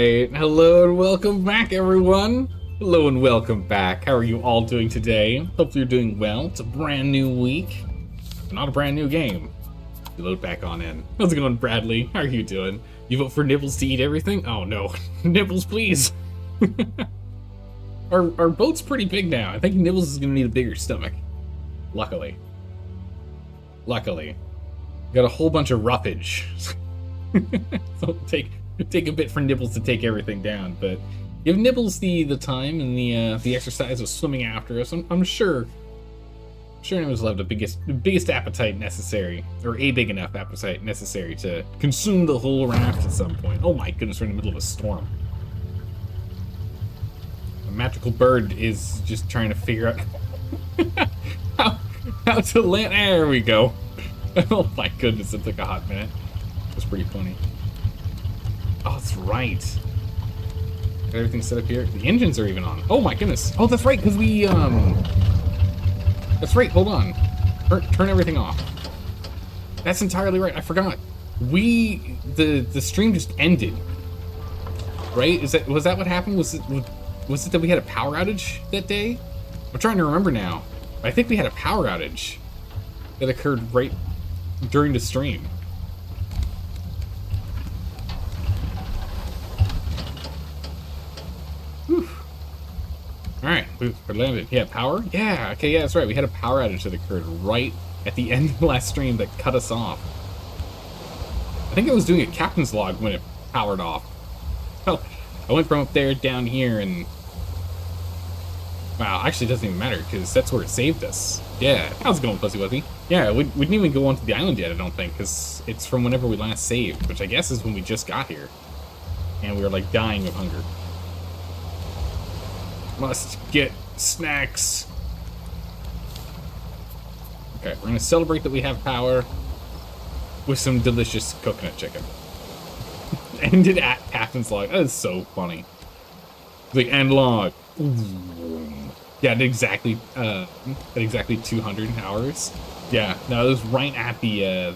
Alright, hello and welcome back everyone. Hello and welcome back. How are you all doing today? Hopefully you're doing well. It's a brand new week, not a brand new game. You load back on in. How's it going, Bradley? How are you doing? You vote for Nibbles to eat everything? Oh no, Nibbles please. Our boat's pretty big now. I think Nibbles is gonna need a bigger stomach. Luckily. Got a whole bunch of roughage. So take a bit for Nibbles to take everything down, but give Nibbles the time and the exercise of swimming after us. I'm sure Nibbles will have the biggest appetite necessary, or a big enough appetite necessary to consume the whole raft at some point. Oh my goodness, we're in the middle of a storm. A magical bird is just trying to figure out how to land. There we go. Oh my goodness, it took a hot minute. It was pretty funny. Oh, that's right. Got everything set up here. The engines are even on. Oh my goodness. Oh, that's right, because we, that's right, hold on. Turn everything off. That's entirely right, I forgot. The stream just ended. Right? Was that what happened? Was it that we had a power outage that day? I'm trying to remember now. I think we had a power outage that occurred right during the stream. Whew. Alright, we're landed. Yeah, power? Yeah, okay, yeah, that's right. We had a power outage that occurred right at the end of the last stream that cut us off. I think I was doing a captain's log when it powered off. Well, I went from up there down here and... Wow, actually it doesn't even matter, because that's where it saved us. Yeah, how's it going, Pussy Wuzzy? Yeah, we didn't even go onto the island yet, I don't think, because it's from whenever we last saved, which I guess is when we just got here. And we were, like, dying of hunger. Must get snacks. Okay, we're gonna celebrate that we have power with some delicious coconut chicken. Ended at Captain's Log. That is so funny. The end log. Yeah, at exactly 200 hours. Yeah, no, it was right at the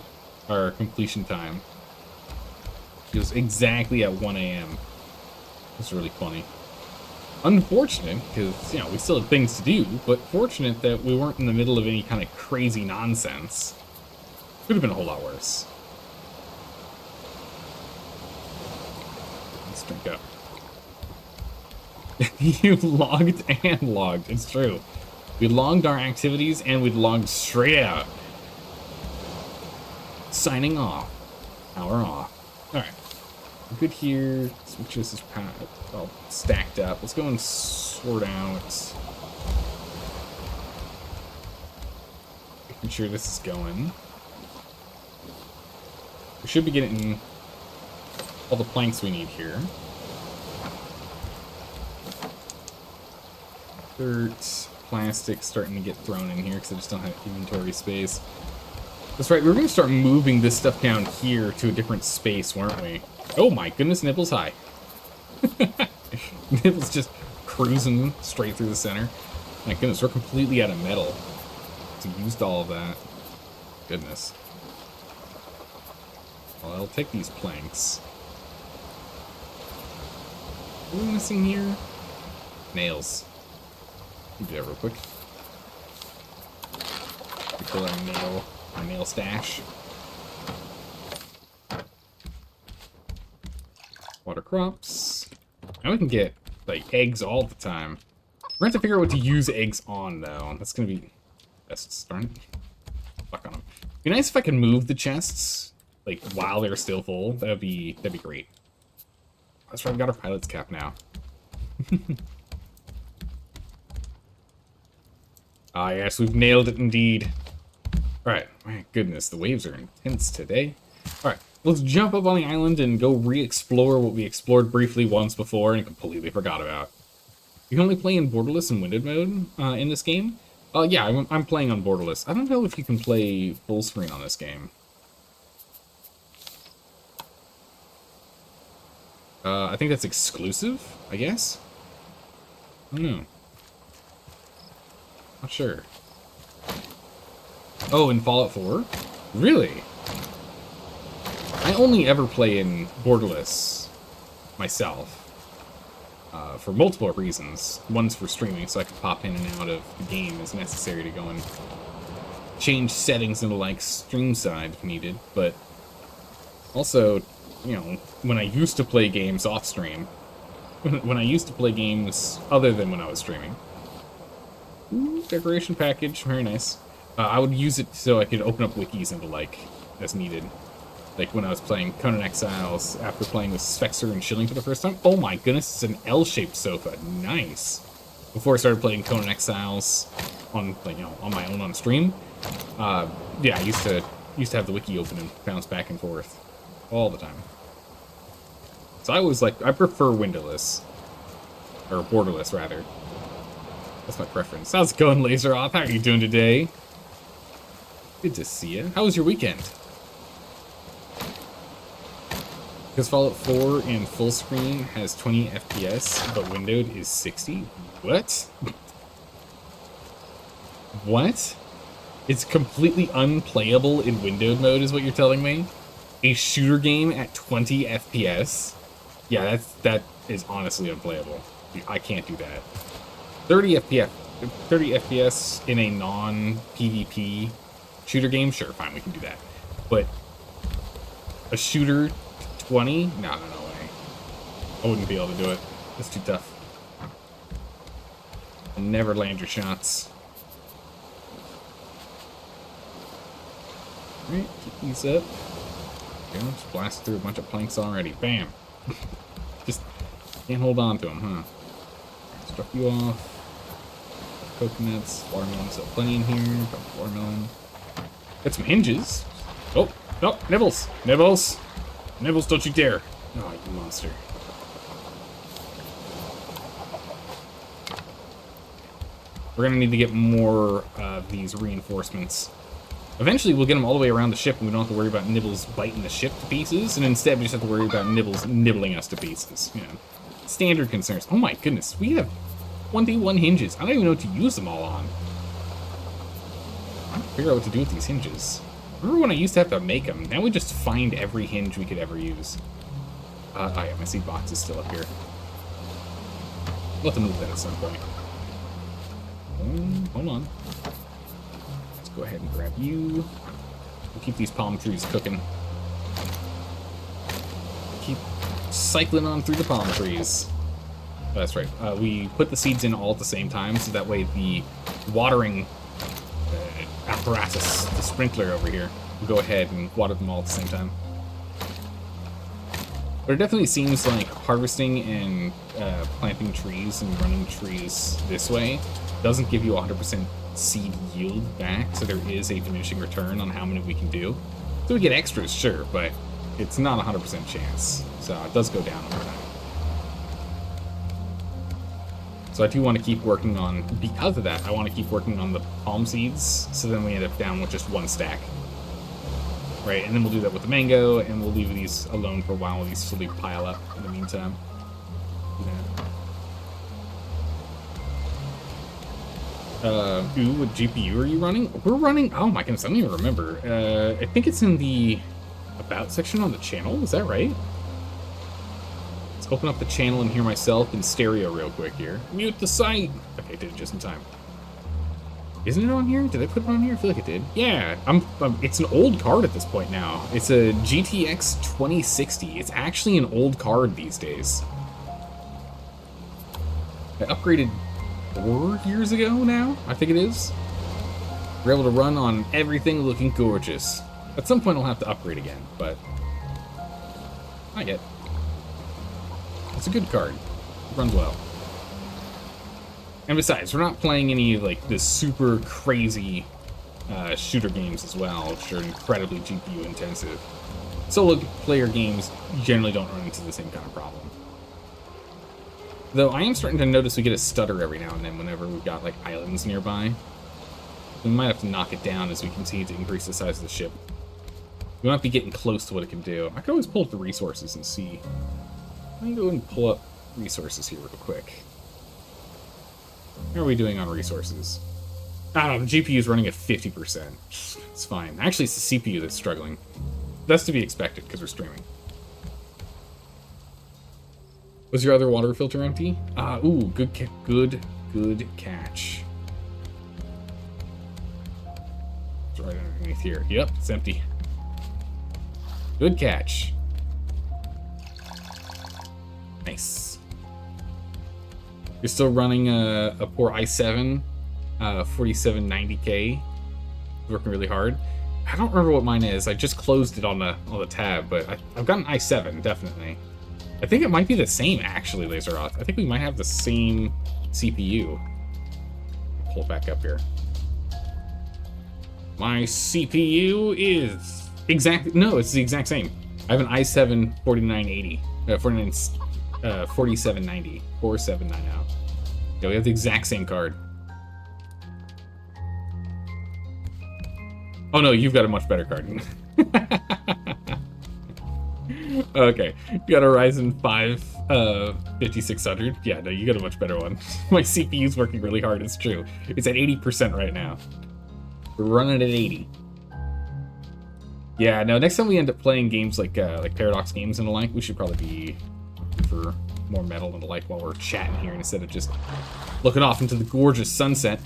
our completion time. It was exactly at 1 a.m. It's really funny. Unfortunate, because, you know, we still had things to do, but fortunate that we weren't in the middle of any kind of crazy nonsense. Could have been a whole lot worse. Let's drink up. You logged and logged. It's true. We logged our activities and we'd logged straight out. Signing off. Hour off. Alright. We're good here. Let's make sure this is all stacked up. Let's go and sort out. Making sure this is going. We should be getting all the planks we need here. Dirt, plastic starting to get thrown in here because I just don't have inventory space. That's right, we were going to start moving this stuff down here to a different space, weren't we? Oh my goodness, Nibbles high. Nibbles just cruising straight through the center. My goodness, we're completely out of metal. So used all of that. Goodness. Well, I'll take these planks. What are we missing here? Nails. Do that real quick. We fill our nail stash. Water crops. Now we can get like eggs all the time. We're gonna have to figure out what to use eggs on though. That's gonna be best, darn it. Fuck on them. It'd be nice if I could move the chests like while they're still full. That'd be great. That's right, we got our pilot's cap now. Ah, yes, we've nailed it indeed. Alright, my goodness, the waves are intense today. Alright, let's jump up on the island and go re-explore what we explored briefly once before and completely forgot about. You can only play in borderless and windowed mode in this game? Yeah, I'm playing on borderless. I don't know if you can play full screen on this game. I think that's exclusive, I guess? I don't know. Not sure. Oh, in Fallout 4? Really? I only ever play in borderless myself. For multiple reasons. One's for streaming, so I can pop in and out of the game as necessary to go and change settings into like stream side if needed, but also, you know, when I used to play games off stream, when I used to play games other than when I was streaming. Ooh, decoration package, very nice. I would use it so I could open up wikis into like as needed. Like when I was playing Conan Exiles, after playing with Svexer and Schilling for the first time. Oh my goodness, it's an L-shaped sofa. Nice. Before I started playing Conan Exiles on, like, you know, on my own on stream, yeah, I used to have the wiki open and bounce back and forth all the time. So I was like, I prefer windowless, or borderless rather. That's my preference. How's it going, Laser Off? How are you doing today? Good to see you. How was your weekend? Because Fallout 4 in full screen has 20 FPS, but windowed is 60? What? What? It's completely unplayable in windowed mode is what you're telling me? A shooter game at 20 FPS? Yeah, that is honestly unplayable. I can't do that. 30 FPS in a non-PvP shooter game? Sure, fine, we can do that. But a shooter 20? No way. I wouldn't be able to do it. That's too tough. I'll never land your shots. Alright, keep these up. Okay, just blast through a bunch of planks already. Bam! Just can't hold on to them, huh? Struck you off. Coconuts, watermelon, still plenty in here. Watermelon. Got some hinges. Oh, no, Nibbles! Nibbles! Nibbles, don't you dare! Oh, you monster. We're gonna need to get more of these reinforcements. Eventually, we'll get them all the way around the ship, and we don't have to worry about Nibbles biting the ship to pieces, and instead we just have to worry about Nibbles nibbling us to pieces. You know, standard concerns. Oh my goodness, we have 21 hinges. I don't even know what to use them all on. I don't figure out what to do with these hinges. Remember when I used to have to make them? Now we just find every hinge we could ever use. Oh yeah, my seed box is still up here. We'll have to move that at some point. Hold on. Let's go ahead and grab you. We'll keep these palm trees cooking. Keep cycling on through the palm trees. Oh, that's right. We put the seeds in all at the same time, so that way the watering apparatus, the sprinkler over here, will go ahead and water them all at the same time. But it definitely seems like harvesting and planting trees and running trees this way doesn't give you 100% seed yield back, so there is a diminishing return on how many we can do. So we get extras, sure, but it's not a 100% chance. So it does go down over time. So I do want to keep working on, because of that, I want to keep working on the palm seeds, so then we end up down with just one stack. Right, and then we'll do that with the mango, and we'll leave these alone for a while while these slowly pile up in the meantime. Ooh, what GPU are you running? We're running, oh my goodness, I don't even remember. I think it's in the About section on the channel, is that right? Let's open up the channel and hear myself in stereo real quick here. Mute the site! Okay, did it just in time. Isn't it on here? Did I put it on here? I feel like it did. Yeah, it's an old card at this point now. It's a GTX 2060. It's actually an old card these days. I upgraded 4 years ago now, I think it is. We're able to run on everything looking gorgeous. At some point I'll have to upgrade again, but not yet. It's a good card. It runs well. And besides, we're not playing any, like, the super crazy shooter games as well, which are incredibly GPU intensive. Solo player games generally don't run into the same kind of problem. Though I am starting to notice we get a stutter every now and then whenever we've got, like, islands nearby. We might have to knock it down as we continue to increase the size of the ship. We might be getting close to what it can do. I could always pull up the resources and see. Let me go and pull up resources here real quick. How are we doing on resources? I don't know, the GPU is running at 50%. It's fine. Actually, it's the CPU that's struggling. That's to be expected, because we're streaming. Was your other water filter empty? Ooh, good catch. It's right underneath here. Yep, it's empty. Good catch. Nice. You're still running a poor i7, 4790K. Working really hard. I don't remember what mine is. I just closed it on the tab, but I've got an i7 definitely. I think it might be the same actually, Laseroth. I think we might have the same CPU. Pull it back up here. My CPU is it's the exact same. I have an i7 4790. 4790. Yeah, we have the exact same card. Oh no, you've got a much better card. Okay, you got a Ryzen 5 5600. Yeah, no, you got a much better one. My CPU's working really hard, it's true. It's at 80% right now. We're running at 80. Yeah, no, next time we end up playing games like Paradox games and the like, we should probably be looking for more metal and the like while we're chatting here instead of just looking off into the gorgeous sunset.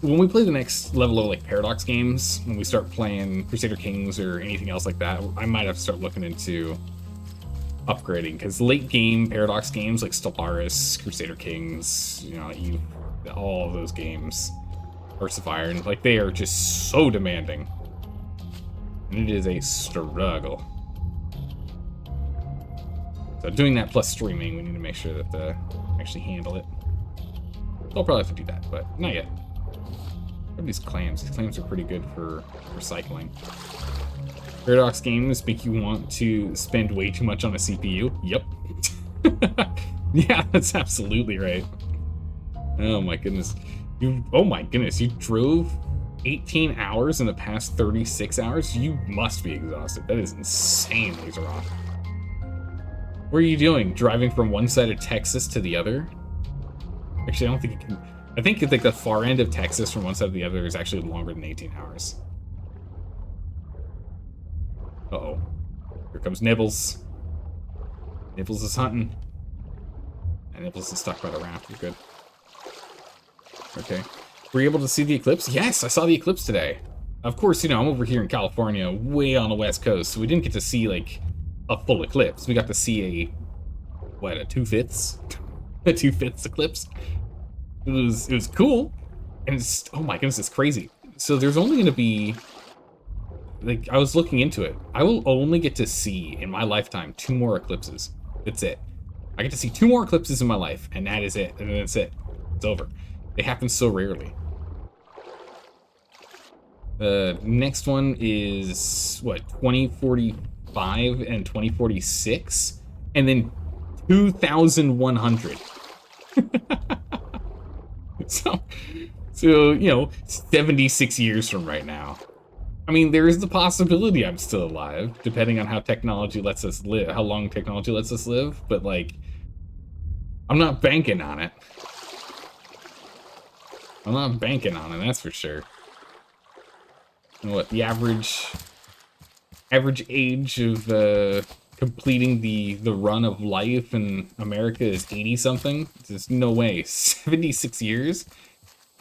When we play the next level of like Paradox games, when we start playing Crusader Kings or anything else like that, I might have to start looking into upgrading, because late game Paradox games like Stellaris, Crusader Kings, you know, all of those games, Hearts of Iron, like they are just so demanding. And it is a struggle. So doing that plus streaming, we need to make sure that they actually handle it. I'll probably have to do that, but not yet. What are these clams? These clams are pretty good for recycling. Paradox games make you want to spend way too much on a CPU. Yep. Yeah, that's absolutely right. Oh my goodness. You drove 18 hours in the past 36 hours? You must be exhausted. That is insane, Laseroth. What are you doing? Driving from one side of Texas to the other? Actually, I don't think you can. I think like the far end of Texas from one side to the other is actually longer than 18 hours. Uh-oh. Here comes Nibbles. Nibbles is hunting. And Nibbles is stuck by the raft. We're good. Okay. Were you able to see the eclipse? Yes, I saw the eclipse today. Of course, you know, I'm over here in California, way on the west coast, so we didn't get to see, like, a full eclipse. We got to see a 2/5? A 2/5 eclipse. It was cool, and it's, oh my goodness, it's crazy. So there's only going to be, like, I was looking into it. I will only get to see, in my lifetime, 2 more eclipses. That's it. I get to see 2 more eclipses in my life, and that is it. And then that's it. It's over. They happen so rarely. The next one is, what, 2045 and 2046? And then 2100. So, you know, 76 years from right now. I mean, there is the possibility I'm still alive, depending on how technology lets us live, how long technology lets us live, but, like, I'm not banking on it. I'm not banking on it, that's for sure. You know what, the average age of completing the run of life in America is 80-something? There's no way. 76 years?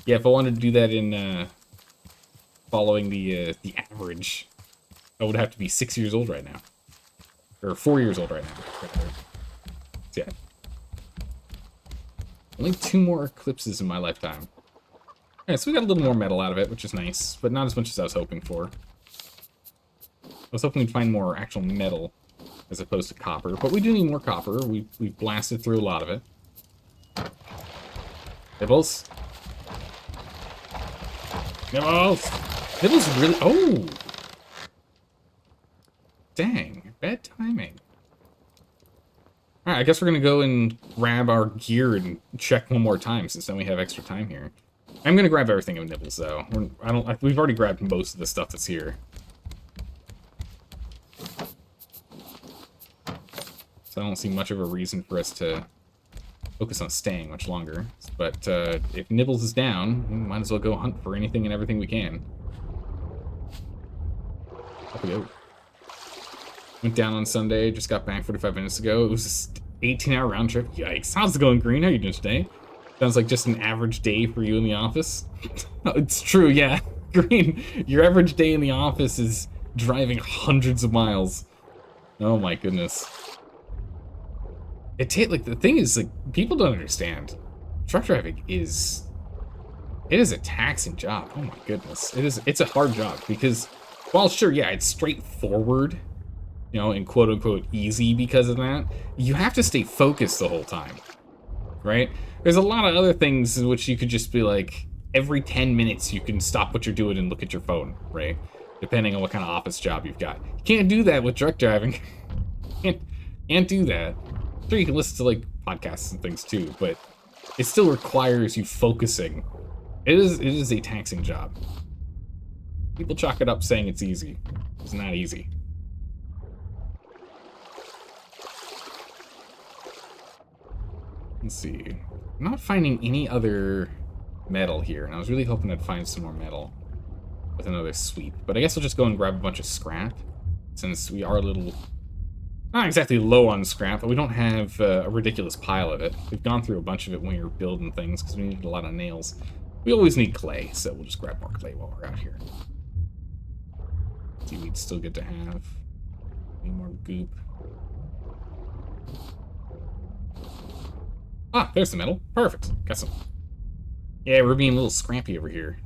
Yeah, if I wanted to do that in following the average, I would have to be 6 years old right now. Or 4 years old right now. So, yeah. Only 2 more eclipses in my lifetime. Alright, so we got a little more metal out of it, which is nice, but not as much as I was hoping for. I was hoping we'd find more actual metal as opposed to copper, but we do need more copper. We blasted through a lot of it. Nibbles. Nibbles! Nibbles really... Oh! Dang, bad timing. Alright, I guess we're gonna go and grab our gear and check one more time, since then we have extra time here. I'm gonna grab everything of Nibbles, though. We've already grabbed most of the stuff that's here. So I don't see much of a reason for us to focus on staying much longer. But if Nibbles is down, we might as well go hunt for anything and everything we can. Up we go. Went down on Sunday, just got back 45 minutes ago. It was 18-hour round trip. Yikes. How's it going, Green? How you doing today? Sounds like just an average day for you in the office. It's true, yeah. Green, your average day in the office is driving hundreds of miles. Oh my goodness. Like, the thing is, like, people don't understand. Truck driving is... It is a taxing job. Oh my goodness. It's a hard job because, while sure, yeah, it's straightforward, you know, and quote-unquote easy because of that, you have to stay focused the whole time, right? There's a lot of other things in which you could just be like, every 10 minutes you can stop what you're doing and look at your phone, right? Depending on what kind of office job you've got. You can't do that with truck driving. can't do that. Sure, you can listen to, like, podcasts and things too, but it still requires you focusing. It is a taxing job. People chalk it up saying it's easy. It's not easy. Let's see. I'm not finding any other metal here, and I was really hoping I'd find some more metal with another sweep. But I guess we'll just go and grab a bunch of scrap, since we are a little... Not exactly low on scrap, but we don't have a ridiculous pile of it. We've gone through a bunch of it when we were building things, because we needed a lot of nails. We always need clay, so we'll just grab more clay while we're out here. Seaweed's still good to have. Need more goop. Ah, there's the metal. Perfect. Got some. Yeah, we're being a little scrappy over here.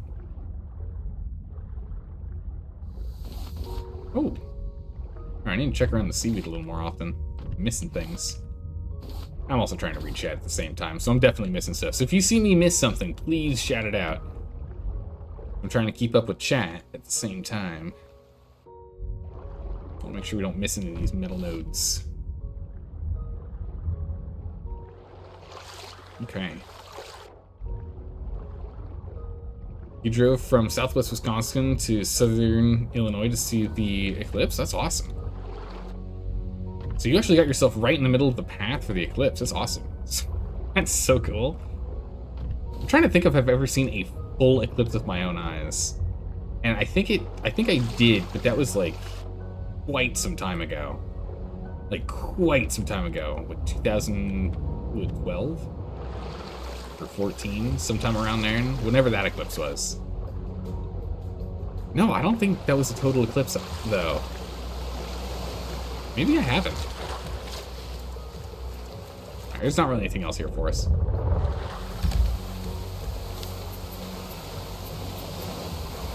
Oh. Alright, I need to check around the seaweed a little more often. I'm missing things. I'm also trying to read chat at the same time, so I'm definitely missing stuff. So if you see me miss something, please shout it out. I'm trying to keep up with chat at the same time. I'll make sure we don't miss any of these metal nodes. Okay. You drove from southwest Wisconsin to southern Illinois to see the eclipse? That's awesome. So you actually got yourself right in the middle of the path for the eclipse. That's awesome. That's so cool. I'm trying to think if I've ever seen a full eclipse with my own eyes. And I think I did, but that was like quite some time ago. Like quite some time ago. What, 2012? Or 14? Sometime around there, whenever that eclipse was. No, I don't think that was a total eclipse, though. Maybe I haven't. Right, there's not really anything else here for us.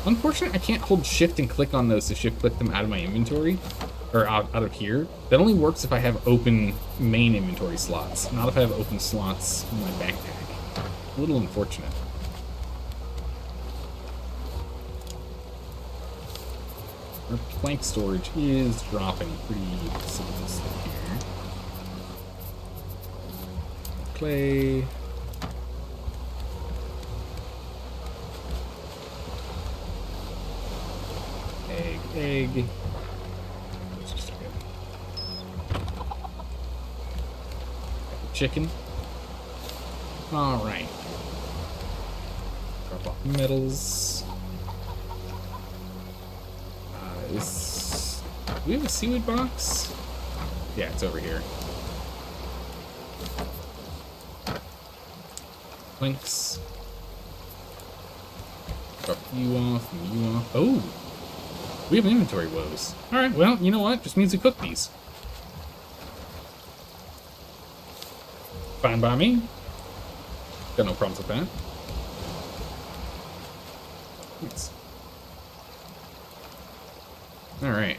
Unfortunately, I can't hold shift and click on those to shift click them out of my inventory. Or out of here. That only works if I have open main inventory slots, not if I have open slots in my backpack. A little unfortunate. Our plank storage is dropping pretty precipitously here. Clay. Egg. Let's just chicken. All right. Drop off metals. Do we have a seaweed box? Yeah, it's over here. Planks. Drop you off and you off. Oh! We have inventory woes. Alright, well, you know what? Just means we cook these. Fine by me. Got no problems with that. Thanks. Alright.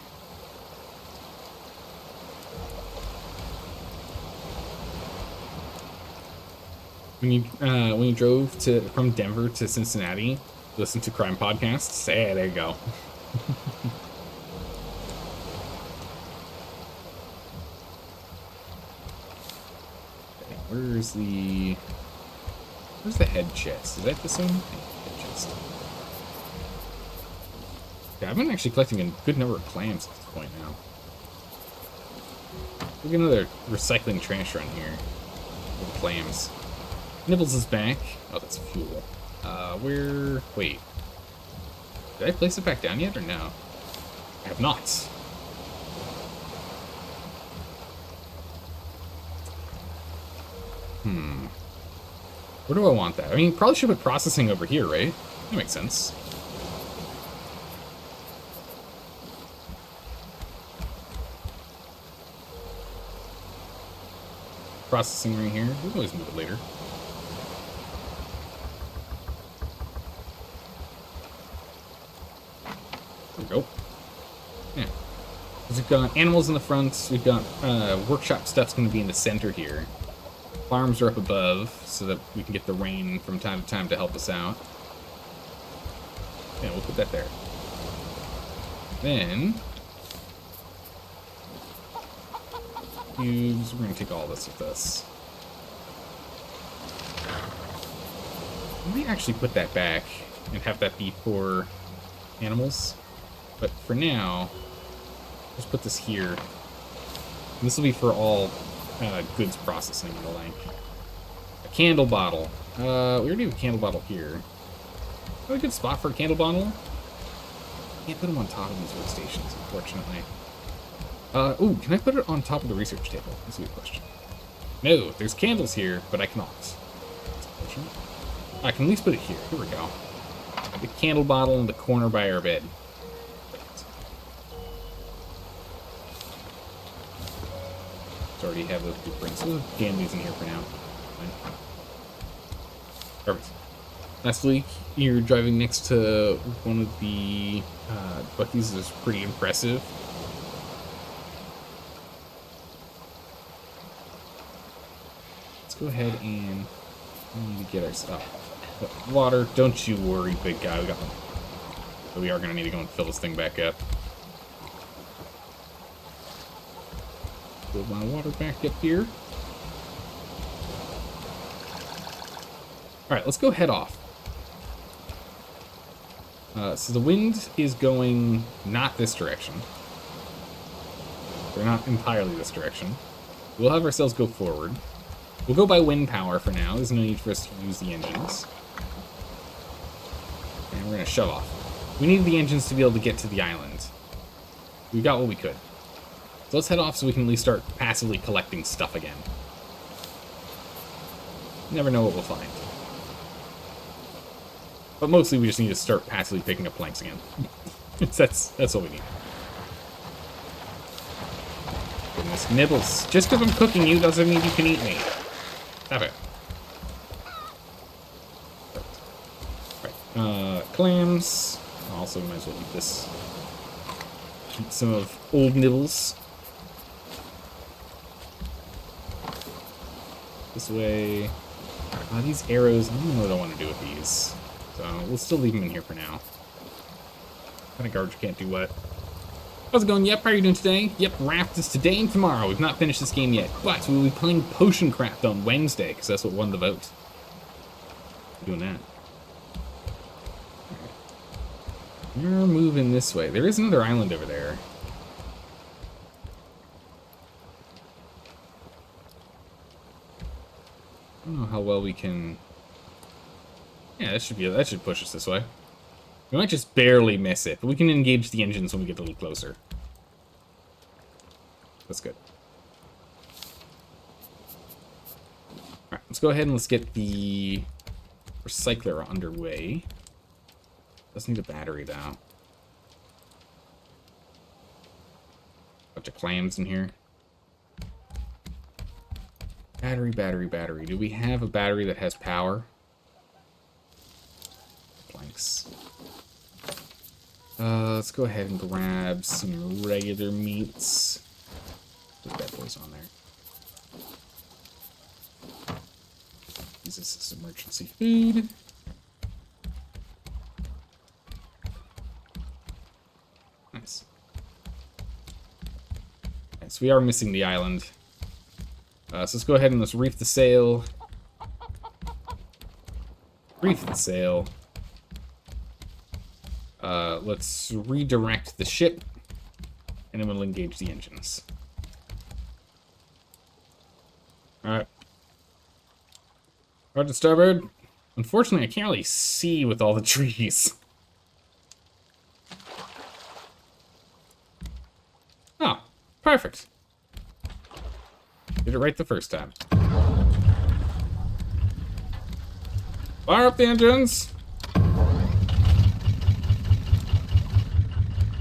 When you drove from Denver to Cincinnati, listen to crime podcasts, hey, there you go. Okay, where's the head chest? Is that this one? Head chest. Yeah, I've been actually collecting a good number of clams at this point now. We'll get another recycling trash run here with clams. Nibbles is back. Oh, that's fuel. Wait. Did I place it back down yet or no? I have not. Where do I want that? I mean, probably should put processing over here, right? That makes sense. Processing right here. We can always move it later. There we go. Yeah. We've got animals in the front. We've got workshop stuff's going to be in the center here. Farms are up above so that we can get the rain from time to time to help us out. Yeah, we'll put that there. Then, we're going to take all this with us. We might actually put that back and have that be for animals. But for now, let's put this here. And this will be for all goods processing and the like. A candle bottle. We already have a candle bottle here. A good spot for a candle bottle. Can't put them on top of these workstations, unfortunately. Ooh, can I put it on top of the research table? That's a good question. No, there's candles here, but I cannot. That's unfortunate. I can at least put it here. Here we go. The candle bottle in the corner by our bed. Already have those blueprints. So we'll jam these in here for now. Fine. Perfect. Last week, you're driving next to one of the Buc-ee's is pretty impressive. Let's go ahead and we need to get our stuff. Water, don't you worry, big guy. We got one. So we are going to need to go and fill this thing back up. Fill my water back up here. Alright, let's go head off. So the wind is going not this direction. They're not entirely this direction. We'll have ourselves go forward. We'll go by wind power for now. There's no need for us to use the engines. And we're going to shove off. We need the engines to be able to get to the island. We got what we could. So let's head off so we can at least start passively collecting stuff again. Never know what we'll find. But mostly we just need to start passively picking up planks again. that's what we need. Goodness, nibbles. Just because I'm cooking you doesn't mean you can eat me. Stop it. Right. Clams. Also, we might as well eat this. Eat some of old nibbles. This way. These arrows, I don't know what I want to do with these. So we'll still leave them in here for now. Kind of garbage can't do what. How's it going? Yep, how are you doing today? Yep, Raft is today and tomorrow. We've not finished this game yet, but we will be playing Potion Craft on Wednesday, because that's what won the vote. We're doing that. We're moving this way. There is another island over there. I don't know how well we can... Yeah, that should push us this way. We might just barely miss it, but we can engage the engines when we get a little closer. That's good. Alright, let's go ahead and let's get the recycler underway. Does need a battery, though. Bunch of clams in here. Battery, battery, battery. Do we have a battery that has power? Planks. Let's go ahead and grab some regular meats. Those bad boys on there. Use this as emergency food. Nice. Nice. We are missing the island. So let's go ahead and let's reef the sail. Reef the sail. Let's redirect the ship, and then we'll engage the engines. Alright. Hard to starboard. Unfortunately, I can't really see with all the trees. Oh, perfect. Did it right the first time. Fire up the engines!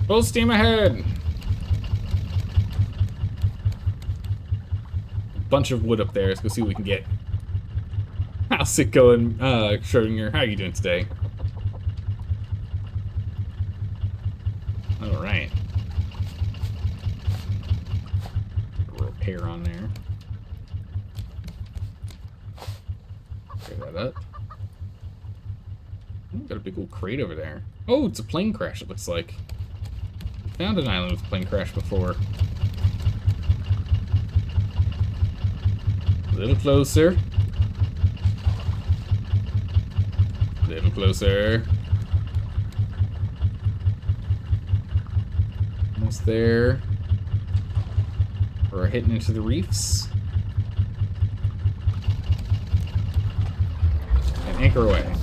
Full steam ahead! Bunch of wood up there. Let's go see what we can get. How's it going, Schrodinger? How are you doing today? All right. Repair on there. Clear that up. Ooh, got a big old crate over there. Oh, it's a plane crash, it looks like. Found an island with a plane crash before. A little closer. A little closer. Almost there. We're hitting into the reefs. And anchor away.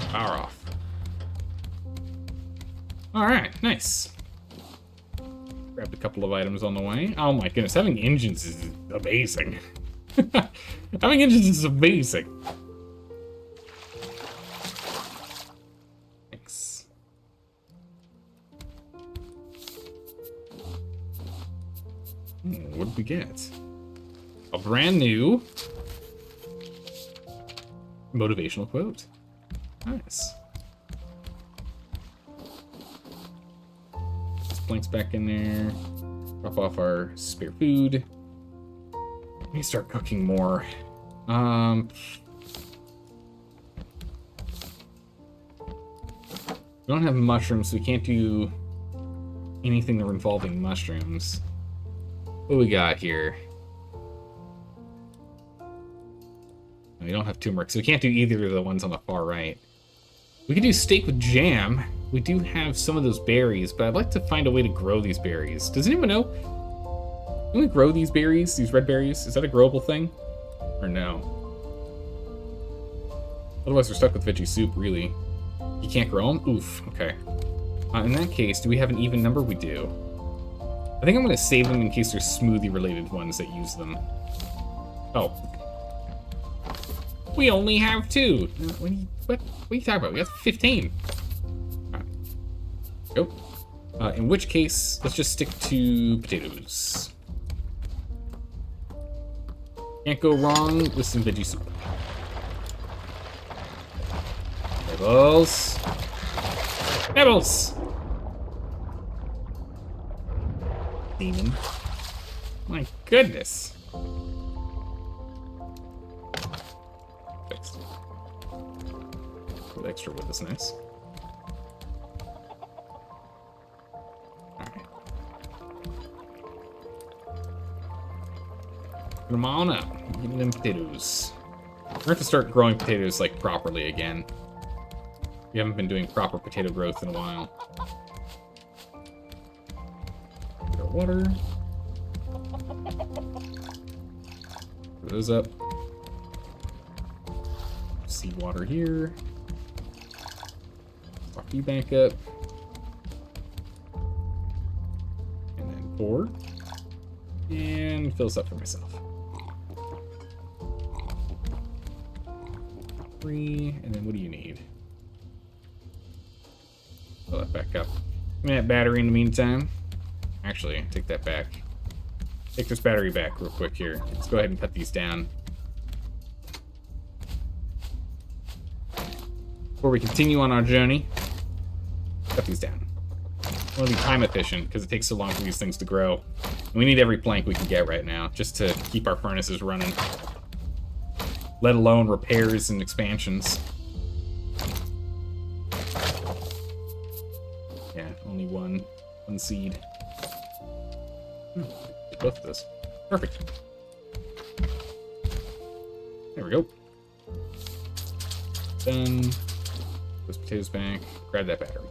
Power off. Alright, nice. Grabbed a couple of items on the way. Oh my goodness, having engines is amazing. Having engines is amazing. Thanks. What did we get? A brand new motivational quote. Nice. Planks back in there. Drop off our spare food. Let me start cooking more. We don't have mushrooms, so we can't do anything that involving mushrooms. What we got here? We don't have turmeric, so we can't do either of the ones on the far right. We can do steak with jam. We do have some of those berries, but I'd like to find a way to grow these berries. Does anyone know? Can we grow these berries, these red berries? Is that a growable thing? Or no? Otherwise we're stuck with veggie soup, really. You can't grow them? Oof, okay. In that case, do we have an even number? We do. I think I'm going to save them in case there's smoothie-related ones that use them. Oh. We only have 2. What are you talking about? We got 15. Go. In which case, let's just stick to potatoes. Can't go wrong with some veggie soup. Nibbles. Nibbles! Demon. My goodness. Fixed. The extra wood is nice. Come on up. Give me them potatoes. We're gonna have to start growing potatoes like properly again. We haven't been doing proper potato growth in a while. Put our water. Put those up. Seed water here. Stock you back up. And then pour. And fill this up for myself. 3, and then what do you need? Fill that back up. Give me that battery in the meantime. Actually, take that back. Take this battery back real quick here. Let's go ahead and cut these down. Before we continue on our journey, cut these down. I want to be time efficient because it takes so long for these things to grow. And we need every plank we can get right now just to keep our furnaces running. Let alone repairs and expansions. Yeah, only one seed. Both of this. Perfect. There we go. Done. Those potatoes back. Grab that battery.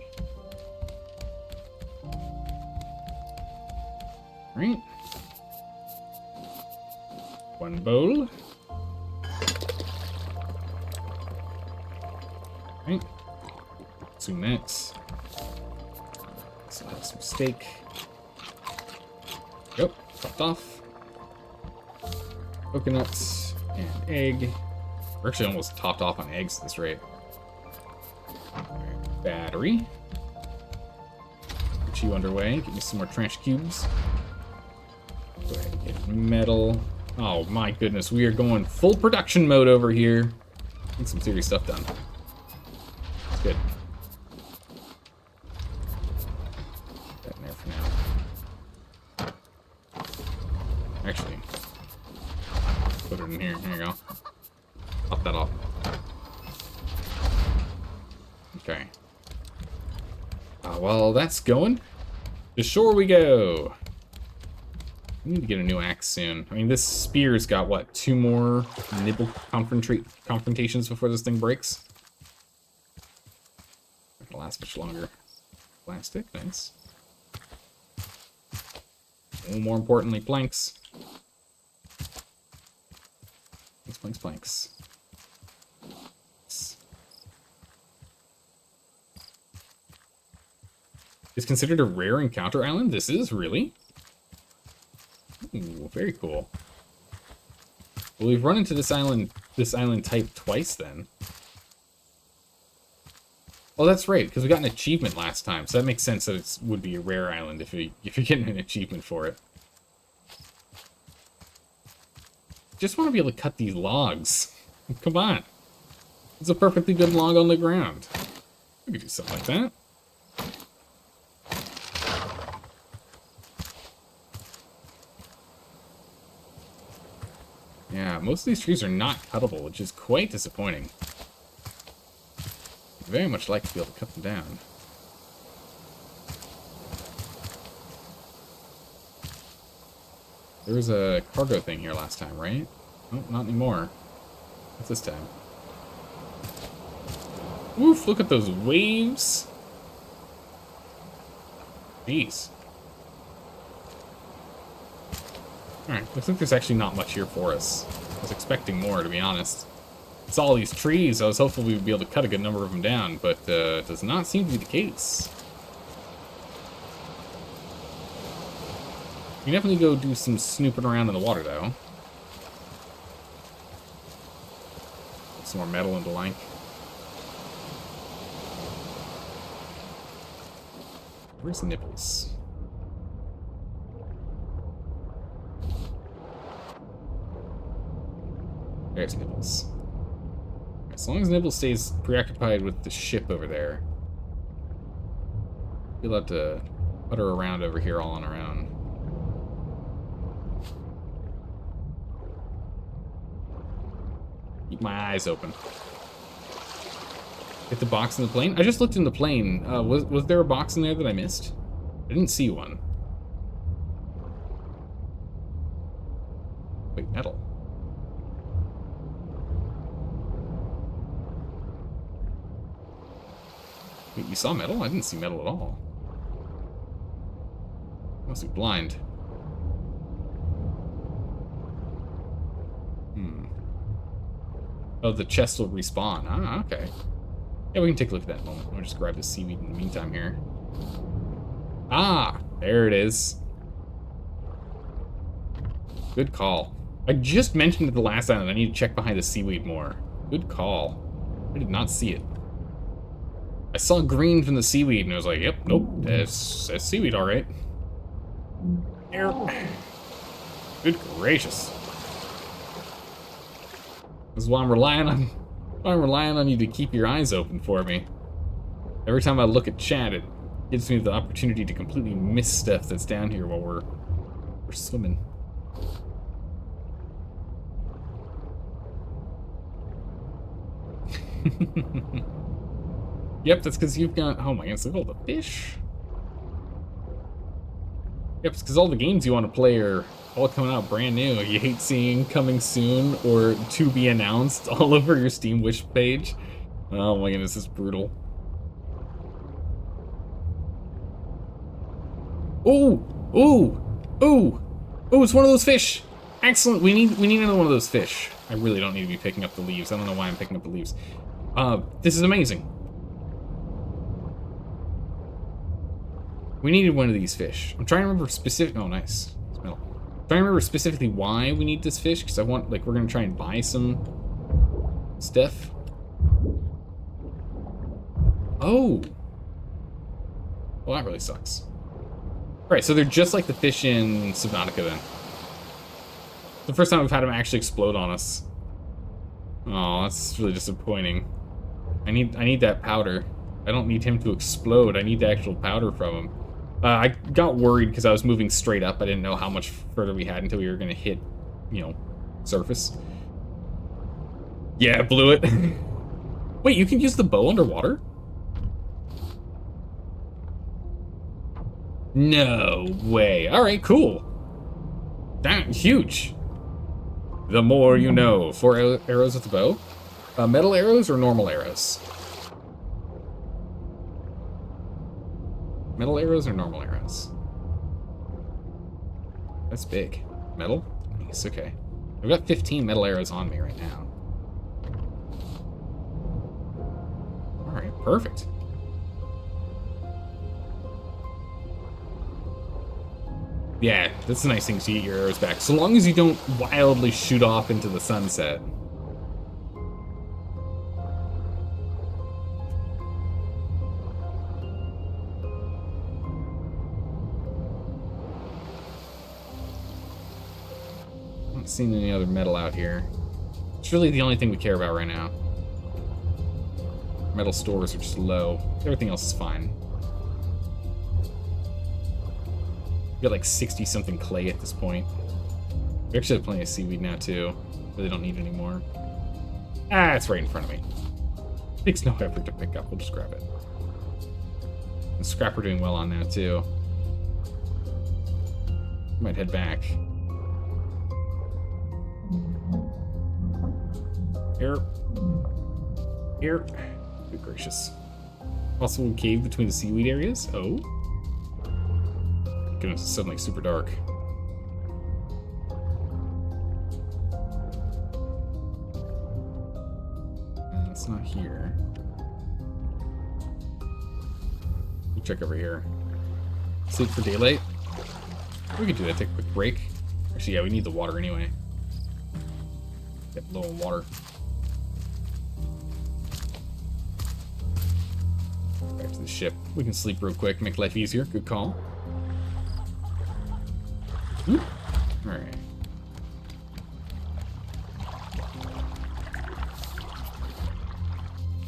Alright. One bowl. Alright. Consume that. So that's some steak. Yep, chopped off. Coconuts. And egg. We're actually almost topped off on eggs at this rate. Right, battery. Get you underway. Get me some more trench cubes. Go ahead and get metal. Oh my goodness, we are going full production mode over here. Getting some serious stuff done. That's good. Put that in there for now. Actually, put it in here. There you go. Pop that off. Okay. Well, that's going. To shore we go. We need to get a new axe soon. I mean, this spear's got, what, 2 more nibble confrontations before this thing breaks? Not gonna last much longer. Plastic, nice. And more importantly, planks. Planks. It's considered a rare encounter island? This is, really? Ooh, very cool. Well, we've run into this island type twice then. Oh, that's right, because we got an achievement last time, so that makes sense that it would be a rare island if you're getting an achievement for it. Just want to be able to cut these logs. Come on. It's a perfectly good log on the ground. We could do something like that. Yeah, most of these trees are not cuttable, which is quite disappointing. I'd very much like to be able to cut them down. There was a cargo thing here last time, right? Oh, not anymore. What's this time? Oof, look at those waves. Jeez. Alright, looks like there's actually not much here for us. I was expecting more, to be honest. It's all these trees. I was hopeful we would be able to cut a good number of them down, but it does not seem to be the case. You can definitely go do some snooping around in the water, though. Get some more metal into line. Where's the nipples? There's Nibbles. As long as Nibbles stays preoccupied with the ship over there, he'll have to putter around over here all on her own. Keep my eyes open. Get the box in the plane? I just looked in the plane. Was there a box in there that I missed? I didn't see one. Wait, metal. Wait, you saw metal? I didn't see metal at all. Must be blind. Oh, the chest will respawn. Ah, okay. Yeah, we can take a look at that in a moment. I'll just grab the seaweed in the meantime here. Ah, there it is. Good call. I just mentioned at the last island I need to check behind the seaweed more. Good call. I did not see it. I saw green from the seaweed and I was like, yep, nope, that's seaweed, all right. Here. Good gracious. This is why I'm relying on you to keep your eyes open for me. Every time I look at chat, it gives me the opportunity to completely miss stuff that's down here while we're swimming. Yep, that's because you've got... Oh my goodness, look at all the fish. Yep, it's because all the games you want to play are all coming out brand new. You hate seeing coming soon or to be announced all over your Steam wish page. Oh my goodness, this is brutal. Ooh! Ooh! Ooh! Ooh, it's one of those fish! Excellent! We need another one of those fish. I really don't need to be picking up the leaves. I don't know why I'm picking up the leaves. This is amazing. We needed one of these fish. I'm trying to remember specific... Oh, nice. Smell. I remember specifically why we need this fish, because I want, like, we're gonna try and buy some stuff. Oh. Well, that really sucks. Alright, so they're just like the fish in Subnautica then. The first time we've had them actually explode on us. Oh, that's really disappointing. I need that powder. I don't need him to explode. I need the actual powder from him. I got worried because I was moving straight up. I didn't know how much further we had until we were going to hit, you know, surface. Yeah, blew it. Wait, you can use the bow underwater? No way. All right, cool. Damn, huge. The more you know. 4 arrows with the bow. Metal arrows or normal arrows? Metal arrows or normal arrows? That's big. Metal? Nice, okay. I've got 15 metal arrows on me right now. Alright, perfect. Yeah, that's the nice thing to get your arrows back. So long as you don't wildly shoot off into the sunset. Not seeing any other metal out here. It's really the only thing we care about right now. Metal stores are just low. Everything else is fine. We got like 60-something clay at this point. We actually have plenty of seaweed now too. Really don't need any more. Ah, it's right in front of me. Takes no effort to pick up. We'll just grab it. And scrap we're doing well on now too. Might head back. Here. Here. Good gracious. Possible cave between the seaweed areas? Oh. Goodness, it's suddenly super dark. It's not here. We'll check over here. Sleep for daylight? We could do that, take a quick break. Actually, yeah, we need the water anyway. Get low on water. Back to the ship. We can sleep real quick, make life easier. Good call. Alright.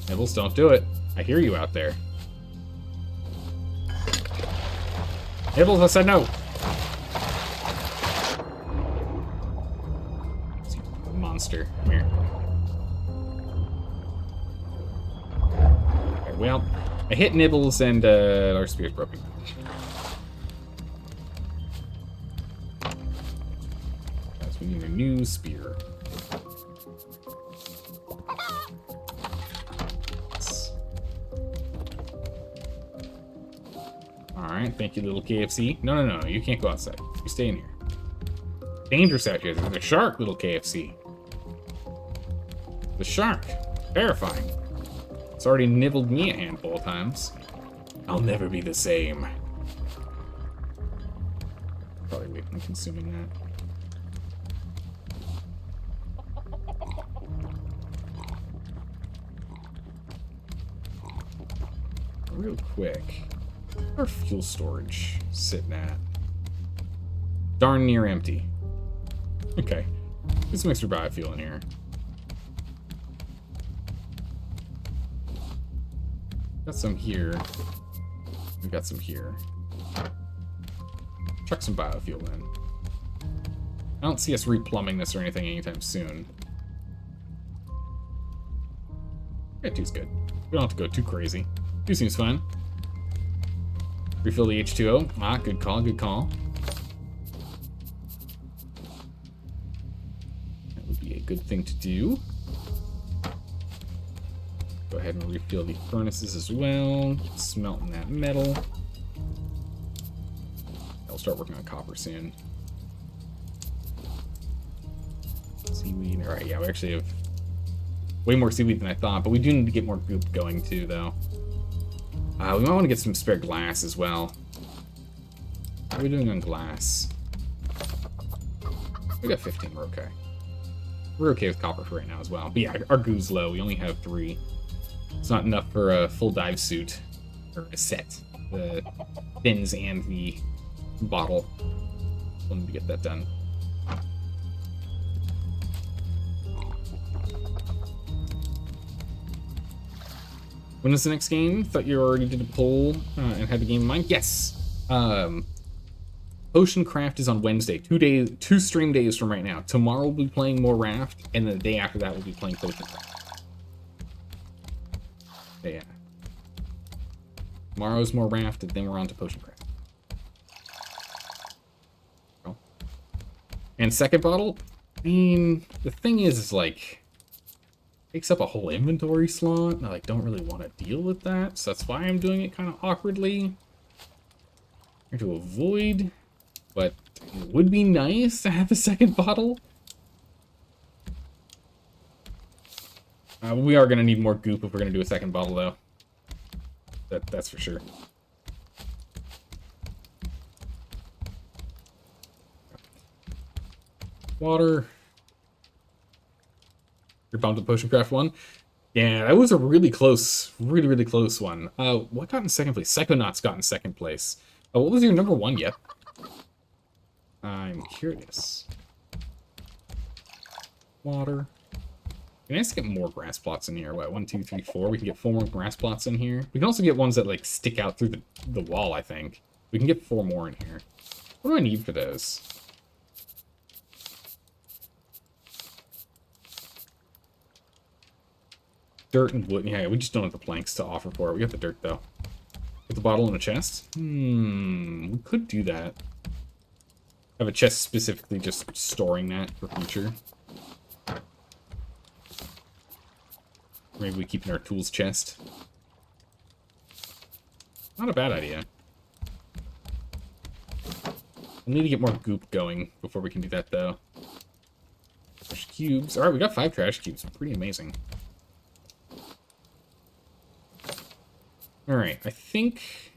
Nibbles, don't do it. I hear you out there. Nibbles, I said no. Monster. Come here. Okay, well, I hit Nibbles and our spear's broken. We need a new spear. Alright, thank you, little KFC. No, no, no, you can't go outside. You stay in here. Dangerous out here. There's a shark, little KFC. The shark. Terrifying. It's already nibbled me a handful of times. I'll never be the same. Probably wait from consuming that. Real quick, our fuel storage sitting at? Darn near empty. Okay, get some extra biofuel in here. Got some here. We got some here. Chuck some biofuel in. I don't see us replumbing this or anything anytime soon. Yeah, 2's good. We don't have to go too crazy. 2 seems fine. Refill the H2O. Ah, good call, good call. That would be a good thing to do. Go ahead and refill the furnaces as well. Smelting that metal. I'll start working on copper soon. Seaweed. Alright, yeah, we actually have way more seaweed than I thought, but we do need to get more goop going too, though. We might want to get some spare glass as well. How are we doing on glass? We got 15, we're okay. We're okay with copper for right now as well. But yeah, our goo's low. We only have 3. It's not enough for a full dive suit. Or a set. The fins and the bottle. We'll need to get that done. When is the next game? Thought you already did a poll and had the game in mind. Yes. Potion Craft is on Wednesday. 2 stream days from right now. Tomorrow we'll be playing more Raft, and the day after that we'll be playing Potion Craft. Yeah. Tomorrow's more Raft, and then we're on to Potion Craft. Oh. And second bottle? I mean, the thing is like, takes up a whole inventory slot, and I like, don't really want to deal with that, so that's why I'm doing it kind of awkwardly. Trying to avoid, but it would be nice to have a second bottle. We are going to need more goop if we're going to do a second bottle, though. That's for sure. Water. You're pumped with Potion Craft 1? Yeah, that was a really close, really close one. What got in second place? Psychonauts got in second place. What was your number 1 yet? I'm curious. Water. Can I just get more grass plots in here? What, 1, 2, 3, 4? We can get 4 more grass plots in here. We can also get ones that, like, stick out through the wall, I think. We can get 4 more in here. What do I need for those? Dirt and wood. Yeah, we just don't have the planks to offer for it. We got the dirt, though. Put the bottle in a chest? We could do that. Have a chest specifically just storing that for future. Maybe we keep in our tools chest. Not a bad idea. We'll need to get more goop going before we can do that, though. Trash cubes. Alright, we got 5 trash cubes. Pretty amazing. Alright, I think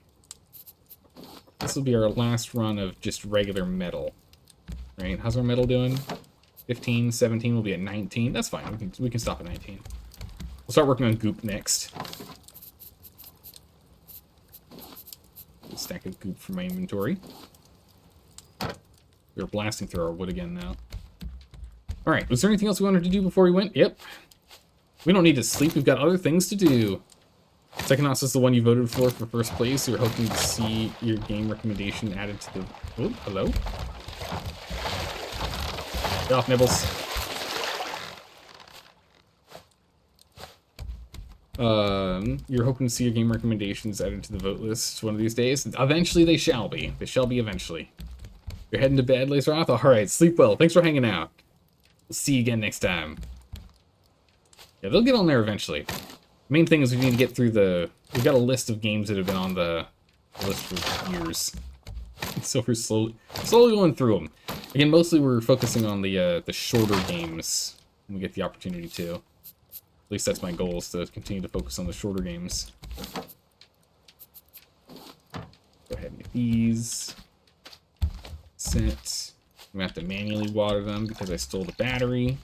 this will be our last run of just regular metal. Right? How's our metal doing? 15, 17, we'll be at 19. That's fine. We can stop at 19. We'll start working on goop next. A stack of goop from my inventory. We're blasting through our wood again now. Alright, was there anything else we wanted to do before we went? Yep. We don't need to sleep, we've got other things to do. Psychonauts is the one you voted for first place. You're hoping to see your game recommendation added to the... Oh, hello? Get off, Nibbles. You're hoping to see your game recommendations added to the vote list one of these days. Eventually they shall be. They shall be eventually. You're heading to bed, Laceroth? Alright, sleep well. Thanks for hanging out. We'll see you again next time. Yeah, they'll get on there eventually. Main thing is we need to get through the... We've got a list of games that have been on the list for years. So we're slowly going through them. Again, mostly we're focusing on the shorter games when we get the opportunity to. At least that's my goal, is to continue to focus on the shorter games. Go ahead and get these. Set. I'm going to have to manually water them because I stole the battery.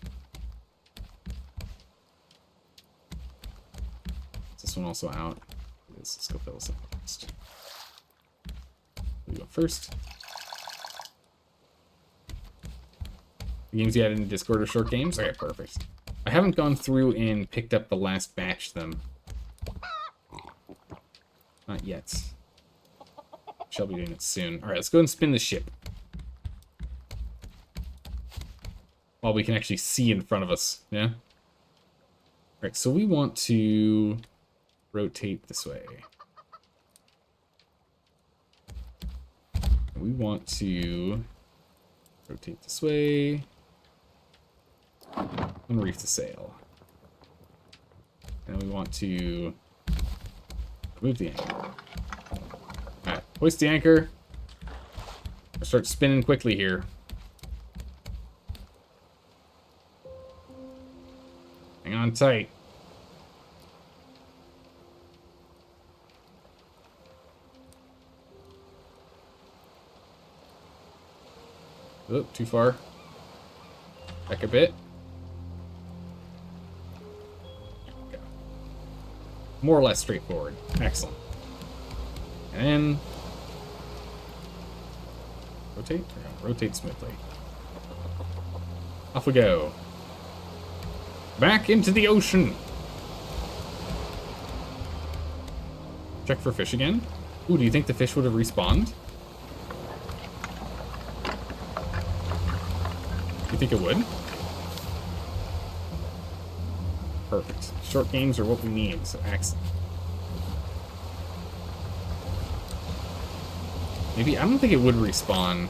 Is this one also out? Let's go fill this up first. We go first. The games you added in Discord are short games? Okay, perfect. I haven't gone through and picked up the last batch of them. Not yet. Shall be doing it soon. Alright, let's go and spin the ship. While we can actually see in front of us, yeah? Alright, so we want to rotate this way. We want to rotate this way. And reef the sail. And we want to move the anchor. Alright, hoist the anchor. I'll start spinning quickly here. Hang on tight. Oh, too far. Back a bit. Go. More or less straightforward. Excellent. And then rotate? No, rotate smoothly. Off we go. Back into the ocean. Check for fish again. Ooh, do you think the fish would have respawned? You think it would? Perfect. Short games are what we need, so excellent. Maybe, I don't think it would respawn.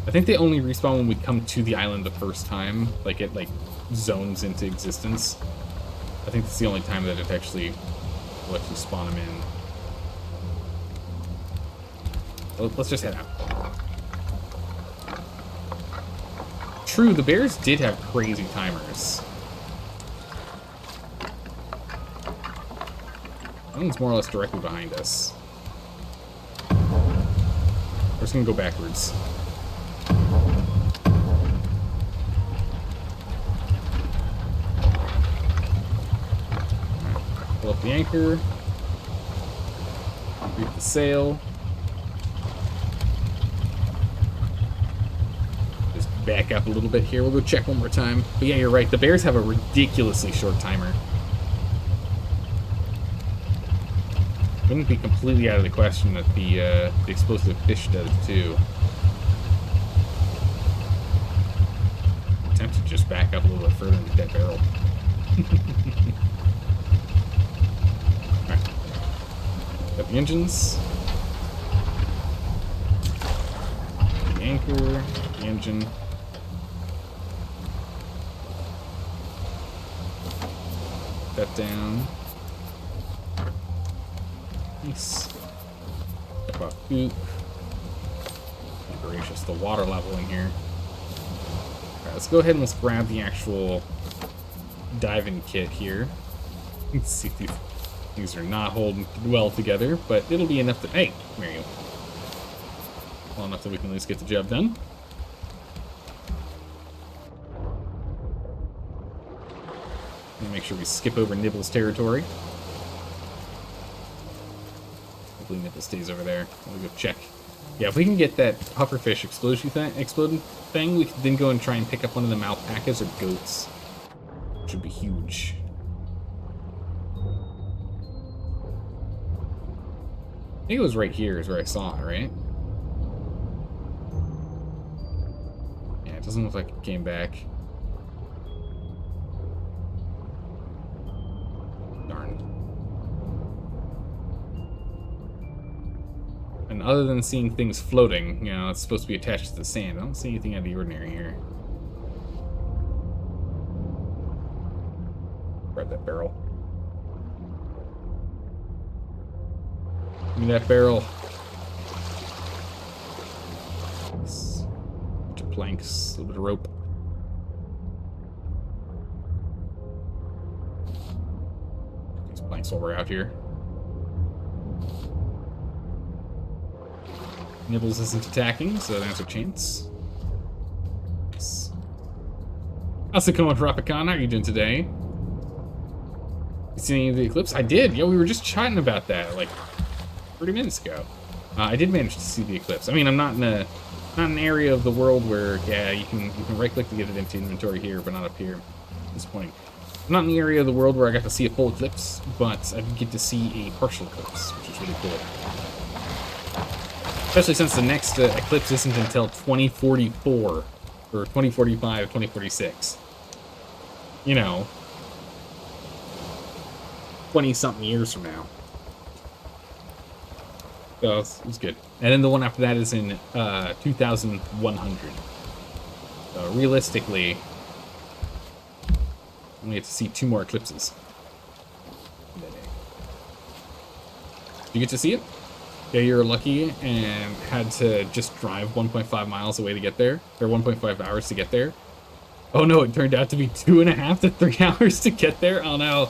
I think they only respawn when we come to the island the first time. Like, it, like, zones into existence. I think that's the only time that it actually will let you spawn them in. Let's just head out. True, the bears did have crazy timers. That one's more or less directly behind us. We're just gonna go backwards. Pull up the anchor. Reef the sail. Back up a little bit here. We'll go check one more time. But yeah, you're right. The bears have a ridiculously short timer. Wouldn't be completely out of the question that the explosive fish does too. Attempt to just back up a little bit further into that barrel. Alright. Got the engines. The anchor. The engine. That down. Nice. Step up. Oop. Gracious, the water level in here. Alright, let's go ahead and let's grab the actual diving kit here. Let's see if these things are not holding well together, but it'll be enough to. Hey, there you go. Well enough that we can at least get the job done. Make sure we skip over Nibble's territory. Hopefully Nibble stays over there. We'll go check. Yeah, if we can get that pufferfish exploding thing, we can then go and try and pick up one of the alpacas or goats. Which would be huge. I think it was right here is where I saw it, right? Yeah, it doesn't look like it came back. And other than seeing things floating, you know, it's supposed to be attached to the sand. I don't see anything out of the ordinary here. Grab that barrel. Give me that barrel. Nice. Bunch of planks, a little bit of rope. These planks while we're out here. Nibbles isn't attacking, so that's a chance. Nice. How's it going, Rapikan? How are you doing today? You seen any of the eclipse? I did. Yeah, we were just chatting about that like 30 minutes ago. I did manage to see the eclipse. I mean, I'm not in an area of the world where you can right-click to get it into inventory here, but not up here. At this point, I'm not in the area of the world where I got to see a full eclipse, but I did get to see a partial eclipse, which is really cool. Especially since the next eclipse isn't until 2044, or 2045, 2046. You know, 20-something years from now. So it's good. And then the one after that is in 2100. So realistically, we have to see 2 more eclipses. Did you get to see it? Yeah, you were lucky and had to just drive 1.5 miles away to get there, or 1.5 hours to get there. Oh no, it turned out to be 2.5 to 3 hours to get there. Oh no,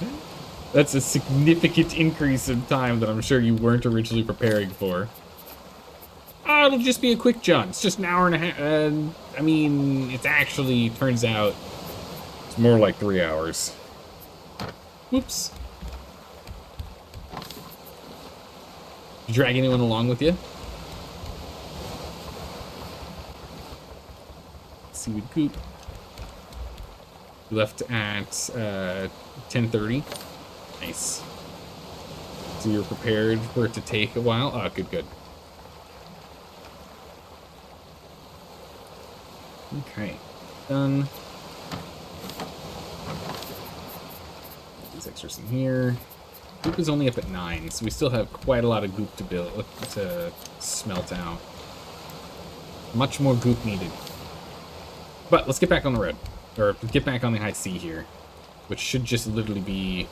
that's a significant increase in time that I'm sure you weren't originally preparing for. Oh, it'll just be a quick jaunt. It's just an hour and a half. I mean, it actually turns out it's more like 3 hours. Whoops. Did you drag anyone along with you? Seaweed coop. We left at 10:30. Nice. So you're prepared for it to take a while? Oh, good, good. Okay, done. These extras in here. Goop is only up at 9, so we still have quite a lot of goop to smelt out. Much more goop needed. But let's get back on the road, or get back on the high sea here, which should just literally be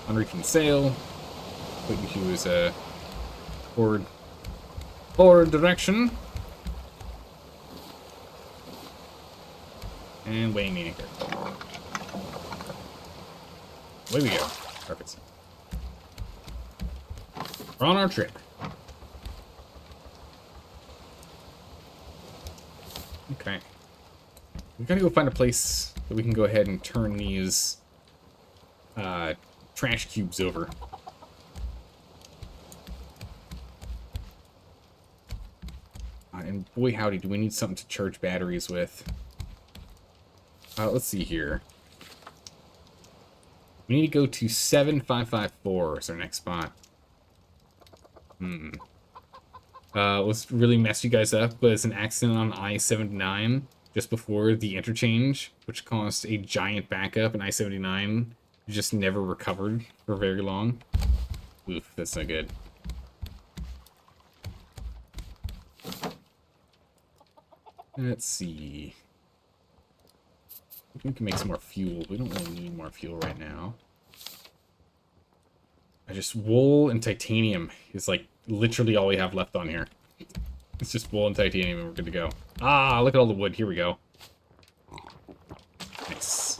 unreaching sail. What you do is forward direction. And weighing the anchor. Away we go. Perfect. We're on our trip. Okay. We gotta go find a place that we can go ahead and turn these trash cubes over. And boy howdy, do we need something to charge batteries with. Let's see here. We need to go to 7554 is our next spot. What's really messed you guys up was an accident on I-79 just before the interchange, which caused a giant backup, and I-79 just never recovered for very long. Oof, that's not good. Let's see. We can make some more fuel. We don't really need more fuel right now. Wool and titanium is like literally all we have left on here. It's just wool and titanium and we're good to go. Ah, look at all the wood. Here we go. Nice.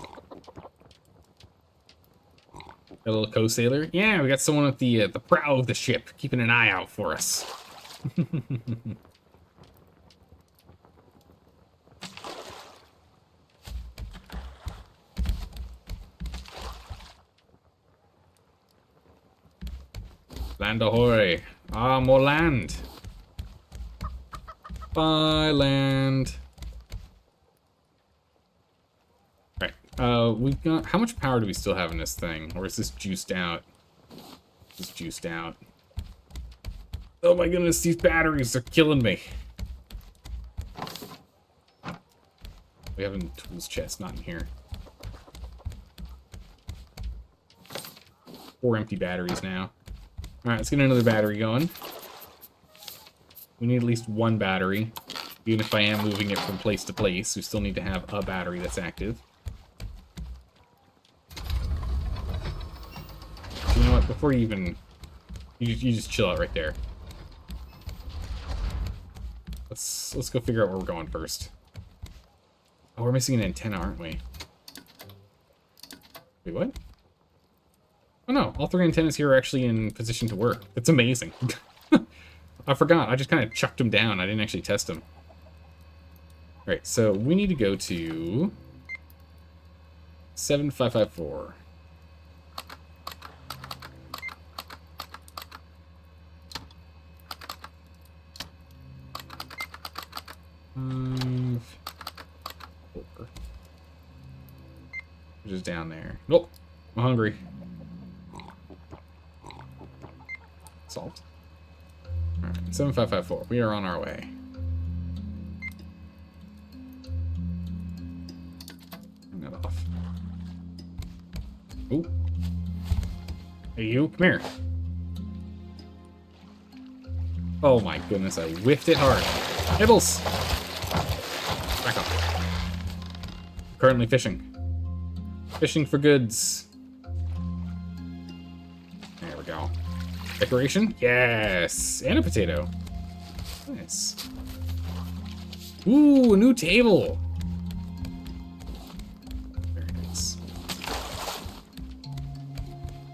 Got a little co-sailor. Yeah, we got someone at the prow of the ship keeping an eye out for us. Land ahoy. Ah, more land. Bye, land. Alright, we've got... How much power do we still have in this thing? Or is this juiced out? This juiced out. Oh my goodness, these batteries are killing me. We have a tools chest, not in here. 4 empty batteries now. Alright, let's get another battery going. We need at least 1 battery. Even if I am moving it from place to place, we still need to have a battery that's active. So you know what, before you even... You just chill out right there. Let's go figure out where we're going first. Oh, we're missing an antenna, aren't we? Wait, what? Oh no, all 3 antennas here are actually in position to work. That's amazing. I forgot, I just kind of chucked them down. I didn't actually test them. Alright, so we need to go to 7554. Which is down there. Nope, I'm hungry. Salt. Alright, 7554. We are on our way. Turn that off. Ooh. Hey, you, come here. Oh my goodness, I whiffed it hard. Nibbles! Back up. Currently fishing. Fishing for goods. There we go. Decoration? Yes! And a potato. Nice. Ooh, a new table! Very nice.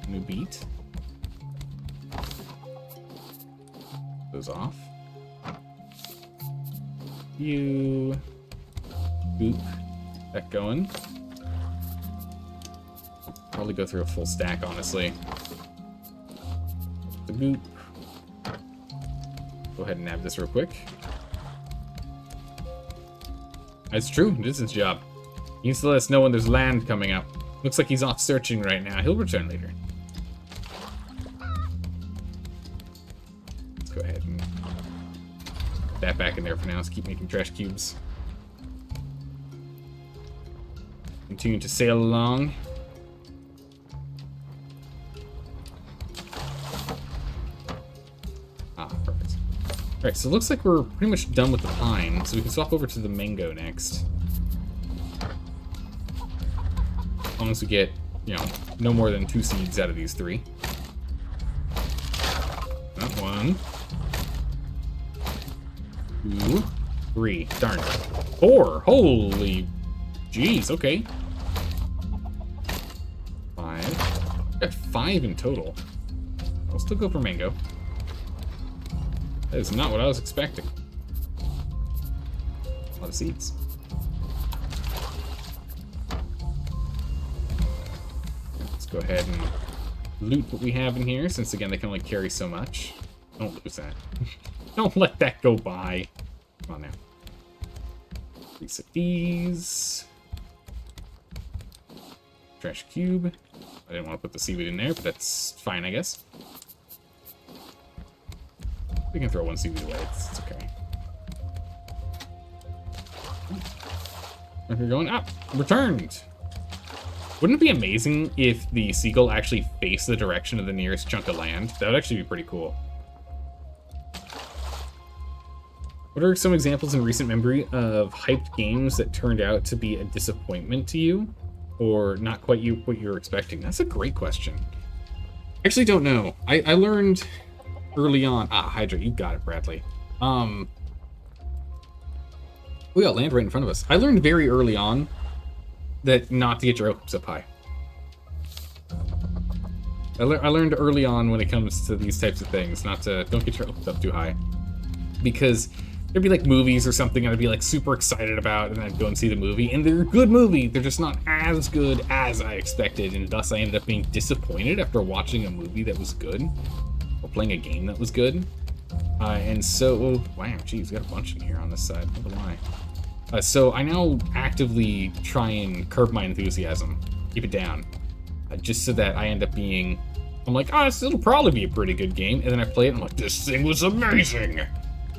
New beat. Those off. you. Oop. That going. Probably go through a full stack, honestly. The goop. Go ahead and nab this real quick. That's true. It is his job. He needs to let us know when there's land coming up. Looks like he's off searching right now. He'll return later. Let's go ahead and put that back in there for now. Let's keep making trash cubes. Continue to sail along. Ah, perfect. Alright, so it looks like we're pretty much done with the pine, so we can swap over to the mango next. As long as we get, you know, no more than 2 seeds out of these 3. Not 1. 2. 3. Darn. 4. Holy jeez, okay. 5. Got 5 in total. I'll still go for mango. That is not what I was expecting. A lot of seeds. Let's go ahead and loot what we have in here, since again they can only carry so much. Don't lose that. Don't let that go by. Come on now. Reset these. Trash cube. I didn't want to put the seaweed in there, but that's fine, I guess. We can throw 1 seaweed away. It's okay. Where are we going? Ah! Returned! Wouldn't it be amazing if the seagull actually faced the direction of the nearest chunk of land? That would actually be pretty cool. What are some examples in recent memory of hyped games that turned out to be a disappointment to you? Or not quite what you were expecting? That's a great question. I actually don't know. I learned early on... Ah, Hydra, you got it, Bradley. We got land right in front of us. I learned very early on that not to get your hopes up high. I learned early on when it comes to these types of things, don't get your hopes up too high. Because there'd be like movies or something I'd be like super excited about, and I'd go and see the movie, and they're a good movie. They're just not as good as I expected, and thus I ended up being disappointed after watching a movie that was good, or playing a game that was good. And so, wow, geez, we got a bunch in here on this side. I don't know why. So I now actively try and curb my enthusiasm, keep it down, just so that I end up being, I'm like, oh, this will probably be a pretty good game, and then I play it, and I'm like, this thing was amazing.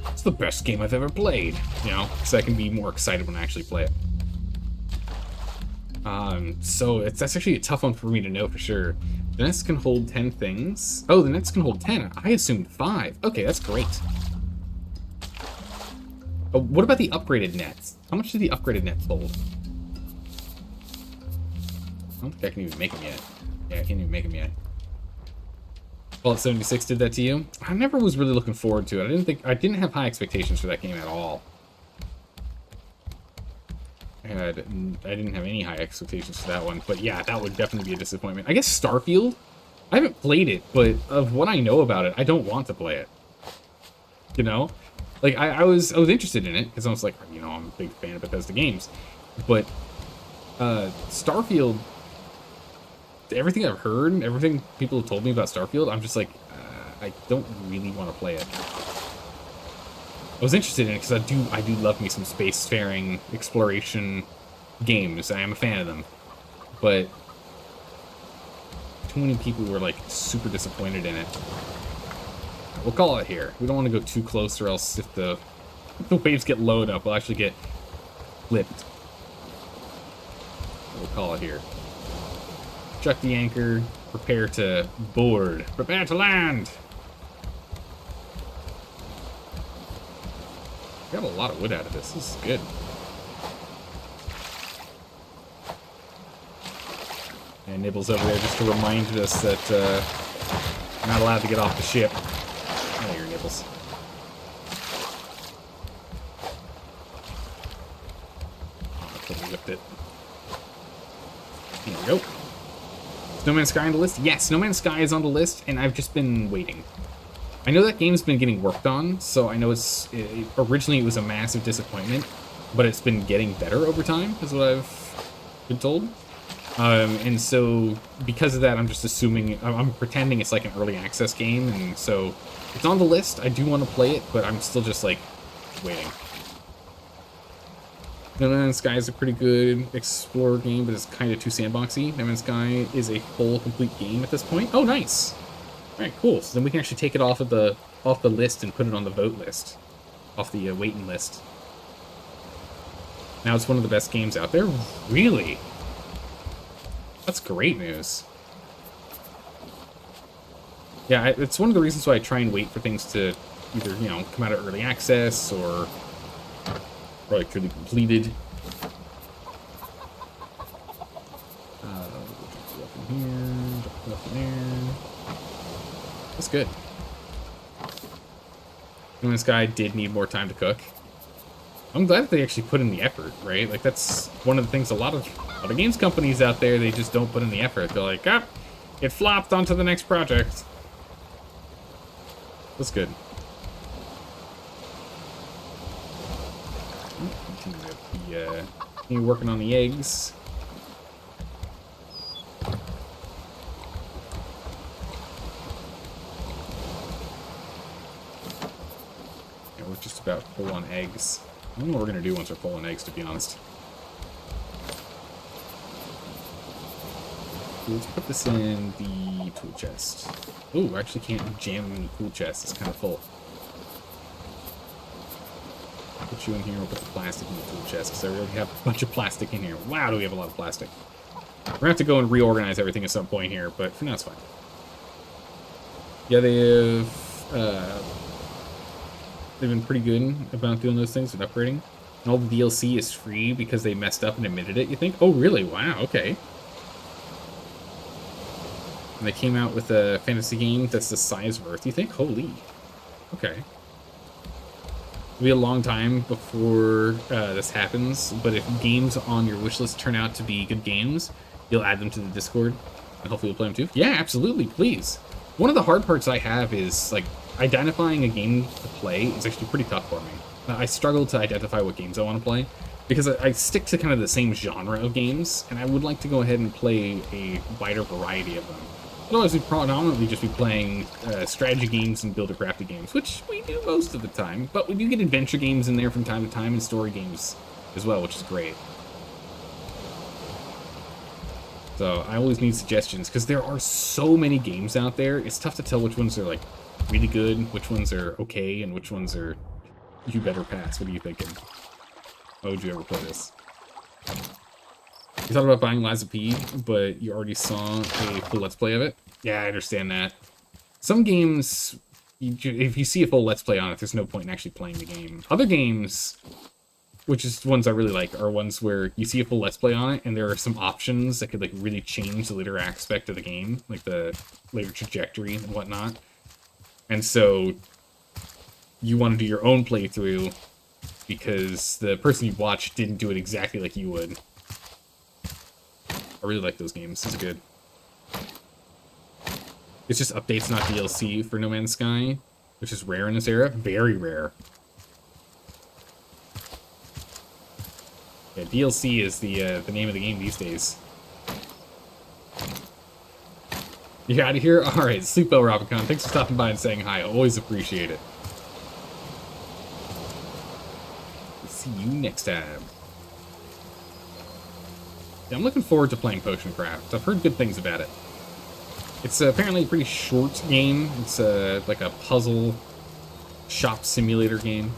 It's the best game I've ever played, you know, so I can be more excited when I actually play it. So that's actually a tough one for me to know for sure. The nets can hold 10 things. Oh, the nets can hold 10. I assumed 5. Okay, that's great. Oh, what about the upgraded nets? How much do the upgraded nets hold? I don't think I can even make them yet. Yeah, I can't even make them yet. Fallout 76 did that to you? I never was really looking forward to it. I didn't have high expectations for that game at all. I didn't have any high expectations for that one, but yeah, that would definitely be a disappointment. I guess Starfield? I haven't played it, but of what I know about it, I don't want to play it. You know? Like, I was interested in it, because I was like, you know, I'm a big fan of Bethesda games. But, Starfield, everything I've heard, everything people have told me about Starfield, I'm just like, I don't really want to play it. I was interested in it because I do love me some spacefaring exploration games. I am a fan of them. But too many people were like super disappointed in it. We'll call it here. We don't want to go too close, or else if the waves get low enough, we'll actually get flipped. We'll call it here. Chuck the anchor. Prepare to board. Prepare to land. Got a lot of wood out of this. This is good. And Nibbles over there just to remind us that we're not allowed to get off the ship. Oh, your Nibbles. Oh, I totally whipped it. Here we go. Is No Man's Sky on the list? Yes, No Man's Sky is on the list, and I've just been waiting. I know that game's been getting worked on, so I know originally it was a massive disappointment, but it's been getting better over time, is what I've been told. And so because of that, I'm just assuming, I'm pretending it's like an early access game, and so it's on the list. I do want to play it, but I'm still just like waiting. No Man's Sky is a pretty good explorer game, but it's kind of too sandboxy. No Man's Sky is a full, complete game at this point. Oh, nice. All right, cool. So then we can actually take it off the list and put it on the vote list, off the waiting list. Now it's one of the best games out there. Really? That's great news. Yeah, it's one of the reasons why I try and wait for things to either, you know, come out of early access or like truly completed. Up in here, up in there. That's good. And this guy did need more time to cook. I'm glad that they actually put in the effort, right? Like, that's one of the things a lot of games companies out there, they just don't put in the effort. They're like, ah, it flopped onto the next project. That's good. Continue working on the eggs. Yeah, we're just about full on eggs. I don't know what we're gonna do once we're full on eggs, to be honest. Let's put this in the tool chest. Ooh, I actually can't jam in the tool chest. It's kind of full. Put you in here. We'll put the plastic in the tool chest because I already have a bunch of plastic in here. Wow, do we have a lot of plastic. We're gonna have to go and reorganize everything at some point here, but for now it's fine. Yeah, they've been pretty good about doing those things with upgrading. And all the DLC is free because they messed up and admitted it, you think? Oh, really? Wow, okay. And they came out with a fantasy game that's the size of Earth, you think? Holy. Okay. It'll be a long time before this happens, but if games on your wishlist turn out to be good games, you'll add them to the Discord, and hopefully you'll play them too. Yeah, absolutely, please. One of the hard parts I have is, like, identifying a game to play is actually pretty tough for me. I struggle to identify what games I want to play, because I stick to kind of the same genre of games, and I would like to go ahead and play a wider variety of them. Otherwise, we'd predominantly just be playing strategy games and builder-crafted games, which we do most of the time, but we do get adventure games in there from time to time and story games as well, which is great. So I always need suggestions, because there are so many games out there, it's tough to tell which ones are, like, really good, which ones are okay, and which ones are you better pass. What are you thinking? Why would you ever play this? You thought about buying Lies of P, but you already saw a full Let's Play of it? Yeah, I understand that. Some games, if you see a full Let's Play on it, there's no point in actually playing the game. Other games, which is ones I really like, are ones where you see a full Let's Play on it, and there are some options that could like really change the later aspect of the game, like the later trajectory and whatnot. And so you want to do your own playthrough because the person you watched didn't do it exactly like you would. I really like those games. This is good. It's just updates, not DLC for No Man's Sky, which is rare in this era. Very rare. Yeah, DLC is the name of the game these days. You out of here? All right, sleep well, Robicon. Thanks for stopping by and saying hi. Always appreciate it. See you next time. Yeah, I'm looking forward to playing Potion Craft. I've heard good things about it. It's apparently a pretty short game. It's like a puzzle shop simulator game,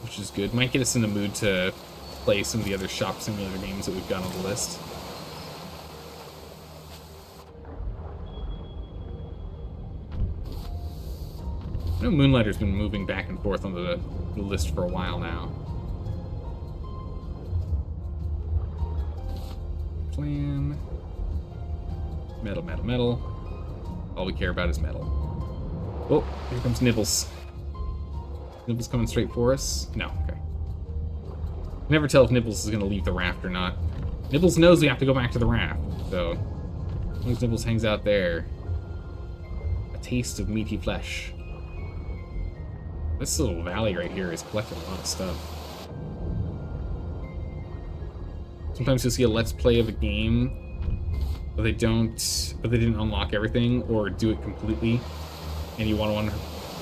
which is good. Might get us in the mood to play some of the other shop simulator games that we've got on the list. I know Moonlighter's been moving back and forth on the list for a while now. Plan. Metal, metal, metal. All we care about is metal. Oh, here comes Nibbles. Nibbles coming straight for us? No, okay. Never tell if Nibbles is going to leave the raft or not. Nibbles knows we have to go back to the raft, so as long as Nibbles hangs out there. A taste of meaty flesh. This little valley right here is collecting a lot of stuff. Sometimes you'll see a let's play of a game, but they didn't unlock everything or do it completely, and you want to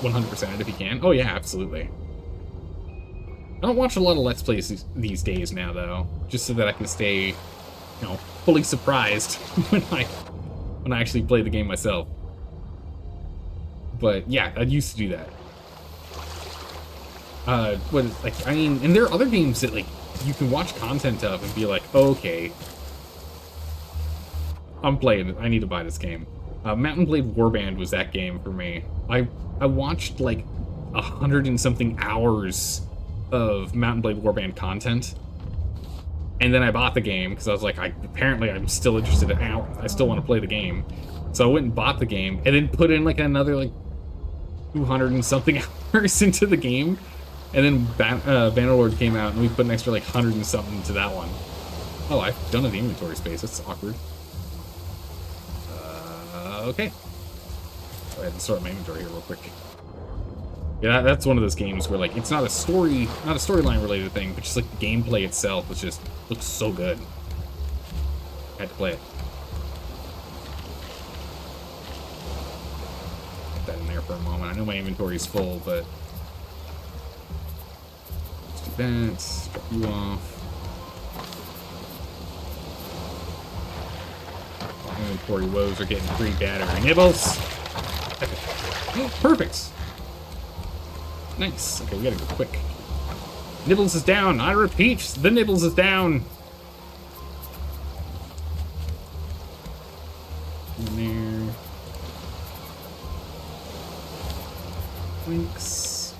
100% it if you can. Oh yeah, absolutely. I don't watch a lot of let's plays these days now, though, just so that I can stay, fully surprised when I actually play the game myself. But yeah, I used to do that. And there are other games that you can watch content of and be like, oh, okay, I'm playing it. I need to buy this game. Mountain Blade Warband was that game for me. I watched 100 and something hours of Mountain Blade Warband content, and then I bought the game because I was like, apparently I'm still interested in it. I still want to play the game, so I went and bought the game, and then put in another 200 and something hours into the game, and then Bannerlord came out, and we put an extra 100 and something into that one. Oh, I don't have the inventory space. That's awkward. Okay. Go ahead and sort my inventory here real quick. Yeah, that's one of those games where it's not a storyline related thing, but just the gameplay itself, which just looks so good. I had to play it. Put that in there for a moment. I know my inventory's full, but let's do that. Drop you off. Inventory woes are getting free battery nibbles. Perfect. Nice. Okay, we gotta go quick. Nibbles is down. I repeat, the Nibbles is down. In there. Thanks.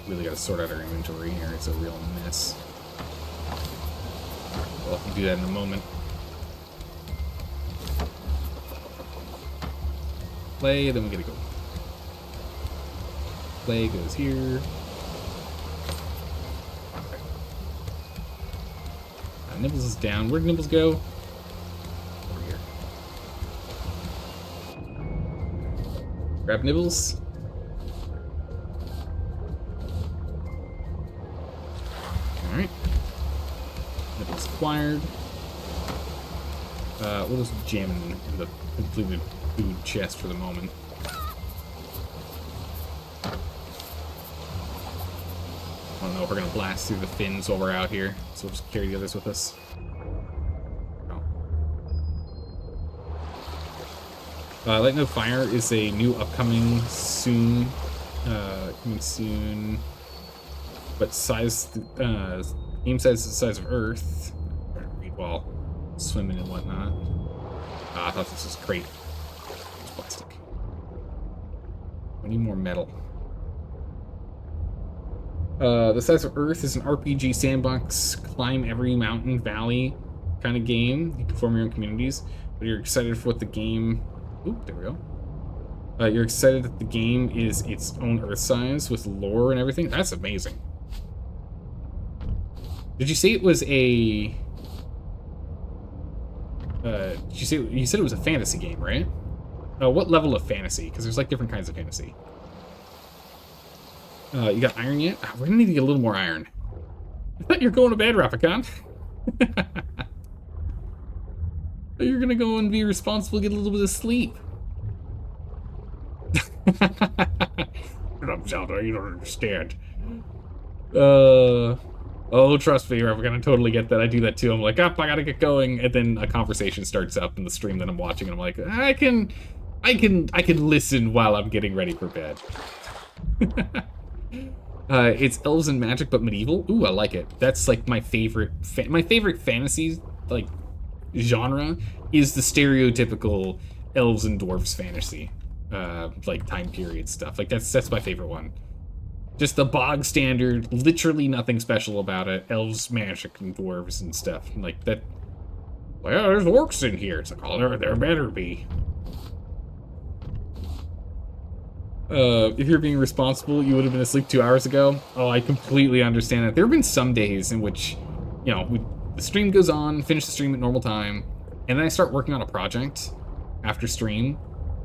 Really gotta sort out our inventory here. It's a real mess. Well, I can do that in a moment. Play, then we gotta go. Play goes here. Okay. Nibbles is down. Where'd Nibbles go? Over here. Grab Nibbles. Alright. Nibbles acquired. We'll just jam in the completed food chest for the moment. I don't know if we're gonna blast through the fins while we're out here, so we'll just carry the others with us. Oh. Light No Fire is a new upcoming soon, but size, game size is the size of Earth. Read while swimming and whatnot. I thought this was great. It's plastic. We need more metal. The size of Earth is an RPG sandbox, climb every mountain, valley kind of game. You can form your own communities, but you're excited for what the game... Oop, there we go. You're excited that the game is its own Earth size with lore and everything. That's amazing. Did you say it was a... you said it was a fantasy game, right? What level of fantasy? Because there's different kinds of fantasy. You got iron yet? We're gonna need to get a little more iron. I thought you were going to bed, Rapicon. You're gonna go and be responsible, get a little bit of sleep. Shut up, Zelda, you don't understand. Oh, trust me, Rapicon, I totally get that. I do that too. I'm like, I gotta get going, and then a conversation starts up in the stream that I'm watching, and I'm like, I can listen while I'm getting ready for bed. It's elves and magic, but medieval. Ooh, I like it. That's my favorite. My favorite fantasy genre is the stereotypical elves and dwarves fantasy, time period stuff. That's my favorite one. Just the bog standard, literally nothing special about it. Elves, magic, and dwarves and stuff like that. Well, there's orcs in here. It's oh, there better be. If you're being responsible, you would have been asleep 2 hours ago. Oh, I completely understand that. There have been some days in which, the stream goes on, finish the stream at normal time, and then I start working on a project, after stream.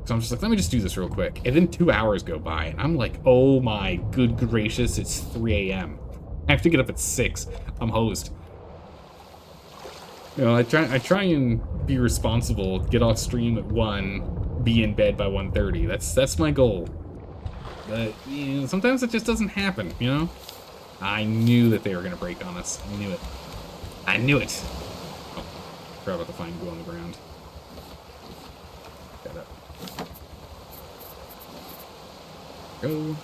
So I'm just like, let me just do this real quick. And then 2 hours go by, and I'm like, oh my good gracious, it's 3 a.m. I have to get up at 6. I'm hosed. You know, I try and be responsible, get off stream at 1, be in bed by 1:30. That's my goal. But, you know, sometimes it just doesn't happen, you know? I knew that they were gonna break on us. I knew it. I knew it! Oh, forgot about the fine glue on the ground. Got up. Go.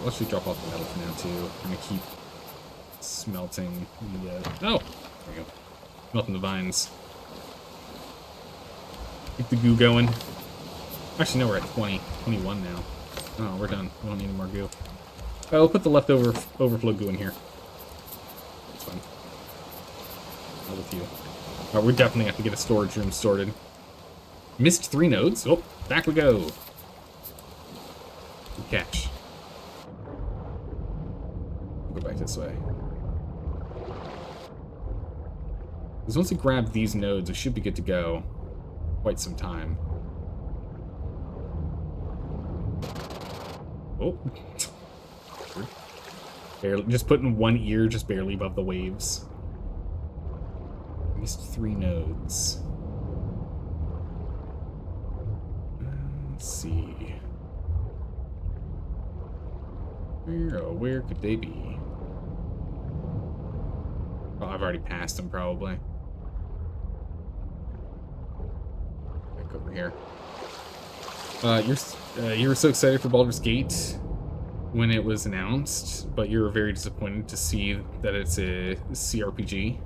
Let's actually drop off the metal for now, too. I'm gonna keep smelting the, oh! There we go. Melting the vines. Keep the goo going. Actually, no, we're at 20. 21 now. Oh, we're done. We don't need any more goo. We'll put the leftover overflow goo in here. That's fine. Not with you. We're definitely have to get a storage room sorted. Missed 3 nodes. Oh, back we go. Good catch. Go back this way. Because once we grab these nodes, we should be good to go. Quite some time. Oh. Barely, just putting one ear just barely above the waves. Missed 3 nodes. Let's see. Where could they be? Oh, I've already passed them, probably. Back over here. You were so excited for Baldur's Gate when it was announced, but you were very disappointed to see that it's a CRPG.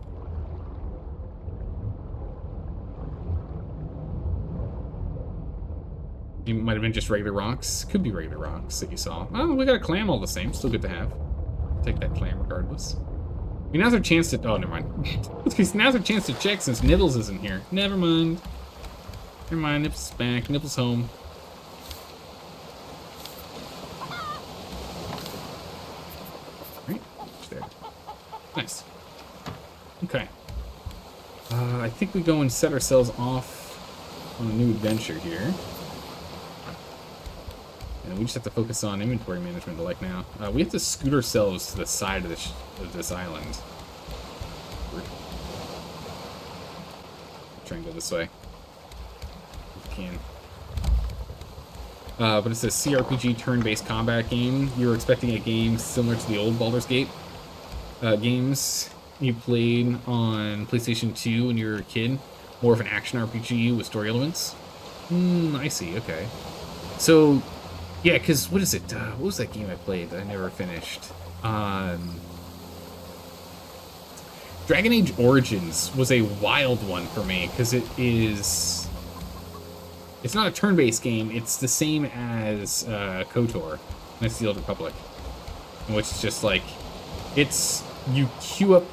It might have been just regular rocks. Could be regular rocks that you saw. Oh, we got a clam all the same. Still good to have. Take that clam regardless. I mean, now's our chance to... Oh, never mind. Now's our chance to check since Nibbles isn't here. Never mind. Never mind. Nibbles is back. Nibbles home. Right? There. Nice. Okay. I think we go and set ourselves off on a new adventure here. And we just have to focus on inventory management like now. We have to scoot ourselves to the side of this island. Try and go this way. If we can. But it's a CRPG turn-based combat game. You were expecting a game similar to the old Baldur's Gate games you played on PlayStation 2 when you were a kid. More of an action RPG with story elements. I see, okay. So... yeah, because, what is it? What was that game I played that I never finished? Dragon Age Origins was a wild one for me, because it is... it's not a turn-based game, it's the same as KOTOR, Knights of the Old Republic. In which it's just like, it's... you queue up,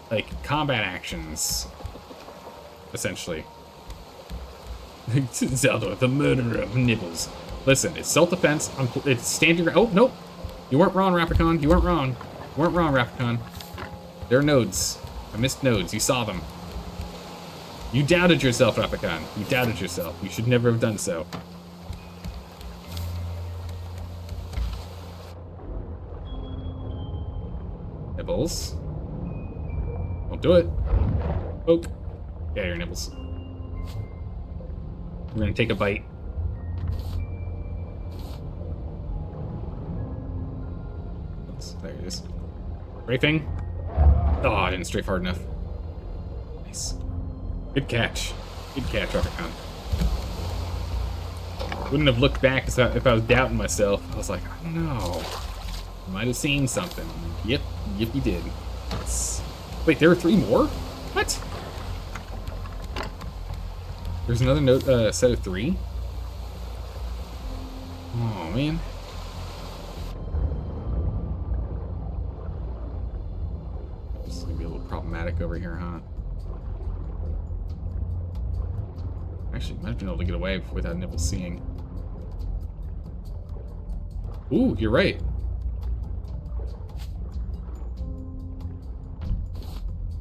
like, combat actions, essentially. Zelda, the murderer of Nibbles. Listen, it's self-defense. It's standing... oh, nope. You weren't wrong, Rapicon. You weren't wrong. You weren't wrong, Rapicon. There are nodes. I missed nodes. You saw them. You doubted yourself, Rapicon. You doubted yourself. You should never have done so. Nibbles. Don't do it. Poke. Yeah, your Nibbles. We're gonna take a bite. There it is. Rafing. Oh, I didn't strafe hard enough. Nice. Good catch. Good catch, Rapicon. Wouldn't have looked back if I was doubting myself. I was like, I don't know. I might have seen something. Yep, you did. Wait, there were 3 more? What? There's another note, set of 3? Oh, man. This is gonna be a little problematic over here, huh? Actually, might have been able to get away without Nibble seeing. Ooh, you're right.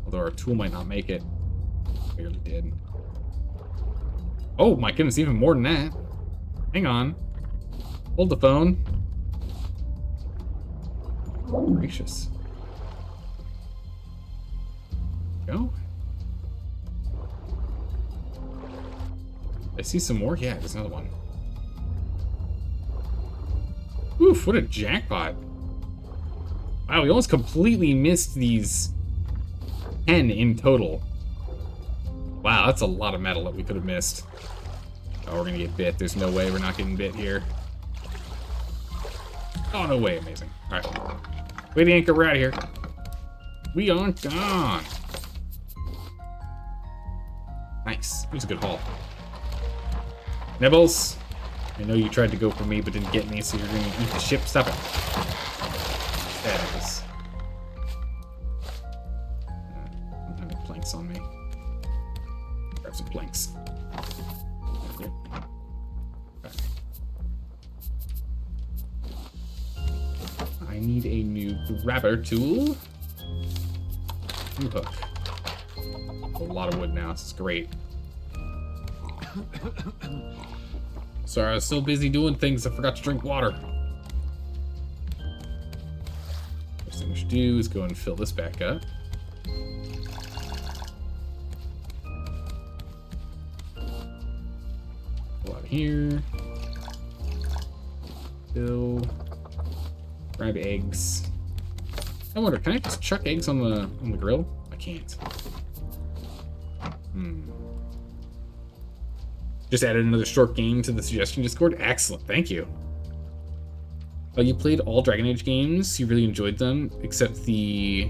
Although our tool might not make it. Barely did. Oh my goodness, even more than that. Hang on. Hold the phone. Gracious. Go. I see some more? Yeah, there's another one. Oof, what a jackpot. Wow, we almost completely missed these 10 in total. Wow, that's a lot of metal that we could have missed. Oh, we're gonna get bit. There's no way we're not getting bit here. Oh, no way. Amazing. All right. Wait, the anchor. We're out of here. We are gone. Nice. It was a good haul. Nibbles. I know you tried to go for me, but didn't get me, so you're gonna eat the ship. Stop it. That is. I don't have any planks on me. Grab some planks. Okay. I need a new grabber tool. New hook. A lot of wood now. This is great. Sorry, I was so busy doing things, I forgot to drink water. First thing we should do is go and fill this back up. Pull out of here. Fill. Grab eggs. I wonder, can I just chuck eggs on the grill? I can't. Just added another short game to the suggestion Discord. Excellent, thank you. You played all Dragon Age games. You really enjoyed them, except the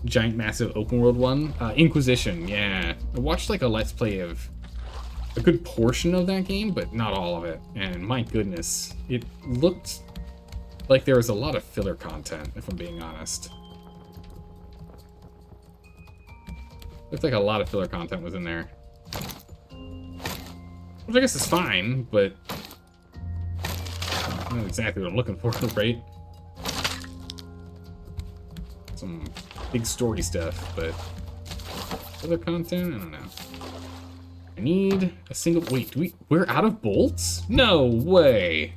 giant, massive open world one. Inquisition, yeah. I watched like a Let's Play of a good portion of that game, but not all of it. And my goodness, it looked like there was a lot of filler content, if I'm being honest. Looked like a lot of filler content was in there. Which I guess is fine, but not exactly what I'm looking for, right? Some big story stuff, but other content, I don't know. I need a single. Wait, we're out of bolts? No way.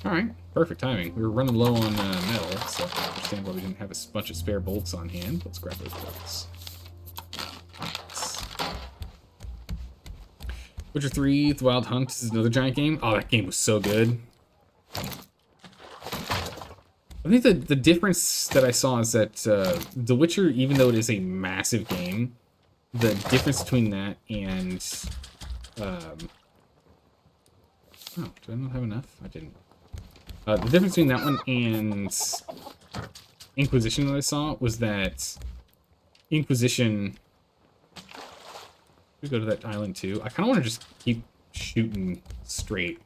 All right, perfect timing. We were running low on metal, so I understand why we didn't have a bunch of spare bolts on hand. Let's grab those bolts. Witcher 3, The Wild Hunt is another giant game. Oh, that game was so good. I think the difference that I saw is that The Witcher, even though it is a massive game, the difference between that and... oh, do I not have enough? I didn't. The difference between that one and Inquisition that I saw was that Inquisition... We go to that island too. I kind of want to just keep shooting straight.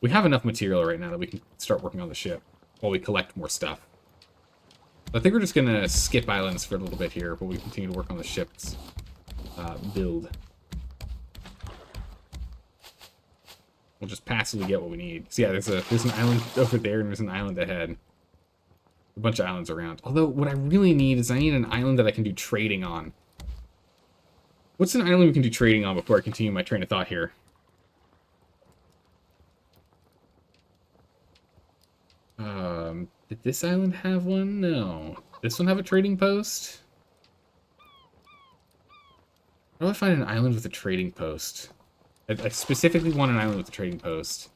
We have enough material right now that we can start working on the ship while we collect more stuff. I think we're just going to skip islands for a little bit here while we continue to work on the ship's build. We'll just passively get what we need. So yeah, there's an island over there and there's an island ahead. A bunch of islands around. Although what I really need is I need an island that I can do trading on. What's an island we can do trading on before I continue my train of thought here? Did this island have one? No. This one have a trading post? How do I find an island with a trading post? I specifically want an island with a trading post.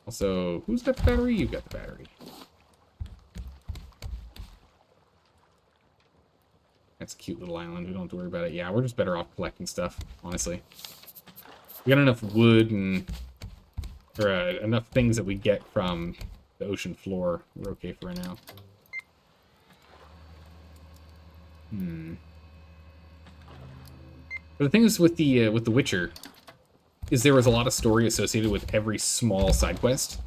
Also, who's got the battery? You've got the battery. That's a cute little island. We don't have to worry about it. Yeah, we're just better off collecting stuff, honestly. We got enough wood and... or enough things that we get from the ocean floor. We're okay for right now. But the thing is with the Witcher... is there was a lot of story associated with every small side quest.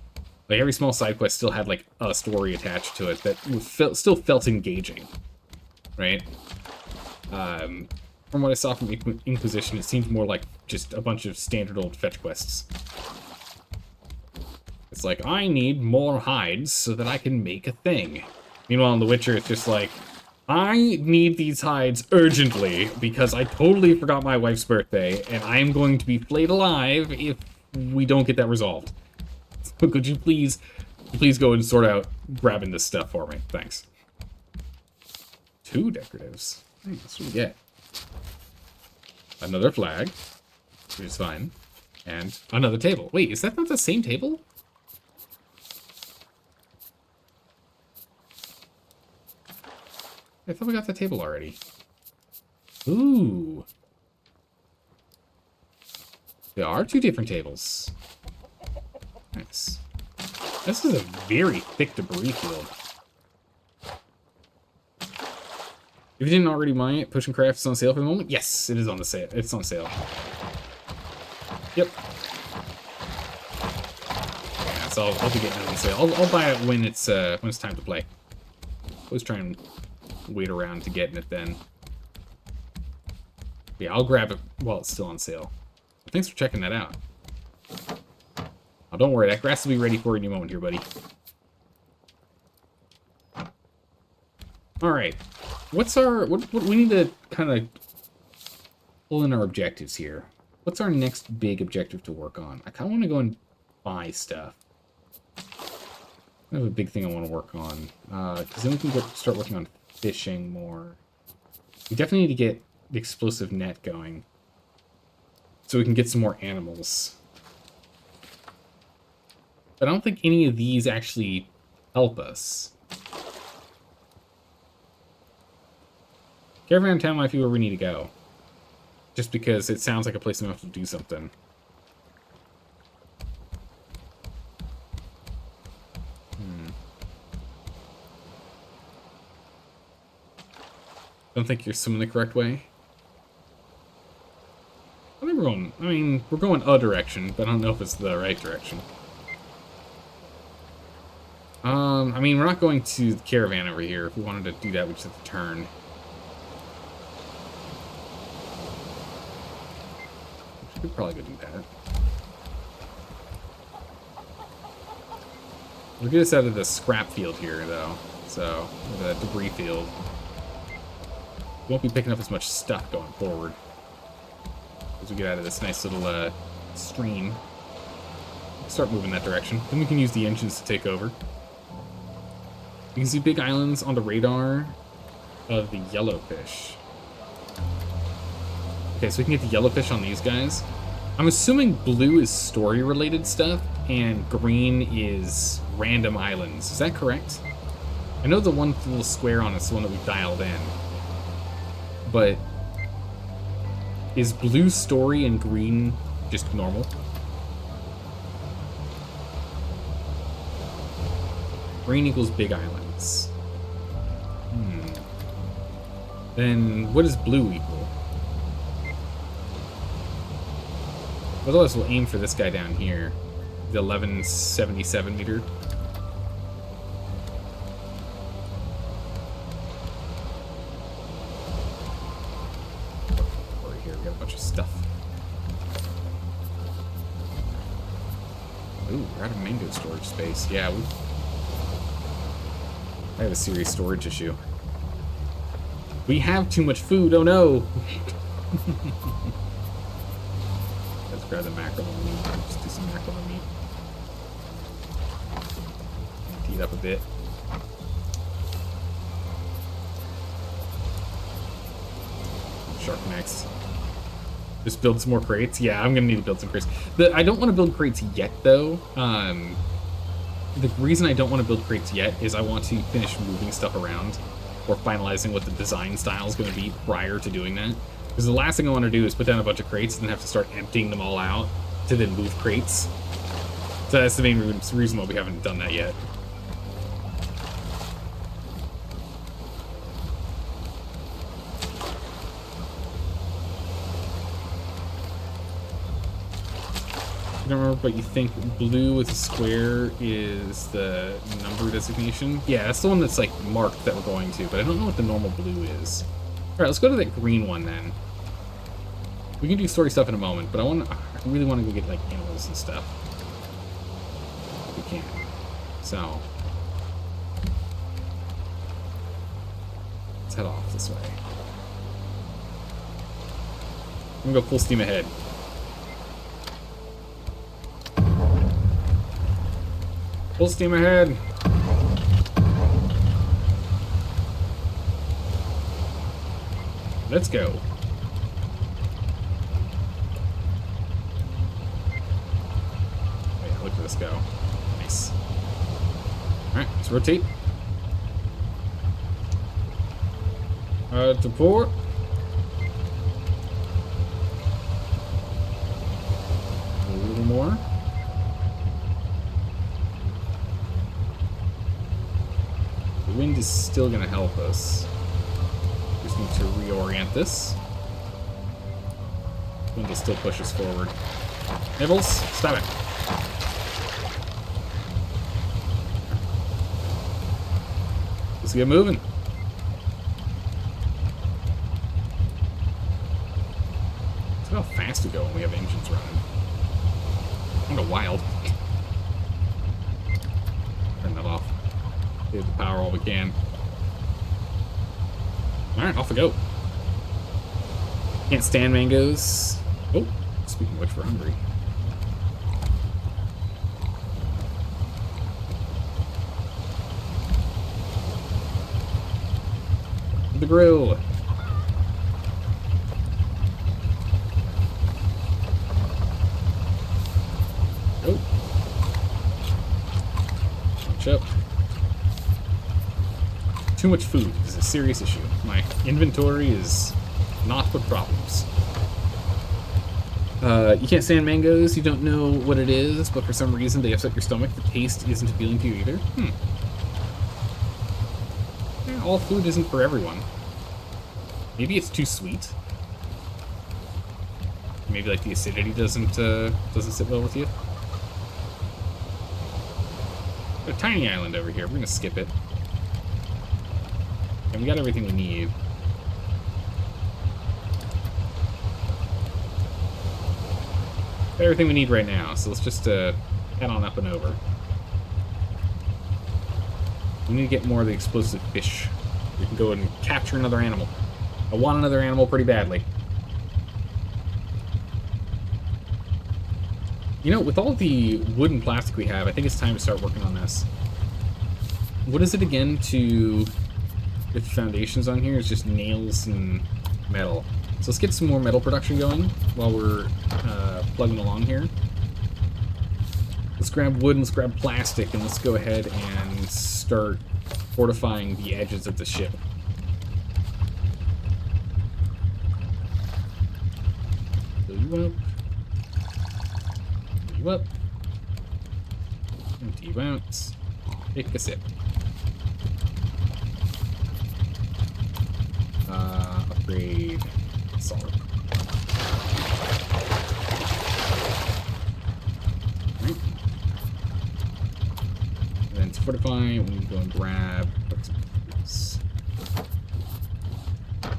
Like, every small side quest still had, like, a story attached to it that still felt engaging, right? From what I saw from Inquisition, it seemed more like just a bunch of standard old fetch quests. It's like, I need more hides so that I can make a thing. Meanwhile, in The Witcher, it's just like, I need these hides urgently because I totally forgot my wife's birthday, and I am going to be flayed alive if we don't get that resolved. So could you please go and sort out grabbing this stuff for me? Thanks. 2 decoratives. That's what we get. Another flag, which is fine. And another table. Wait, is that not the same table? I thought we got the table already. Ooh. There are 2 different tables. Nice. This is a very thick debris field. If you didn't already buy it, Push and Craft is on sale for the moment. Yes, it is on the sale. It's on sale. Yep. Yeah, so I'll be getting it on sale. I'll buy it when it's time to play. Always try and wait around to getting it then. Yeah, I'll grab it while it's still on sale. Thanks for checking that out. Oh, don't worry, that grass will be ready for you in a moment here, buddy. Alright. What's our... What we need to kind of pull in our objectives here. What's our next big objective to work on? I kind of want to go and buy stuff. I have a big thing I want to work on. Because then we can start working on fishing more. We definitely need to get the explosive net going. So we can get some more animals. But I don't think any of these actually help us. Caravan Town might be where we need to go. Just because it sounds like a place we have to do something. Don't think you're swimming the correct way. I think we're going, we're going a direction, but I don't know if it's the right direction. We're not going to the caravan over here. If we wanted to do that, we just have to turn. We could probably go do that. We'll get us out of the scrap field here, though. So, the debris field. We won't be picking up as much stuff going forward. As we get out of this nice little stream. Start moving that direction. Then we can use the engines to take over. You can see big islands on the radar of the yellowfish. Okay, so we can get the yellowfish on these guys. I'm assuming blue is story-related stuff, and green is random islands. Is that correct? I know the one little square on it's the one that we've dialed in. But is blue story and green just normal? Green equals big islands. Then what does blue equal? Otherwise, we'll aim for this guy down here. The 1177 meter. Over here, we got a bunch of stuff. Ooh, we're out of mango storage space. Yeah, I have a serious storage issue. We have too much food, oh no! Let's grab the mackerel and meat. Just do some mackerel and meat. Empty it up a bit. Shark next. Just build some more crates? Yeah, I'm gonna need to build some crates. I don't want to build crates yet, though. The reason I don't want to build crates yet is I want to finish moving stuff around or finalizing what the design style is going to be prior to doing that. Because the last thing I want to do is put down a bunch of crates and then have to start emptying them all out to then move crates. So that's the main reason why we haven't done that yet. I don't remember, but you think blue with a square is the number designation? Yeah, that's the one that's like marked that we're going to, but I don't know what the normal blue is. Alright, let's go to that green one then. We can do story stuff in a moment, but I really want to go get like animals and stuff. If we can. So let's head off this way. I'm gonna go full steam ahead. Full steam ahead. Let's go. Oh yeah, look at this go. Nice. Alright, let's rotate. To port. A little more. The wind is still going to help us. Just need to reorient this. Wind will still push us forward. Nibbles, stop it. Let's get moving. Look how fast we go when we have engines running. Kind of wild. Turn that off. Save the power all we can. Alright, off we go. Can't stand mangoes. Oh, speaking of which, we're hungry. The grill. Oh. Watch up. Too much food is a serious issue. My inventory is not with problems. You can't stand mangoes, you don't know what it is, but for some reason they upset your stomach. The taste isn't appealing to you either. Yeah, all food isn't for everyone. Maybe it's too sweet. Maybe like the acidity doesn't sit well with you. A tiny island over here. We're gonna skip it. And we got everything we need. Got everything we need right now, so let's just head on up and over. We need to get more of the explosive fish. We can go and capture another animal. I want another animal pretty badly. You know, with all the wood and plastic we have, I think it's time to start working on this. What is it again to get the foundations on here? It's just nails and metal. So let's get some more metal production going while we're plugging along here. Let's grab wood and let's grab plastic and let's go ahead and start fortifying the edges of the ship. Fill you up. Fill you up. Empty you out. Take a sip. Upgrade salt. Right. And then to fortify, we need to go and grab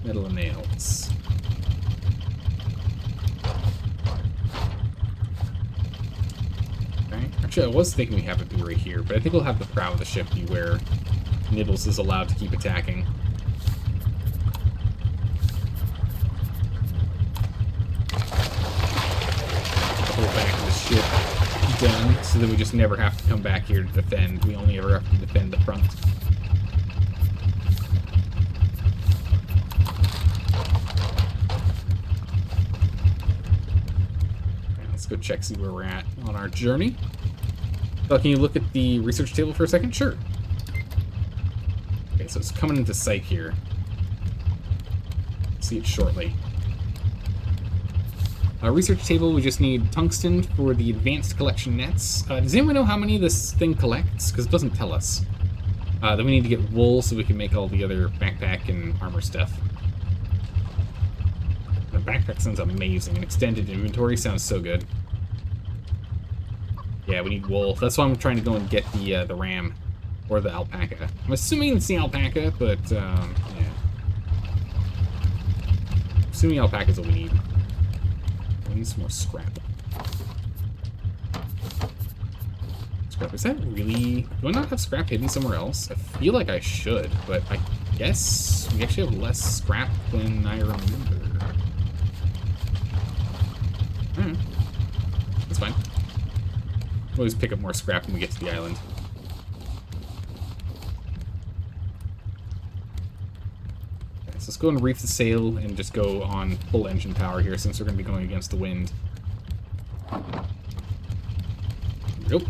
metal and nails. Okay. Actually, I was thinking we have it be right here, but I think we'll have the prow of the ship be where Nibbles is allowed to keep attacking. Ship done, so that we just never have to come back here to defend. We only ever have to defend the front. Right, let's go check, see where we're at on our journey. So can you look at the research table for a second? Sure. Okay, so it's coming into sight here. See it shortly. Research table, we just need tungsten for the advanced collection nets. Does anyone know how many this thing collects? Because it doesn't tell us. Then we need to get wool so we can make all the other backpack and armor stuff. The backpack sounds amazing. An extended inventory sounds so good. Yeah, we need wool. That's why I'm trying to go and get the ram or the alpaca. I'm assuming it's the alpaca, but yeah. Assuming alpaca is what we need. We need some more scrap. Scrap. Is that really... Do I not have scrap hidden somewhere else? I feel like I should, but I guess we actually have less scrap than I remember. Alright. That's fine. We'll always pick up more scrap when we get to the island. Okay, so let's go and reef the sail and just go on full engine power here since we're going to be going against the wind. Nope.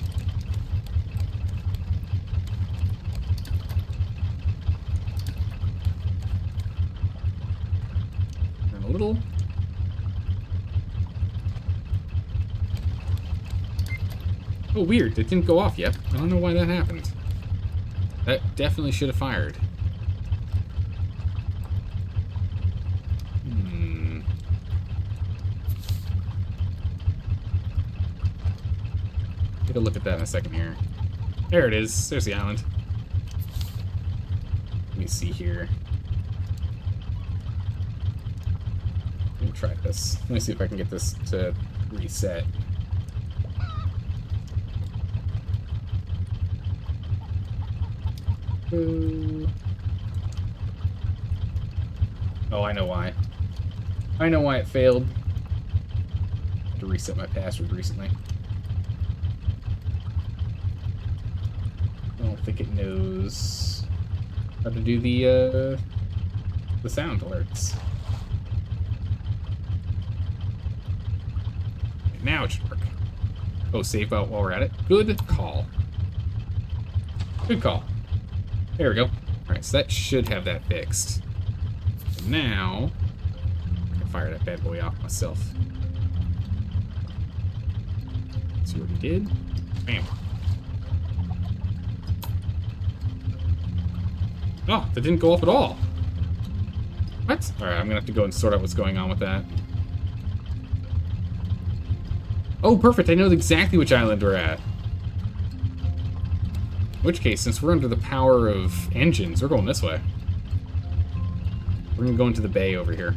And a little. Oh, weird. It didn't go off yet. I don't know why that happened. That definitely should have fired. Take a look at that in a second here. There it is. There's the island. Let me see here. Let me try this. Let me see if I can get this to reset. Oh, I know why. I know why it failed. I had to reset my password recently. I don't think it knows how to do the sound alerts. Now it should work. Oh, save out while we're at it. Good call. Good call. There we go. Alright, so that should have that fixed. So now, I can fire that bad boy off myself. See what he did? Bam. Oh, that didn't go off at all. What? Alright, I'm gonna have to go and sort out what's going on with that. Oh, perfect. I know exactly which island we're at. In which case, since we're under the power of engines, we're going this way. We're gonna go into the bay over here.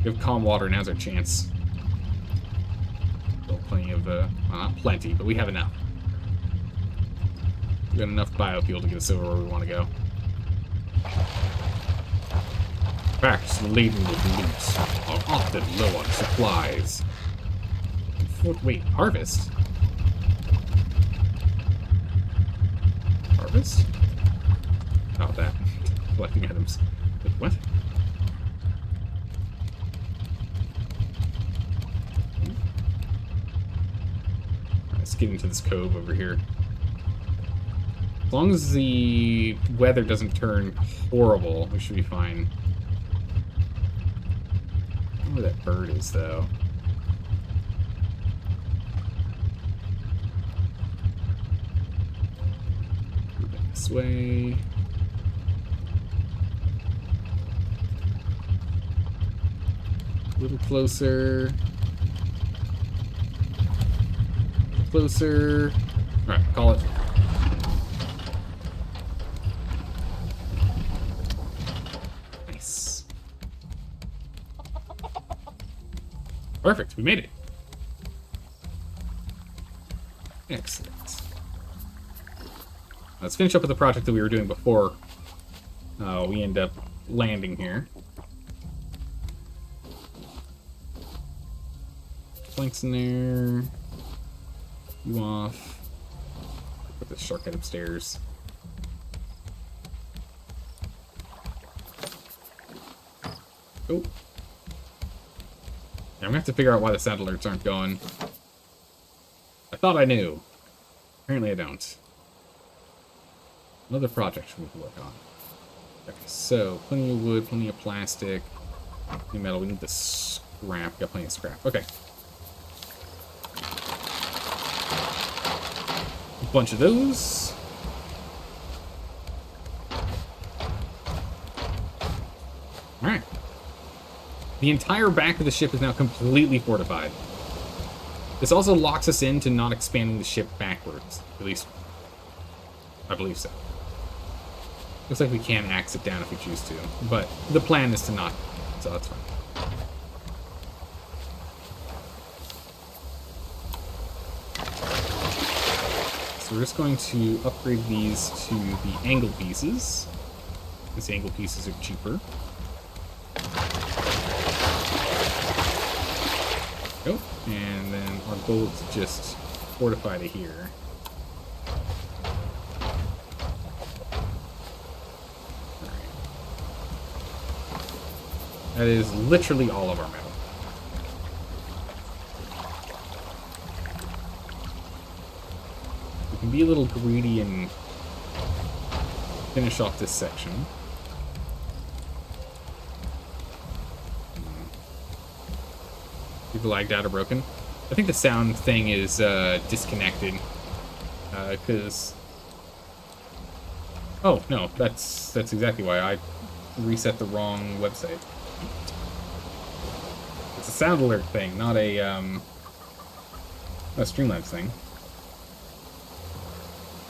We have calm water, now's our chance. Still plenty of, well, not plenty, but we have enough. We got enough biofuel to get us over where we want to go. Facts laden with loot are often low on supplies. Wait, harvest? Harvest? Oh, that. Collecting items. Wait, what? Alright, let's get into this cove over here. As long as the weather doesn't turn horrible, we should be fine. I don't know where that bird is, though. This way. A little closer. Closer. Alright, call it. Nice. Perfect, we made it. Excellent. Let's finish up with the project that we were doing before we end up landing here. Planks in there. You off. Put the shortcut upstairs. Oh. I'm gonna have to figure out why the sound alerts aren't going. I thought I knew. Apparently I don't. Another project we need to work on. Okay, so plenty of wood, plenty of plastic, plenty of metal. We need the scrap. Got plenty of scrap. Okay. A bunch of those. Alright. The entire back of the ship is now completely fortified. This also locks us into not expanding the ship backwards. At least, I believe so. Looks like we can axe it down if we choose to, but the plan is to not, so that's fine. we're just going to upgrade these to the angle pieces. These angle pieces are cheaper. Go. And then our goal is to just fortify to here. Alright. That is literally all of our metal. We can be a little greedy and finish off this section. Either lagged out or broken. I think the sound thing is disconnected. Because... oh, no, that's exactly why I reset the wrong website. It's a sound alert thing, not a Streamlabs thing.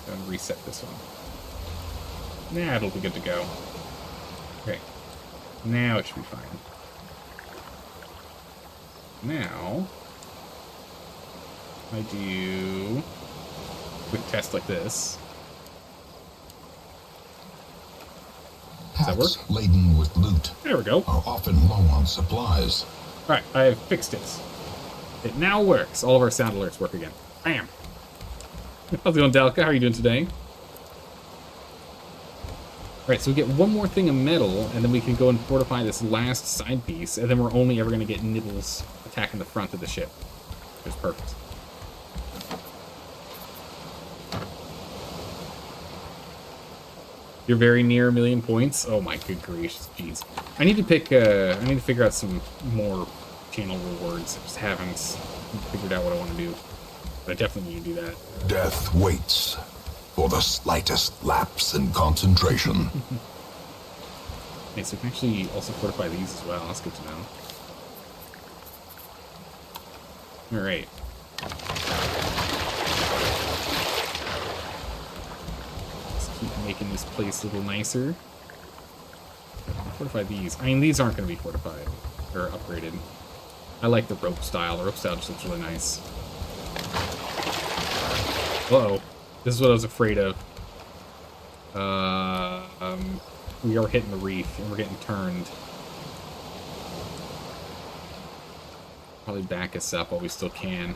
I'm gonna reset this one. Nah, it'll be good to go. Okay. Now it should be fine. Now, I do a quick test like this. Does that work? Packs laden with loot There we go. are often low on supplies. Alright, I have fixed it. It now works. All of our sound alerts work again. Bam! How's it going, Dalka? How are you doing today? Alright, so we get one more thing of metal, and then we can go and fortify this last side piece, and then we're only ever going to get nibbles attacking the front of the ship. Which is perfect. You're very near 1 million points. Oh my good gracious, jeez. I need to pick. I need to figure out some more channel rewards. I just haven't figured out what I want to do, but I definitely need to do that. Death waits for the slightest lapse in concentration. Okay, so we can actually also fortify these as well. That's good to know. All right. Keep making this place a little nicer. Fortify these. I mean, these aren't going to be fortified or upgraded. I like the rope style. The rope style just looks really nice. Uh-oh. This is what I was afraid of. We are hitting the reef and we're getting turned. Probably back us up while we still can.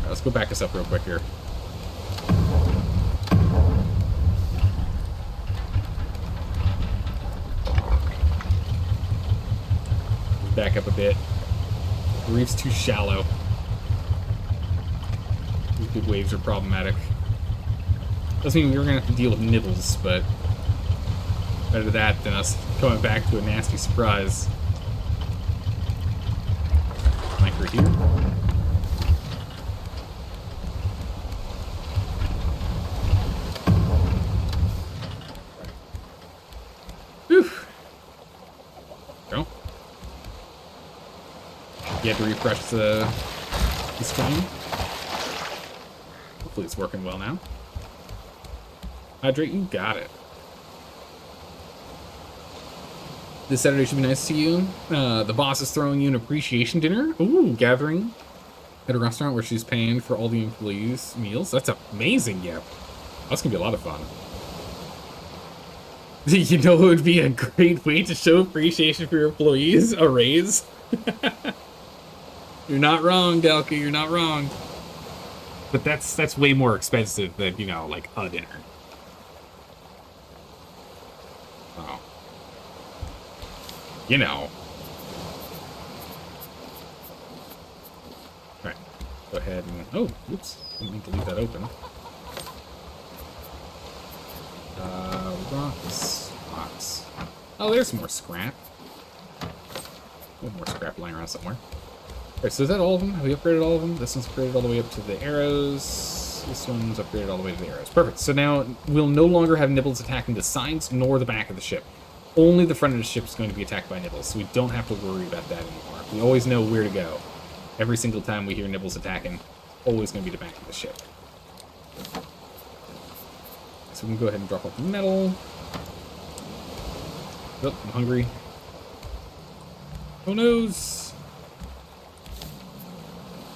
Let's go back us up real quick here. Back up a bit. The reef's too shallow. These big waves are problematic. Doesn't mean we're gonna have to deal with nibbles, but better that than us coming back to a nasty surprise. Anchor here. You had to refresh the screen. Hopefully it's working well now. Hydrate, you got it. This Saturday should be nice to you. The boss is throwing you an appreciation dinner. Ooh, gathering at a restaurant where she's paying for all the employees' meals. That's amazing, yeah. That's gonna be a lot of fun. You know what would be a great way to show appreciation for your employees? A raise? You're not wrong, Delka, you're not wrong. But that's way more expensive than, you know, like a dinner. Oh. You know. Alright. Go ahead and... oh, oops. Didn't mean to leave that open. Rocks. Rocks. Oh, there's some more scrap. A little more scrap lying around somewhere. Alright, so is that all of them? Have we upgraded all of them? This one's upgraded all the way up to the arrows. This one's upgraded all the way to the arrows. Perfect. So now we'll no longer have nibbles attacking the sides nor the back of the ship. Only the front of the ship is going to be attacked by nibbles, so we don't have to worry about that anymore. We always know where to go. Every single time we hear nibbles attacking, always going to be the back of the ship. So we can go ahead and drop off the metal. Oh, I'm hungry. Oh, noes.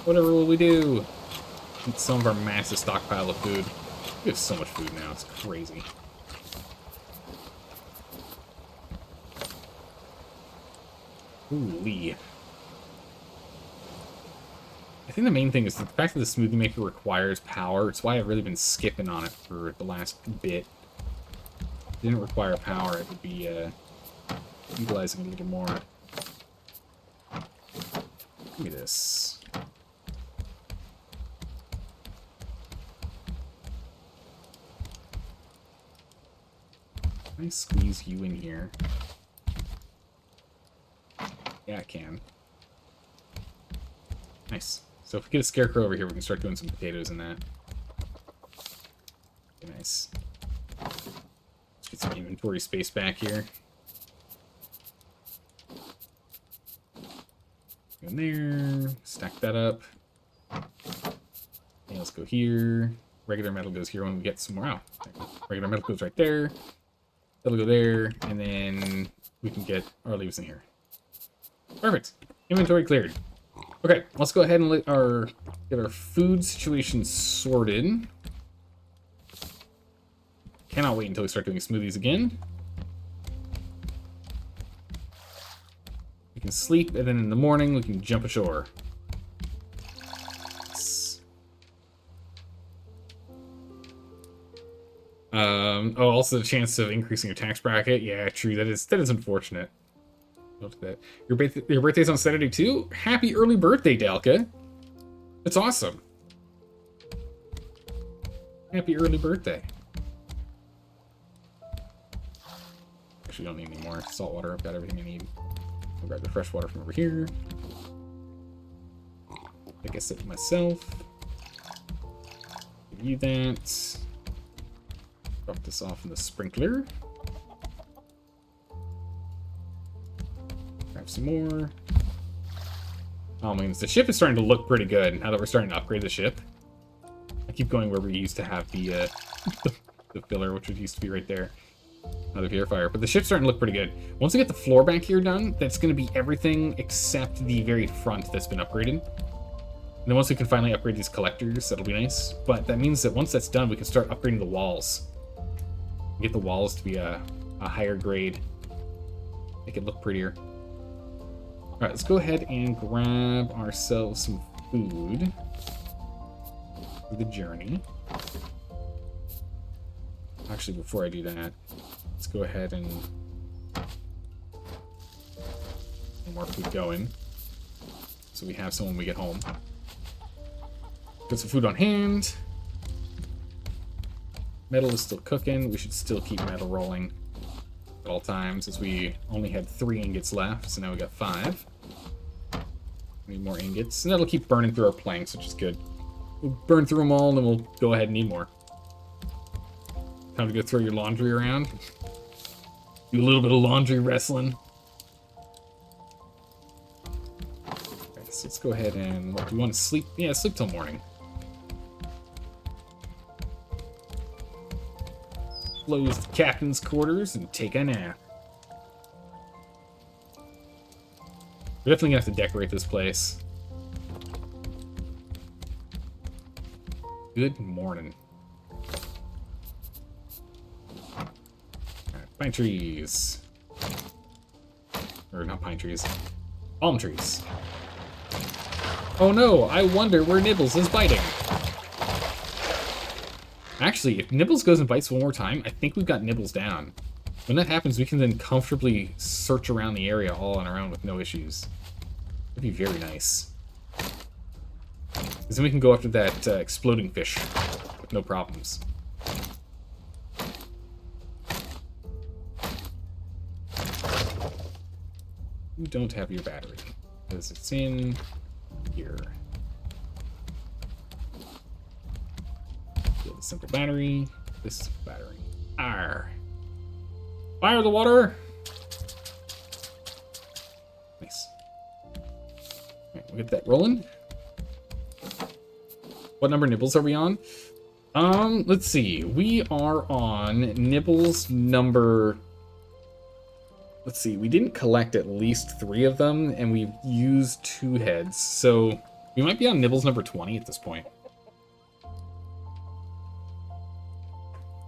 Whatever will we do? Eat some of our massive stockpile of food. We have so much food now, it's crazy. Ooh-wee. I think the main thing is the fact that the smoothie maker requires power. It's why I've really been skipping on it for the last bit. If it didn't require power, it would be utilizing it a little more. Give me this. Can I squeeze you in here? Yeah, I can. Nice. So if we get a scarecrow over here, we can start doing some potatoes in that. Okay, nice. Let's get some inventory space back here. Go in there. Stack that up. Okay, let's go here. Regular metal goes here when we get some more out. Regular metal goes right there. That'll go there, and then we can get our leaves in here. Perfect. Inventory cleared. Okay, let's go ahead and get our food situation sorted. Cannot wait until we start doing smoothies again. We can sleep, and then in the morning we can jump ashore. Oh, also the chance of increasing your tax bracket. Yeah, true. That is unfortunate. Look at that. Your birthday's on Saturday too? Happy early birthday, Dalka. That's awesome. Happy early birthday. Actually, don't need any more salt water. I've got everything I need. I'll grab the fresh water from over here. Take a sip myself. Give you that. Drop this off in the sprinkler. Grab some more. Oh my goodness, the ship is starting to look pretty good now that we're starting to upgrade the ship. I keep going where we used to have the the filler, which used to be right there. Out of fire, but the ship's starting to look pretty good. Once we get the floor back here done, that's going to be everything except the very front that's been upgraded. And then once we can finally upgrade these collectors, that'll be nice. But that means that once that's done, we can start upgrading the walls. Get the walls to be a higher grade. Make it look prettier. Alright, let's go ahead and grab ourselves some food for the journey. Actually, before I do that, let's go ahead and get more food going. So we have some when we get home. Put some food on hand. Metal is still cooking. We should still keep metal rolling at all times, as we only had 3 ingots left, so now we got 5. Need more ingots, and that'll keep burning through our planks, which is good. We'll burn through them all, and then we'll go ahead and need more. Time to go throw your laundry around. Do a little bit of laundry wrestling. Okay, so let's go ahead and... What, do we want to sleep? Yeah, sleep till morning. Close the captain's quarters and take a nap. We're definitely gonna have to decorate this place. Good morning. Alright, pine trees. Or not pine trees. Palm trees. Oh no, I wonder where Nibbles is biting. Actually, if Nibbles goes and bites one more time, I think we've got Nibbles down. When that happens, we can then comfortably search around the area all on our own with no issues. That'd be very nice. Because then we can go after that exploding fish with no problems. You don't have your battery, because it's in here. The simple battery. This is battery. Arr. Fire the water. Nice. Alright, we'll get that rolling. What number Nibbles are we on? Let's see. We are on Nibbles number... Let's see. We didn't collect at least 3 of them, and we've used 2 heads. So We might be on nibbles number 20 at this point.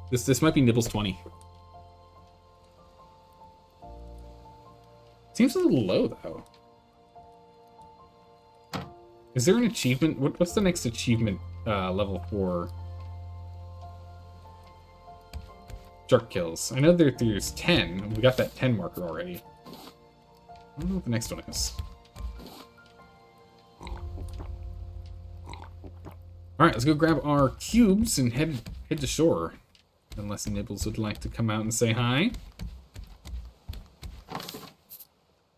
This might be nibbles 20. Seems a little low, though. Is there an achievement? What's the next achievement level for shark kills? I know there's 10. We got that 10 marker already. I don't know what the next one is. Alright, let's go grab our cubes and head to shore. Unless Nibbles would like to come out and say hi.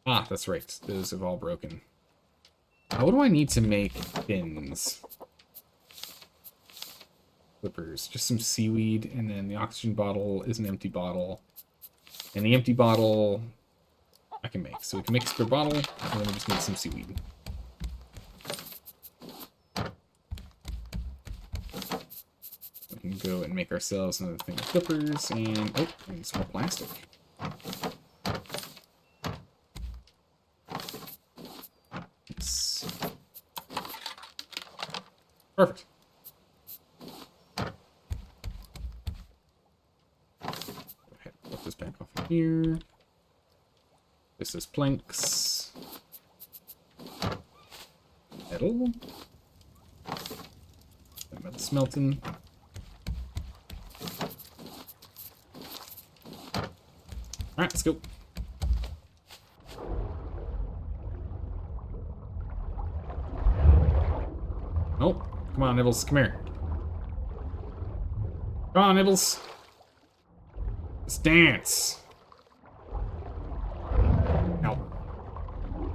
Ah, that's right. Those have all broken. What do I need to make fins? Flippers. Just some seaweed, and then the oxygen bottle is an empty bottle. And the empty bottle I can make. So we can make a spare bottle, and then we just need some seaweed. We can go and make ourselves another thing of flippers, and oh, we need some more plastic. Yes. Perfect. Go ahead, put this back off of here. This is planks. Metal. That metal smelting. Alright, let's go. Oh, come on, Nibbles, come here. Come on, Nibbles. Let's dance. Ow.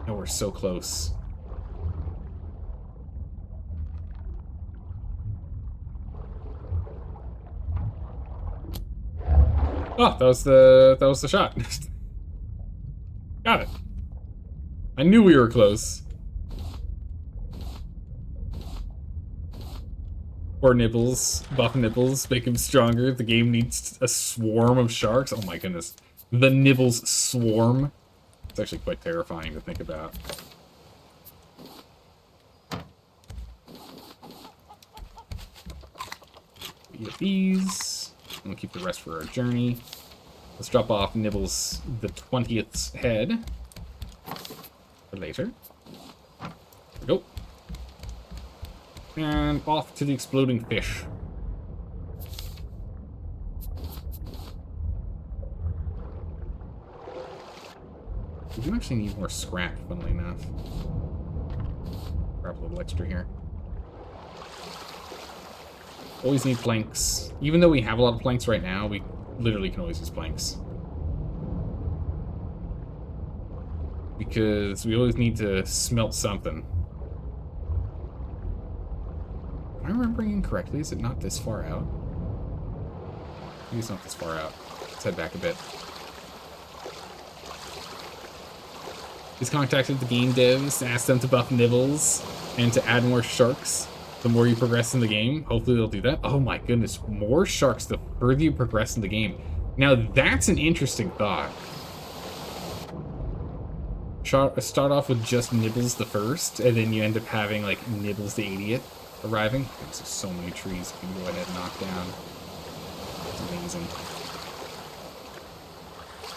No, we're so close. Oh, that was the shot. Got it. I knew we were close. Poor Nibbles, buff Nibbles, make him stronger. The game needs a swarm of sharks. Oh my goodness. The Nibbles swarm. It's actually quite terrifying to think about. Eat these. And we'll keep the rest for our journey. Let's drop off Nibbles the 20th's head. For later. There we go. And off to the exploding fish. We do actually need more scrap, funnily enough. Grab a little extra here. Always need planks. Even though we have a lot of planks right now, we literally can always use planks. Because we always need to smelt something. Am I remembering incorrectly? Is it not this far out? Maybe it's not this far out. Let's head back a bit. He's contacted the game devs, asked them to buff Nibbles and to add more sharks the more you progress in the game. Hopefully they'll do that. Oh my goodness, more sharks the further you progress in the game. Now that's an interesting thought. Start off with just Nibbles the first, and then you end up having like Nibbles the 80th arriving. There's so many trees you can go ahead and knock down. It's amazing.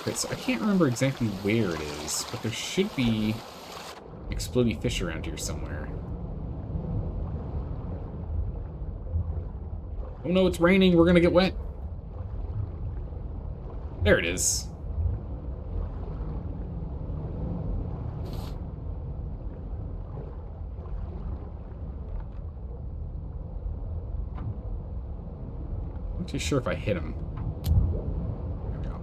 Okay, so I can't remember exactly where it is, but there should be exploding fish around here somewhere. Oh no, it's raining. We're gonna get wet. There it is. I'm not too sure if I hit him. There we go.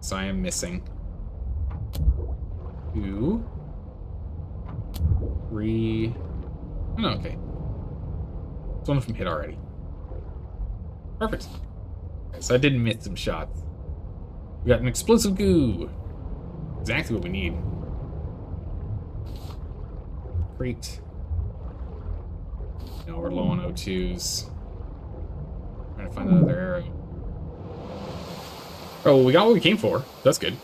So I am missing 2, 3. Oh, no, okay. It's one of them hit already. Perfect. Okay, so I did miss some shots. We got an explosive goo. Exactly what we need. Great. Now we're low on O2s. Trying to find another arrow. Oh, we got what we came for. That's good.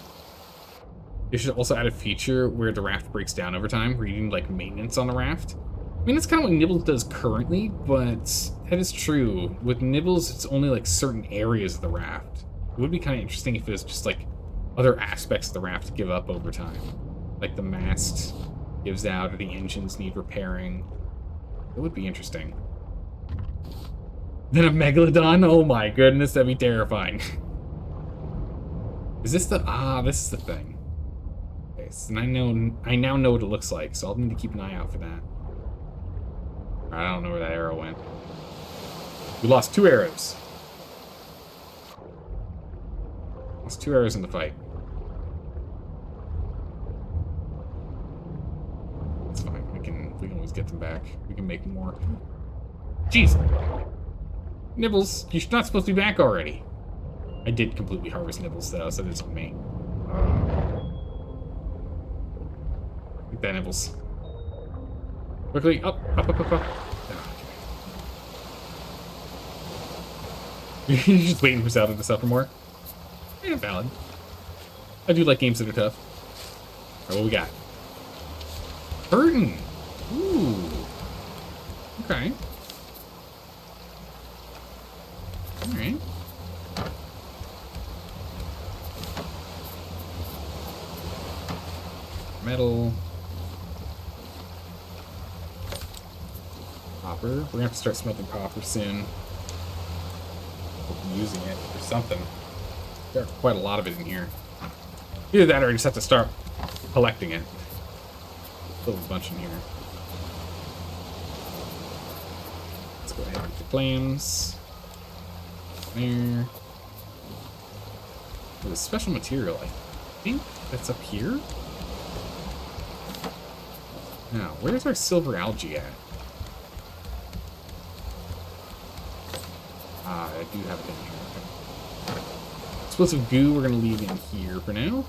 They should also add a feature where the raft breaks down over time, where you need, like, maintenance on the raft. I mean, that's kind of what Nibbles does currently, but that is true. With Nibbles, it's only, like, certain areas of the raft. It would be kind of interesting if it was just, like, other aspects of the raft give up over time. Like the mast gives out, or the engines need repairing. It would be interesting. Then a megalodon? Oh my goodness, that'd be terrifying. Is this the... Ah, this is the thing. Okay, so I now know what it looks like, so I'll need to keep an eye out for that. I don't know where that arrow went. We lost 2 arrows. Lost 2 arrows in the fight. It's fine. We can always get them back. We can make more. Jeez. Nibbles, you're not supposed to be back already. I did completely harvest Nibbles though, so that's on me. Take that, Nibbles. Quickly, up. Oh, okay. You're just waiting for Zelda to suffer more. Yeah, valid. I do like games that are tough. Alright, what we got? Burton! Ooh. Okay. Alright. Metal. Copper. We're gonna have to start smelting copper soon. Using it for something. There are quite a lot of it in here. Either that or I just have to start collecting it. Still a bunch in here. Let's go ahead and get the clams. There. There's a special material. I think that's up here. Now, where's our silver algae at? Ah, I do have it in here. Okay. Explosive goo we're going to leave in here for now.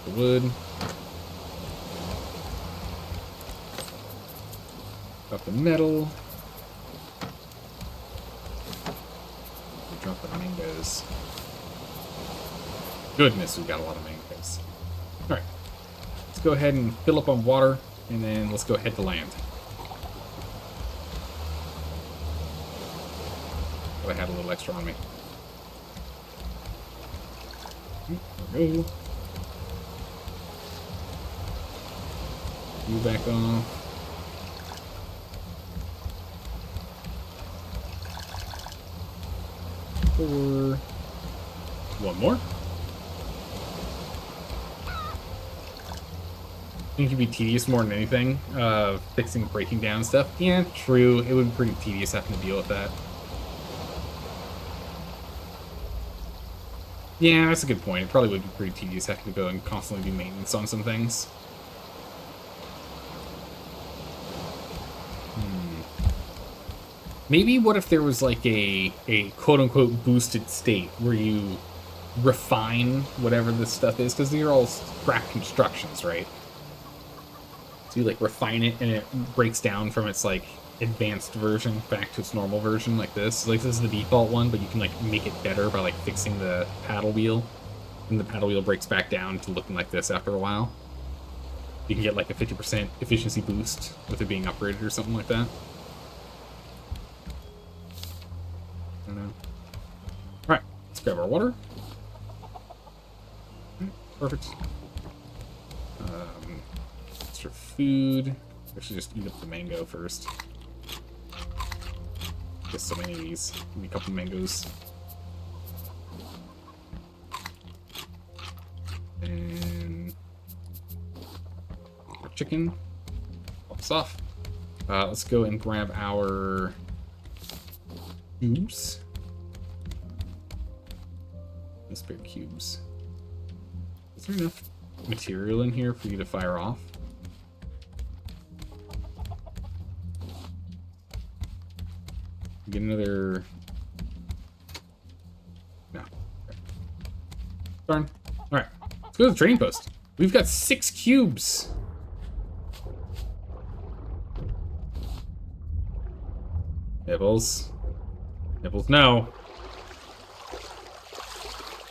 The wood. Got the metal. We drop the mangoes. Goodness, we've got a lot of mangoes. Alright. Let's go ahead and fill up on water, and then let's go head to land. But I had a little extra on me. There we go. You back off. Or one more. I think it'd be tedious more than anything. Fixing, breaking down stuff. Yeah, true. It would be pretty tedious having to deal with that. Yeah, that's a good point. It probably would be pretty tedious having to go and constantly do maintenance on some things. Maybe what if there was like a quote-unquote boosted state where you refine whatever this stuff is, because these are all scrap constructions, right? So you like refine it and it breaks down from its like advanced version back to its normal version like this. Like this is the default one, but you can like make it better by like fixing the paddle wheel, and the paddle wheel breaks back down to looking like this after a while. You can get like a 50% efficiency boost with it being upgraded or something like that. I don't know. Alright, let's grab our water. Perfect. Extra food. I should just eat up the mango first. Get so many of these. Give me a couple mangoes. And our chicken. Pops off. Let's go and grab our cubes. Let's spare cubes. Is there enough material in here for you to fire off? Get another... No. Okay. Darn. Alright. Let's go to the trading post. We've got 6 cubes. Nibbles. Nibbles, no.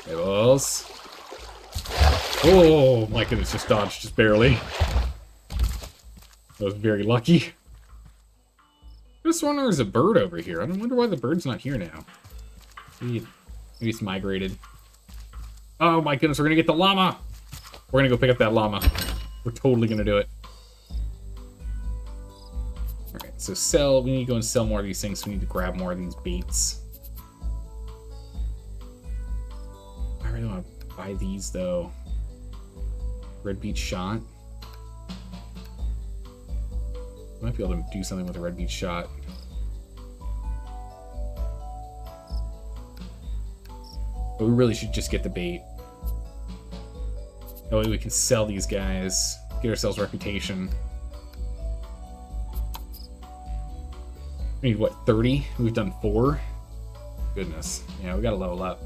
Nibbles. Oh, my goodness, just dodged just barely. I was very lucky. This one there's a bird over here. I don't wonder why the bird's not here now. Maybe it's migrated. Oh my goodness, we're gonna get the llama. We're gonna go pick up that llama. We're totally gonna do it. Alright, so sell. We need to go and sell more of these things. So we need to grab more of these baits. I really want to buy these though. Red beach shot. Might be able to do something with a red beach shot. But we really should just get the bait. That way we can sell these guys, get ourselves reputation. We need, what, 30? We've done 4? Goodness. Yeah, we gotta level up.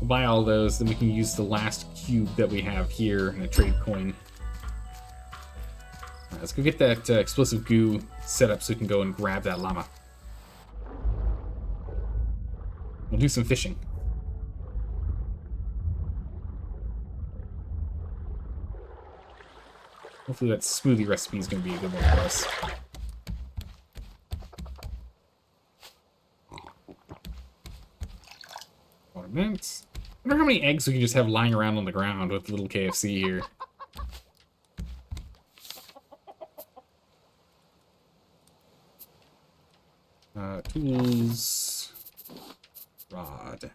We'll buy all those, then we can use the last cube that we have here in a trade coin. Alright, let's go get that explosive goo set up so we can go and grab that llama. We'll do some fishing. Hopefully that smoothie recipe is going to be a good one for us. Ornaments. I wonder how many eggs we can just have lying around on the ground with little KFC here. Tools. Rod.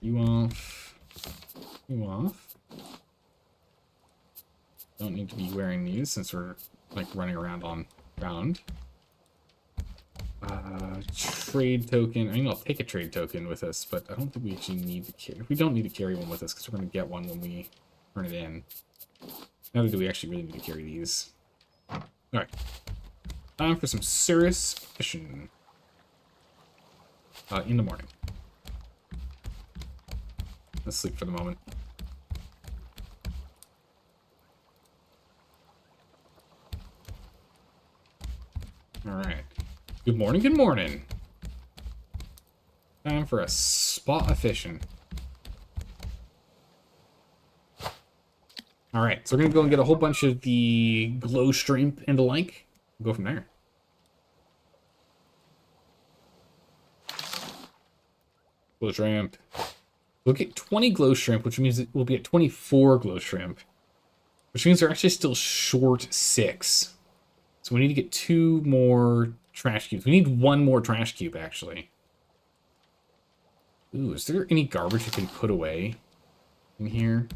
You off. You off. Don't need to be wearing these since we're like running around on ground. Trade token. I mean, I'll take a trade token with us, but I don't think we actually need to carry. We don't need to carry one with us because we're going to get one when we turn it in. Neither do we actually really need to carry these. Alright. Time for some serious fishing. In the morning. Let's sleep for the moment. Alright. Good morning, good morning. Time for a spot of fishing. Alright, so we're gonna go and get a whole bunch of the glow shrimp and the like. We'll go from there. Glow shrimp. We'll get 20 glow shrimp, which means we'll be at 24 glow shrimp. Which means they're actually still short 6. So we need to get 2 more trash cubes. We need 1 more trash cube, actually. Ooh, is there any garbage we can put away in here?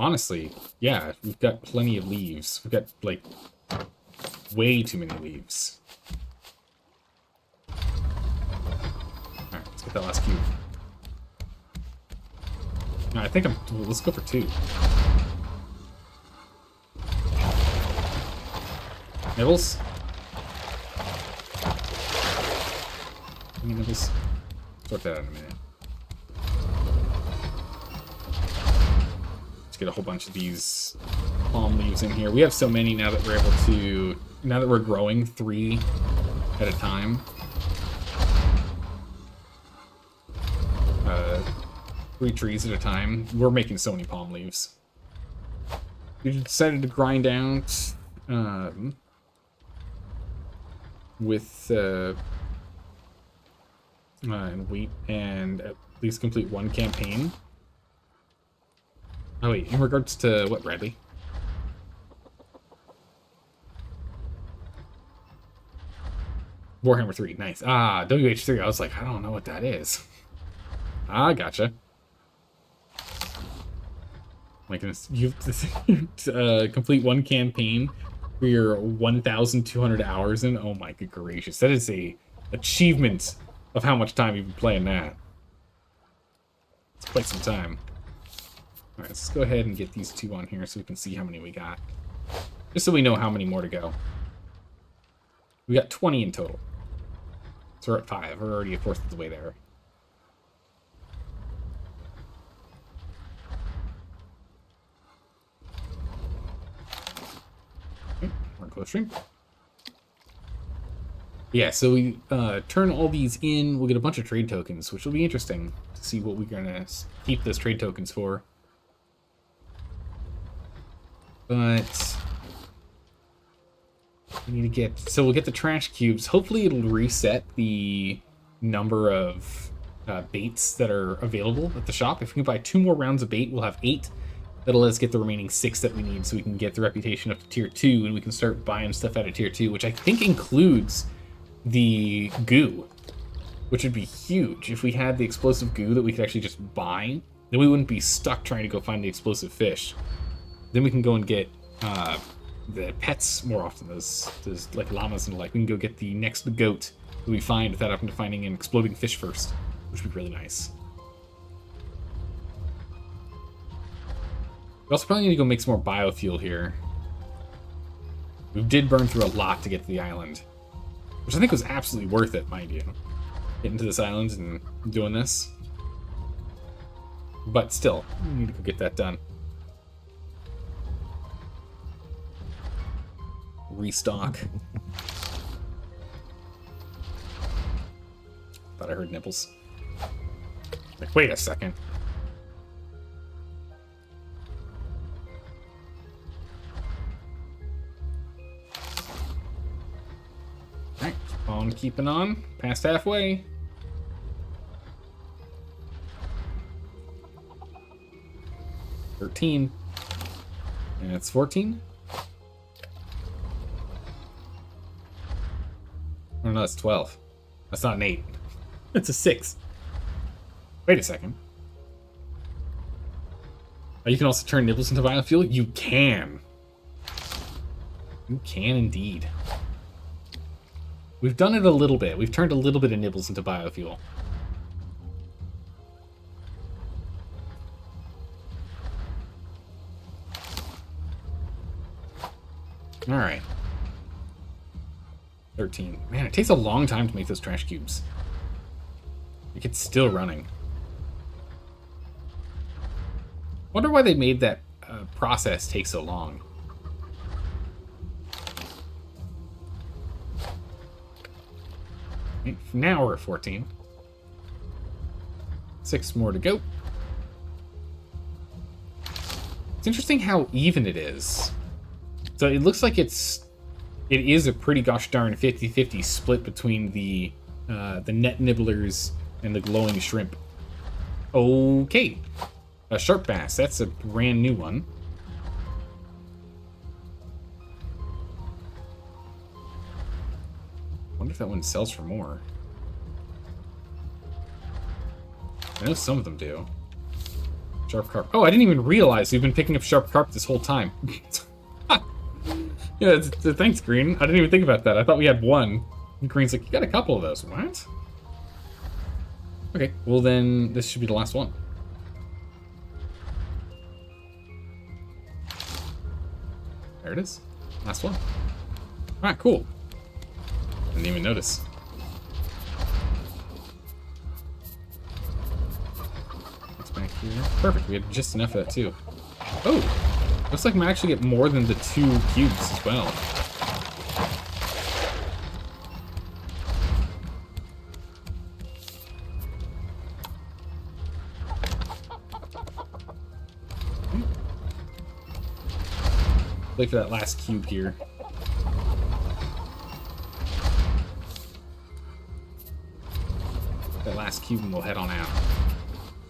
Honestly, yeah, we've got plenty of leaves. We've got, like, way too many leaves. Alright, let's get that last cube. No, I think let's go for 2. Nibbles? How many nibbles? Sort that out in a minute. Get a whole bunch of these palm leaves in here. We have so many now that we're able to, now that we're growing 3 at a time. 3 trees at a time. We're making so many palm leaves. We decided to grind out with wheat and at least complete 1 campaign. Oh wait, in regards to what, Bradley? Warhammer 3, nice. Ah, WH3, I was like, I don't know what that is. Ah, gotcha. My goodness, you have to complete 1 campaign for your 1,200 hours in? Oh my good gracious, that is a achievement of how much time you've been playing that. It's quite some time. Alright, let's go ahead and get these 2 on here so we can see how many we got. Just so we know how many more to go. We got 20 in total. So we're at 5. We're already a fourth of the way there. close stream. Yeah, so we turn all these in. We'll get a bunch of trade tokens, which will be interesting to see what we're gonna keep those trade tokens for. But we need to get, so we'll get the trash cubes. Hopefully it'll reset the number of baits that are available at the shop. If we can buy 2 more rounds of bait, we'll have 8. That'll let us get the remaining 6 that we need so we can get the reputation up to tier 2 and we can start buying stuff out of tier 2, which I think includes the goo, which would be huge. If we had the explosive goo that we could actually just buy, then we wouldn't be stuck trying to go find the explosive fish. Then we can go and get the pets more often, those like llamas and the like. We can go get the next goat that we find without having to finding an exploding fish first, which would be really nice. We also probably need to go make some more biofuel here. We did burn through a lot to get to the island, which I think was absolutely worth it, mind you. Getting to this island and doing this. But still, we need to go get that done. Restock. Thought I heard nipples. Like, wait a second. Alright, keep on keeping on. Past halfway. $13. And it's 14. Oh no, it's 12. That's not an 8. It's a 6. Wait a second. Oh, you can also turn nibbles into biofuel? You can. You can indeed. We've done it a little bit. We've turned a little bit of nibbles into biofuel. Alright. 13. Man, it takes a long time to make those trash cubes. Like, it's still running. Wonder why they made that process take so long. Okay, now we're at 14. 6 more to go. It's interesting how even it is. So it looks like it is a pretty gosh darn 50-50 split between the net nibblers and the glowing shrimp. Okay. A sharp bass. That's a brand new one. Wonder if that one sells for more. I know some of them do. Sharp carp. Oh, I didn't even realize we've been picking up sharp carp this whole time. Yeah, thanks, Green. I didn't even think about that. I thought we had one. And Green's like, you got a couple of those. What? Okay, well then, this should be the last one. There it is. Last one. Alright, cool. Didn't even notice. What's back here? Perfect, we had just enough of that too. Oh! Looks like we might actually get more than the 2 cubes as well. Wait for that last cube here. That last cube and we'll head on out.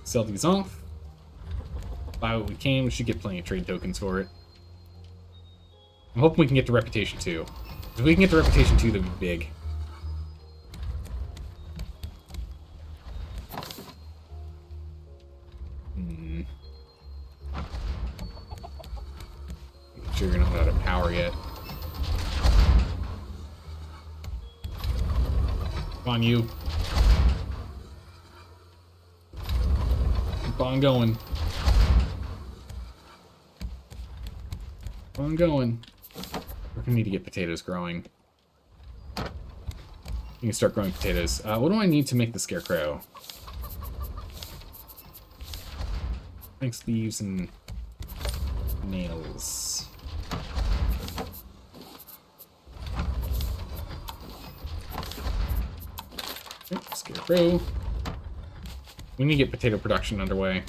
Sell these off. Buy what we can. We should get plenty of trade tokens for it. I'm hoping we can get to Reputation 2. If we can get to Reputation 2, that'd be big. Making sure you're not out of power yet. Come on, you. Keep on going. I'm going. We're gonna need to get potatoes growing. You can start growing potatoes. What do I need to make the scarecrow? Thanks, leaves and nails. Bro. We need to get potato production underway.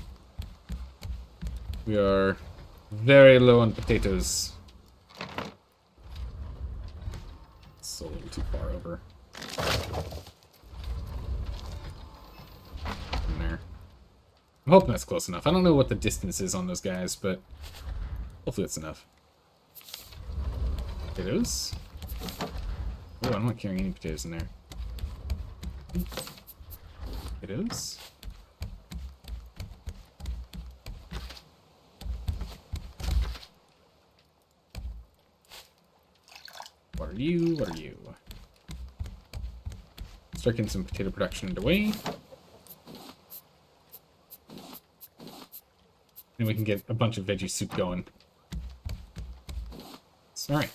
We are very low on potatoes. It's a little too far over. In there. I'm hoping that's close enough. I don't know what the distance is on those guys, but hopefully it's enough. Potatoes. Oh, I'm not carrying any potatoes in there. Potatoes. What are you? What are you? Start getting some potato production underway. Then we can get a bunch of veggie soup going. Alright.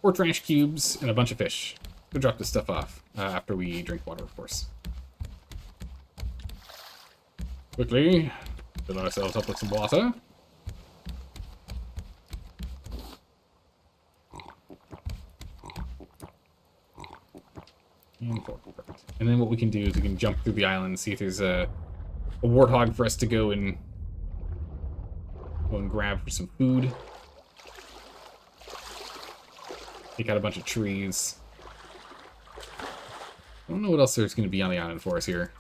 4 trash cubes and a bunch of fish. Go drop this stuff off after we drink water, of course. Quickly, fill ourselves up with some water. And 4. Perfect. And then what we can do is we can jump through the island and see if there's a warthog for us to go and grab for some food. Take out a bunch of trees. I don't know what else there's going to be on the island for us here.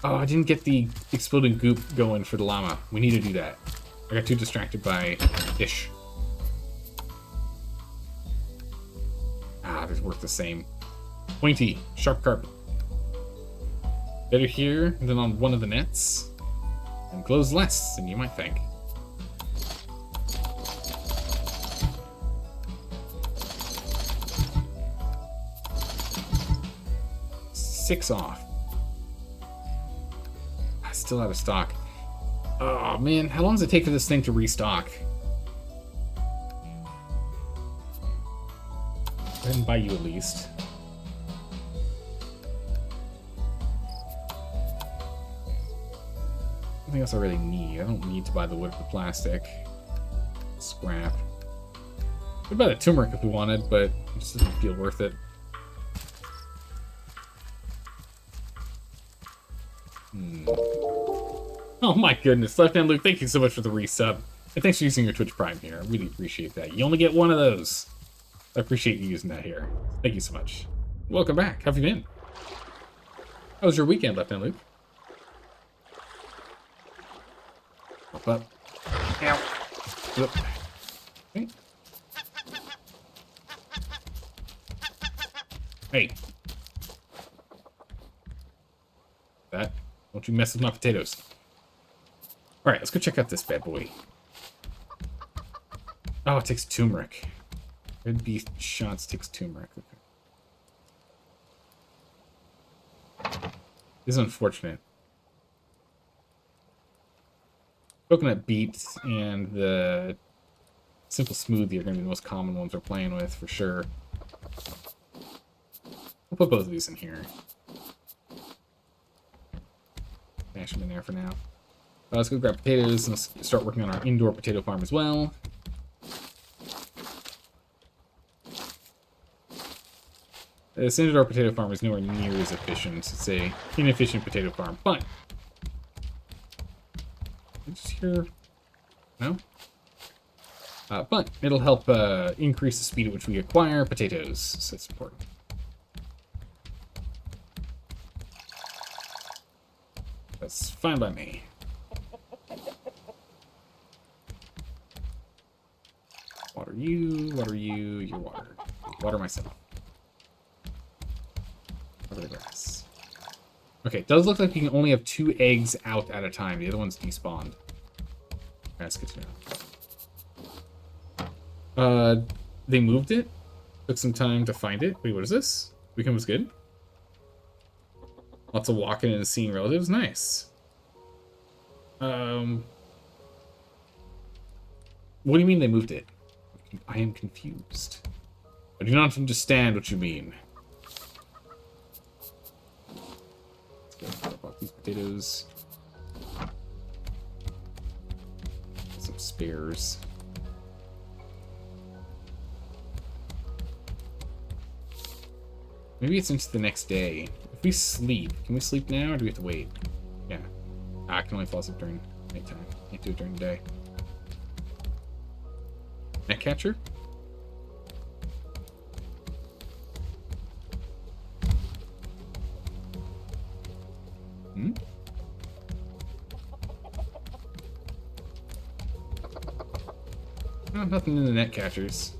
Oh, I didn't get the exploding goop going for the llama. We need to do that. I got too distracted by fish. Ah, they're worth the same. Pointy, sharp carp. Better here than on one of the nets. And close less than you might think. Six off. Still out of stock. Oh man, how long does it take for this thing to restock? Go ahead and buy you at least. Nothing else I really need. I don't need to buy the wood or the plastic. Scrap. We'd buy the turmeric if we wanted, but it just doesn't feel worth it. Oh my goodness, Left Hand Luke, thank you so much for the resub. And thanks for using your Twitch Prime here. I really appreciate that. You only get one of those. I appreciate you using that here. Thank you so much. Welcome back. How have you been? How was your weekend, Left Hand Luke? Pop up. Ow. Whoop. Okay. Hey. That. Don't you mess with my potatoes. Alright, let's go check out this bad boy. Oh, it takes turmeric. Red beef shots takes turmeric. Okay. This is unfortunate. Coconut beets and the simple smoothie are going to be the most common ones we're playing with, for sure. We'll put both of these in here. Dash them in there for now. Let's go grab potatoes and let's start working on our indoor potato farm as well. This indoor potato farm is nowhere near as efficient. It's a inefficient potato farm, but just here, no. But it'll help increase the speed at which we acquire potatoes, so that's important. That's fine by me. Water you, you're watered. Water myself. Over the grass. Okay, it does look like you can only have 2 eggs out at a time. The other one's despawned. That's good to know. They moved it. Took some time to find it. Wait, what is this? Weekend was good? Lots of walking and seeing relatives. Nice. What do you mean they moved it? I am confused. I do not understand what you mean. Let's go drop off these potatoes. Some spares. Maybe it's into the next day. If we sleep, can we sleep now or do we have to wait? Yeah. I can only fall asleep during nighttime. Can't do it during the day. Net catcher? Hmm? Oh, nothing in the net catchers.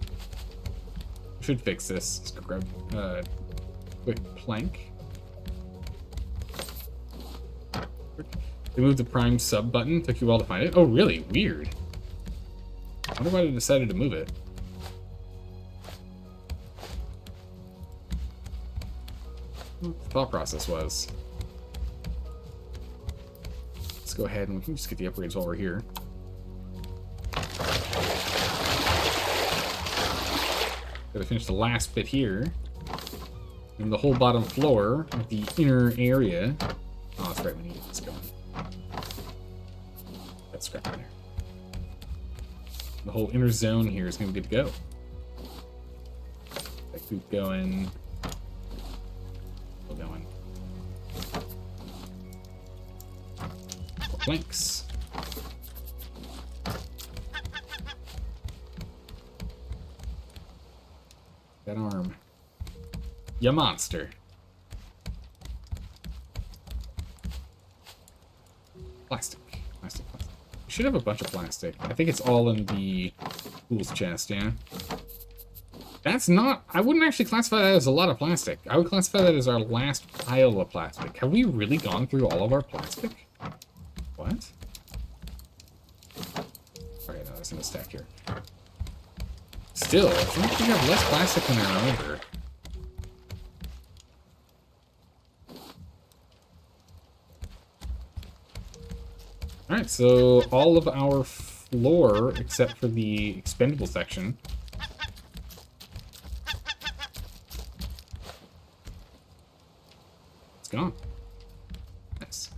Should fix this. Let's go grab quick plank. They moved the prime sub button. Took you a while to find it. Oh, really? Weird. I wonder why they decided to move it. What the thought process was. Let's go ahead and we can just get the upgrades while we're here. Gotta finish the last bit here. And the whole bottom floor with the inner area. Oh, that's right, we need this going. That's scrap in there. The whole inner zone here is gonna be good to go. That keep going. Still going. More planks. That arm. Ya monster. Plastic. Plastic. We should have a bunch of plastic. I think it's all in the tools chest, yeah? That's not... I wouldn't actually classify that as a lot of plastic. I would classify that as our last pile of plastic. Have we really gone through all of our plastic? What? Okay, no, that's in a stack here. Still, I think we have less plastic than I remember. Alright, so all of our floor, except for the expendable section, it's gone. Nice.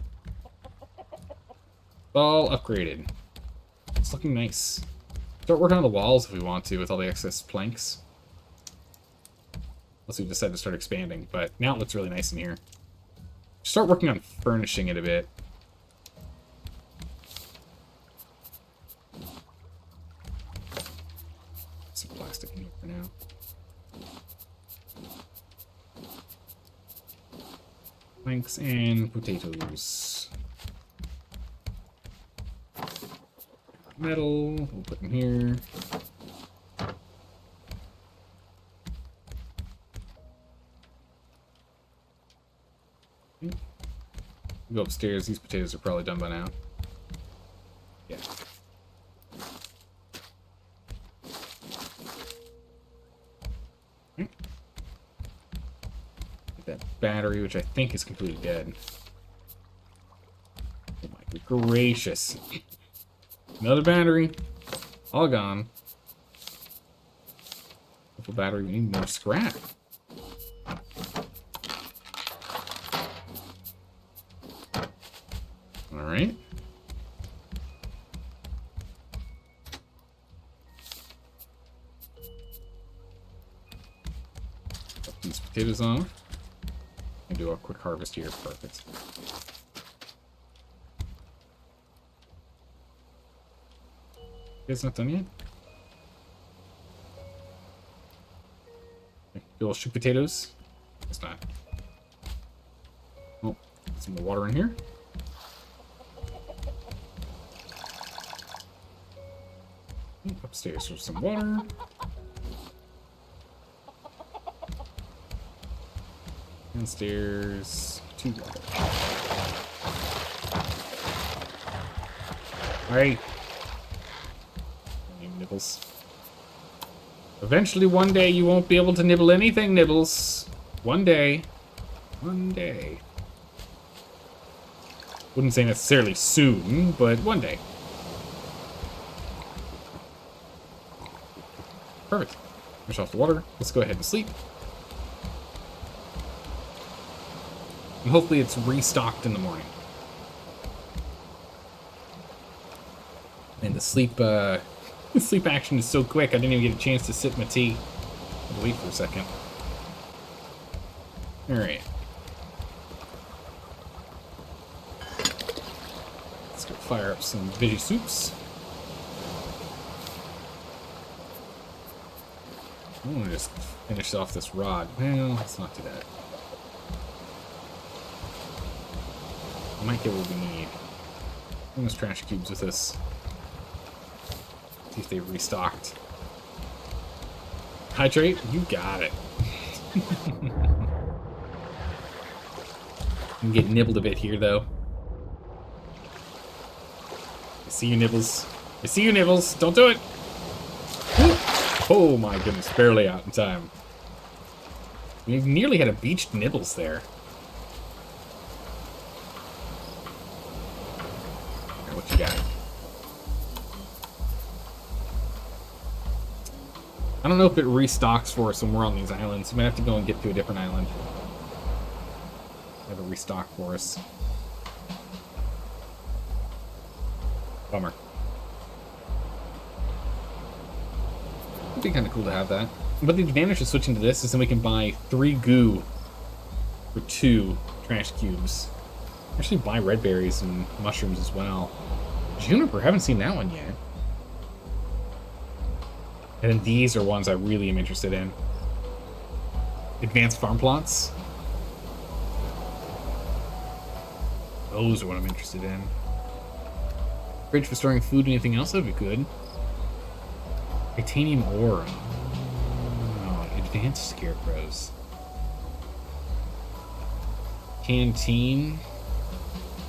All upgraded. It's looking nice. Start working on the walls if we want to with all the excess planks. Unless we decide to start expanding, but now it looks really nice in here. Start working on furnishing it a bit. Some plastic in here for now. Planks and potatoes. Metal, we'll put in here. Okay. Go upstairs. These potatoes are probably done by now. Yeah. Okay. Get that battery, which I think is completely dead. Oh my good gracious. Another battery. All gone. Couple battery, we need more scrap. Alright. Put these potatoes on. And do a quick harvest here. Perfect. It's not done yet. Okay, little shoot potatoes. It's not. Oh, some more water in here. Upstairs for some water. Downstairs, 2 water. Alright. Nibbles. Eventually, one day, you won't be able to nibble anything, Nibbles. One day. One day. Wouldn't say necessarily soon, but one day. Perfect. Finish off the water. Let's go ahead and sleep. And hopefully it's restocked in the morning. And the sleep, sleep action is so quick, I didn't even get a chance to sip my tea. I'll wait for a second. Alright. fire up some veggie soups. I'm gonna just finish off this rod. Well, let's not do that. I might get what we need. Almost trash cubes with this. See if they restocked. Hydrate? You got it. I'm getting nibbled a bit here, though. I see you, Nibbles. I see you, Nibbles. Don't do it. Oh my goodness, barely out in time. We nearly had a beached Nibbles there. Alright, what you got? I don't know if it restocks for us when we're on these islands. We might have to go and get to a different island. Have it restock for us. Bummer. It'd be kind of cool to have that. But the advantage of switching to this is then we can buy 3 goo for 2 trash cubes. Actually buy red berries and mushrooms as well. Juniper, haven't seen that one yet. And then these are ones I really am interested in. Advanced farm plots. Those are what I'm interested in. Fridge for storing food, anything else that'd be good. Titanium ore. Oh, advanced scarecrows. Canteen.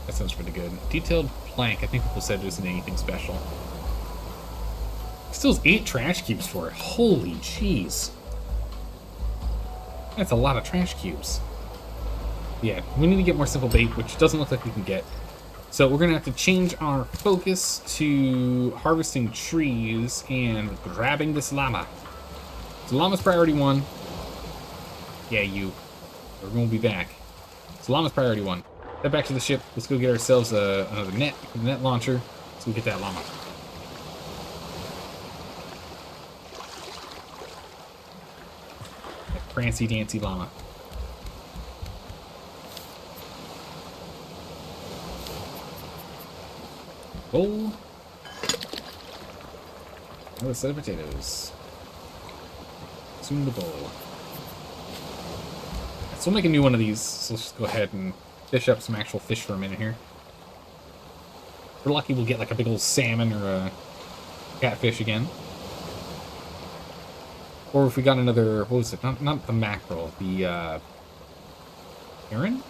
That sounds pretty good. Detailed plank. I think people said it isn't anything special. Still has 8 trash cubes for it. Holy jeez. That's a lot of trash cubes. Yeah, we need to get more simple bait, which doesn't look like we can get. So we're gonna have to change our focus to harvesting trees and grabbing this llama. So llama's priority 1. Yeah, you. We're gonna be back. So llama's priority 1. Head back to the ship. Let's go get ourselves another net, a net launcher. Let's go get that llama. That prancy dancy llama. Bowl. Another set of potatoes. Soon the bowl. So we'll make a new one of these. So let's just go ahead and fish up some actual fish for a minute here. If we're lucky, we'll get like a big old salmon or a catfish again. Or if we got another, what was it? Not the mackerel, the heron?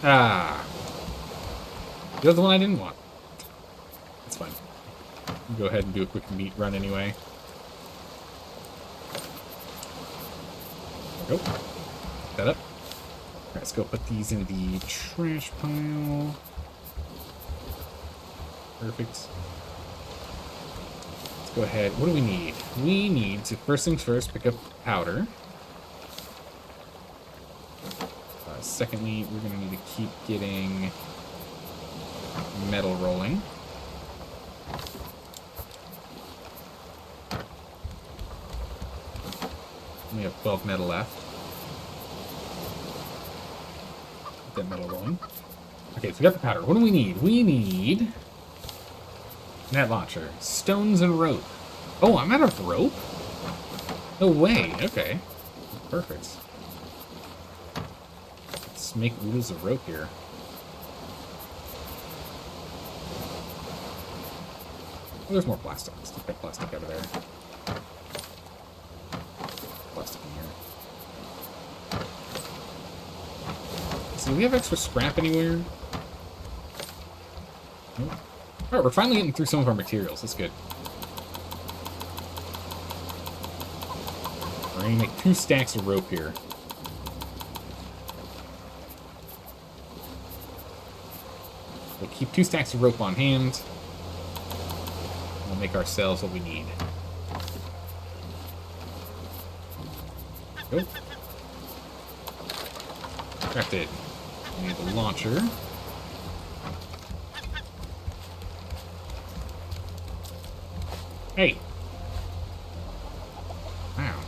Ah. The other one I didn't want. That's fine. Go ahead and do a quick meat run anyway. There we go. Pick that up. Alright, let's go put these in the trash pile. Perfect. Let's go ahead. What do we need? We need to, first things first, pick up powder. Secondly, we're going to need to keep getting metal rolling. We have 12 metal left. Get that metal rolling. Okay, so we got the powder. What do we need? We need net launcher, stones, and rope. Oh, I'm out of rope? No way. Okay. Perfect. Let's make oodles of rope here. Oh, there's more plastic. Let's take that plastic out of there. Plastic in here. So do we have extra scrap anywhere? Nope. Alright, we're finally getting through some of our materials. That's good. We're going to make 2 stacks of rope here. We'll keep 2 stacks of rope on hand. We'll make ourselves what we need. Go. Crafted. We need the launcher. Hey! Wow.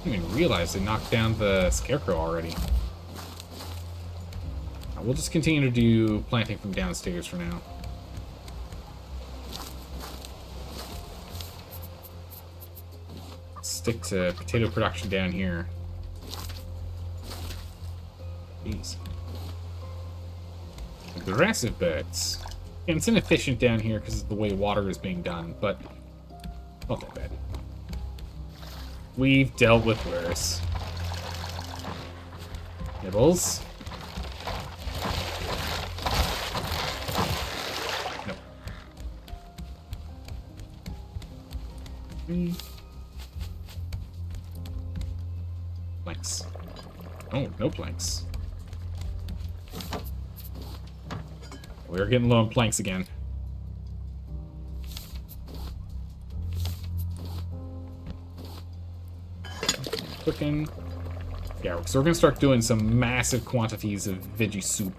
I didn't even realize they knocked down the scarecrow already. Now, we'll just continue to do planting from downstairs for now. Stick to potato production down here. Jeez. Aggressive birds. And it's inefficient down here because of the way water is being done, but not that bad. We've dealt with worse. Nibbles. Nope. Planks. Oh, no planks. We're getting low on planks again. Cooking. Yeah, so we're gonna start doing some massive quantities of veggie soup.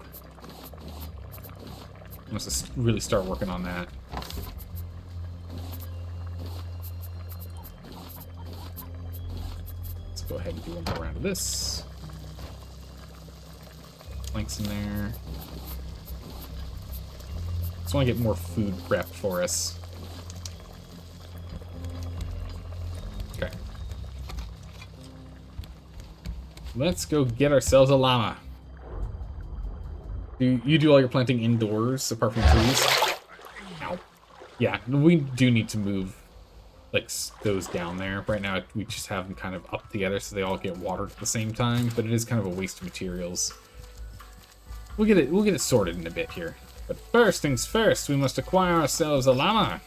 I must really start working on that. Let's go ahead and do one more round of this. Planks in there. Just want to get more food prepped for us. Okay. Let's go get ourselves a llama. Do you do all your planting indoors apart from trees? Ow. Yeah, we do need to move like those down there. Right now we just have them kind of up together so they all get watered at the same time, but it is kind of a waste of materials. We'll get it sorted in a bit here. But first things first, we must acquire ourselves a llama.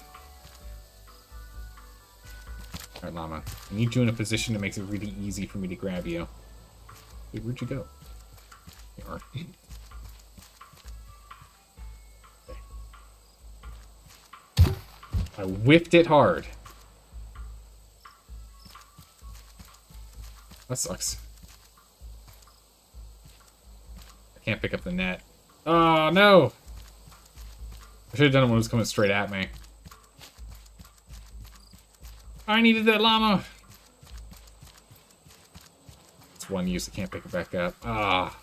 Alright, llama. I need you in a position that makes it really easy for me to grab you. Wait, where'd you go? You are. Okay. I whipped it hard. That sucks. I can't pick up the net. Oh, no! I should have done it when it was coming straight at me. I needed that llama! It's one use, I can't pick it back up. Ah.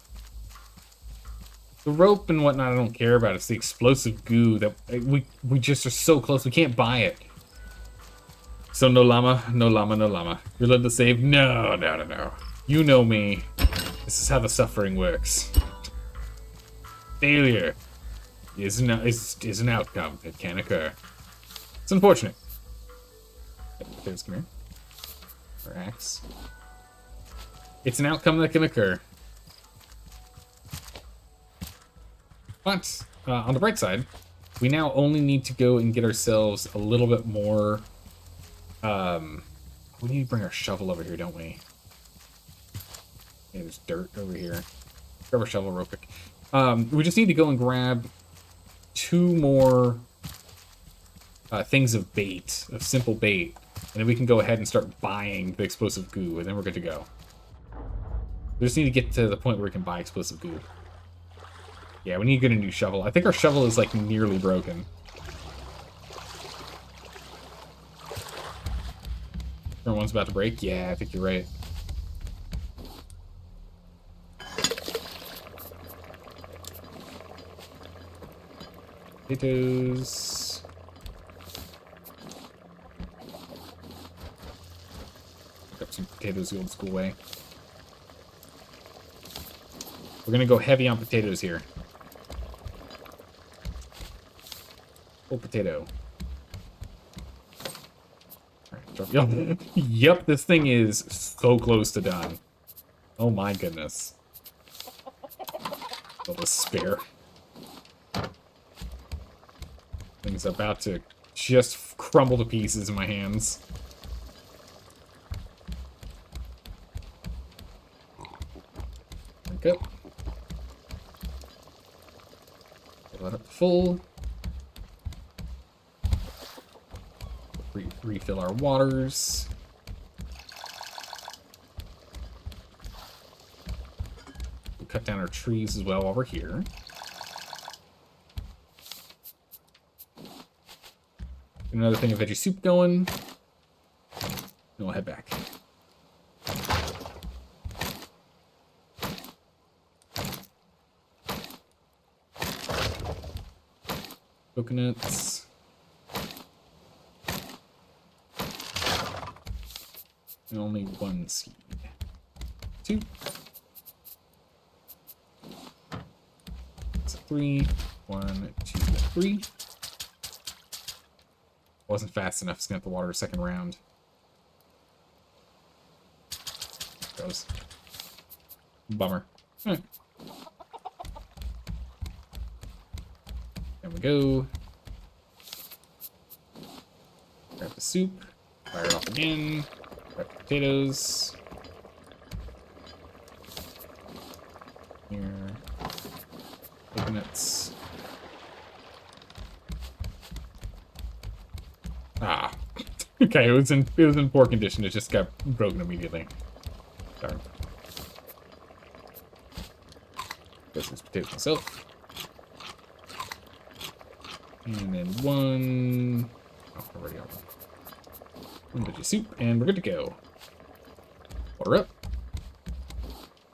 The rope and whatnot I don't care about. It's the explosive goo that we just are so close, we can't buy it. So no llama, no llama, no llama. You're led to save? No, no, no, no. You know me. This is how the suffering works. Failure is an outcome. It can occur. It's unfortunate. Potatoes, come here. Or axe. It's an outcome that can occur. But, on the bright side, we now only need to go and get ourselves a little bit more... we need to bring our shovel over here, don't we? Yeah, there's dirt over here. Grab our shovel real quick. We just need to go and grab 2 more things of bait, of simple bait, and then we can go ahead and start buying the explosive goo, and then we're good to go. We just need to get to the point where we can buy explosive goo. Yeah, we need to get a new shovel. I think our shovel is, like, nearly broken. Current one's about to break? Yeah, I think you're right. Potatoes. Pick up some potatoes the old school way. We're gonna go heavy on potatoes here. Full potato. Alright, yep, this thing is so close to done. Oh my goodness. The despair. Thing's about to just crumble to pieces in my hands. Drink up. Fill that up full. Refill our waters. We'll cut down our trees as well while we're here. Another thing of veggie soup going. Then we'll head back. Coconuts. And only one seed. 2. That's 3. 1, 2, 3. Wasn't fast enough to skip the water a second round. Goes. Bummer. Alright. There we go. Grab the soup. Fire it off again. Grab the potatoes. Here. Coconuts. Ah. Okay, it was in poor condition. It just got broken immediately. Darn. Guess this potatoes myself. And then one. Oh, already got one veggie soup, and we're good to go. Water up.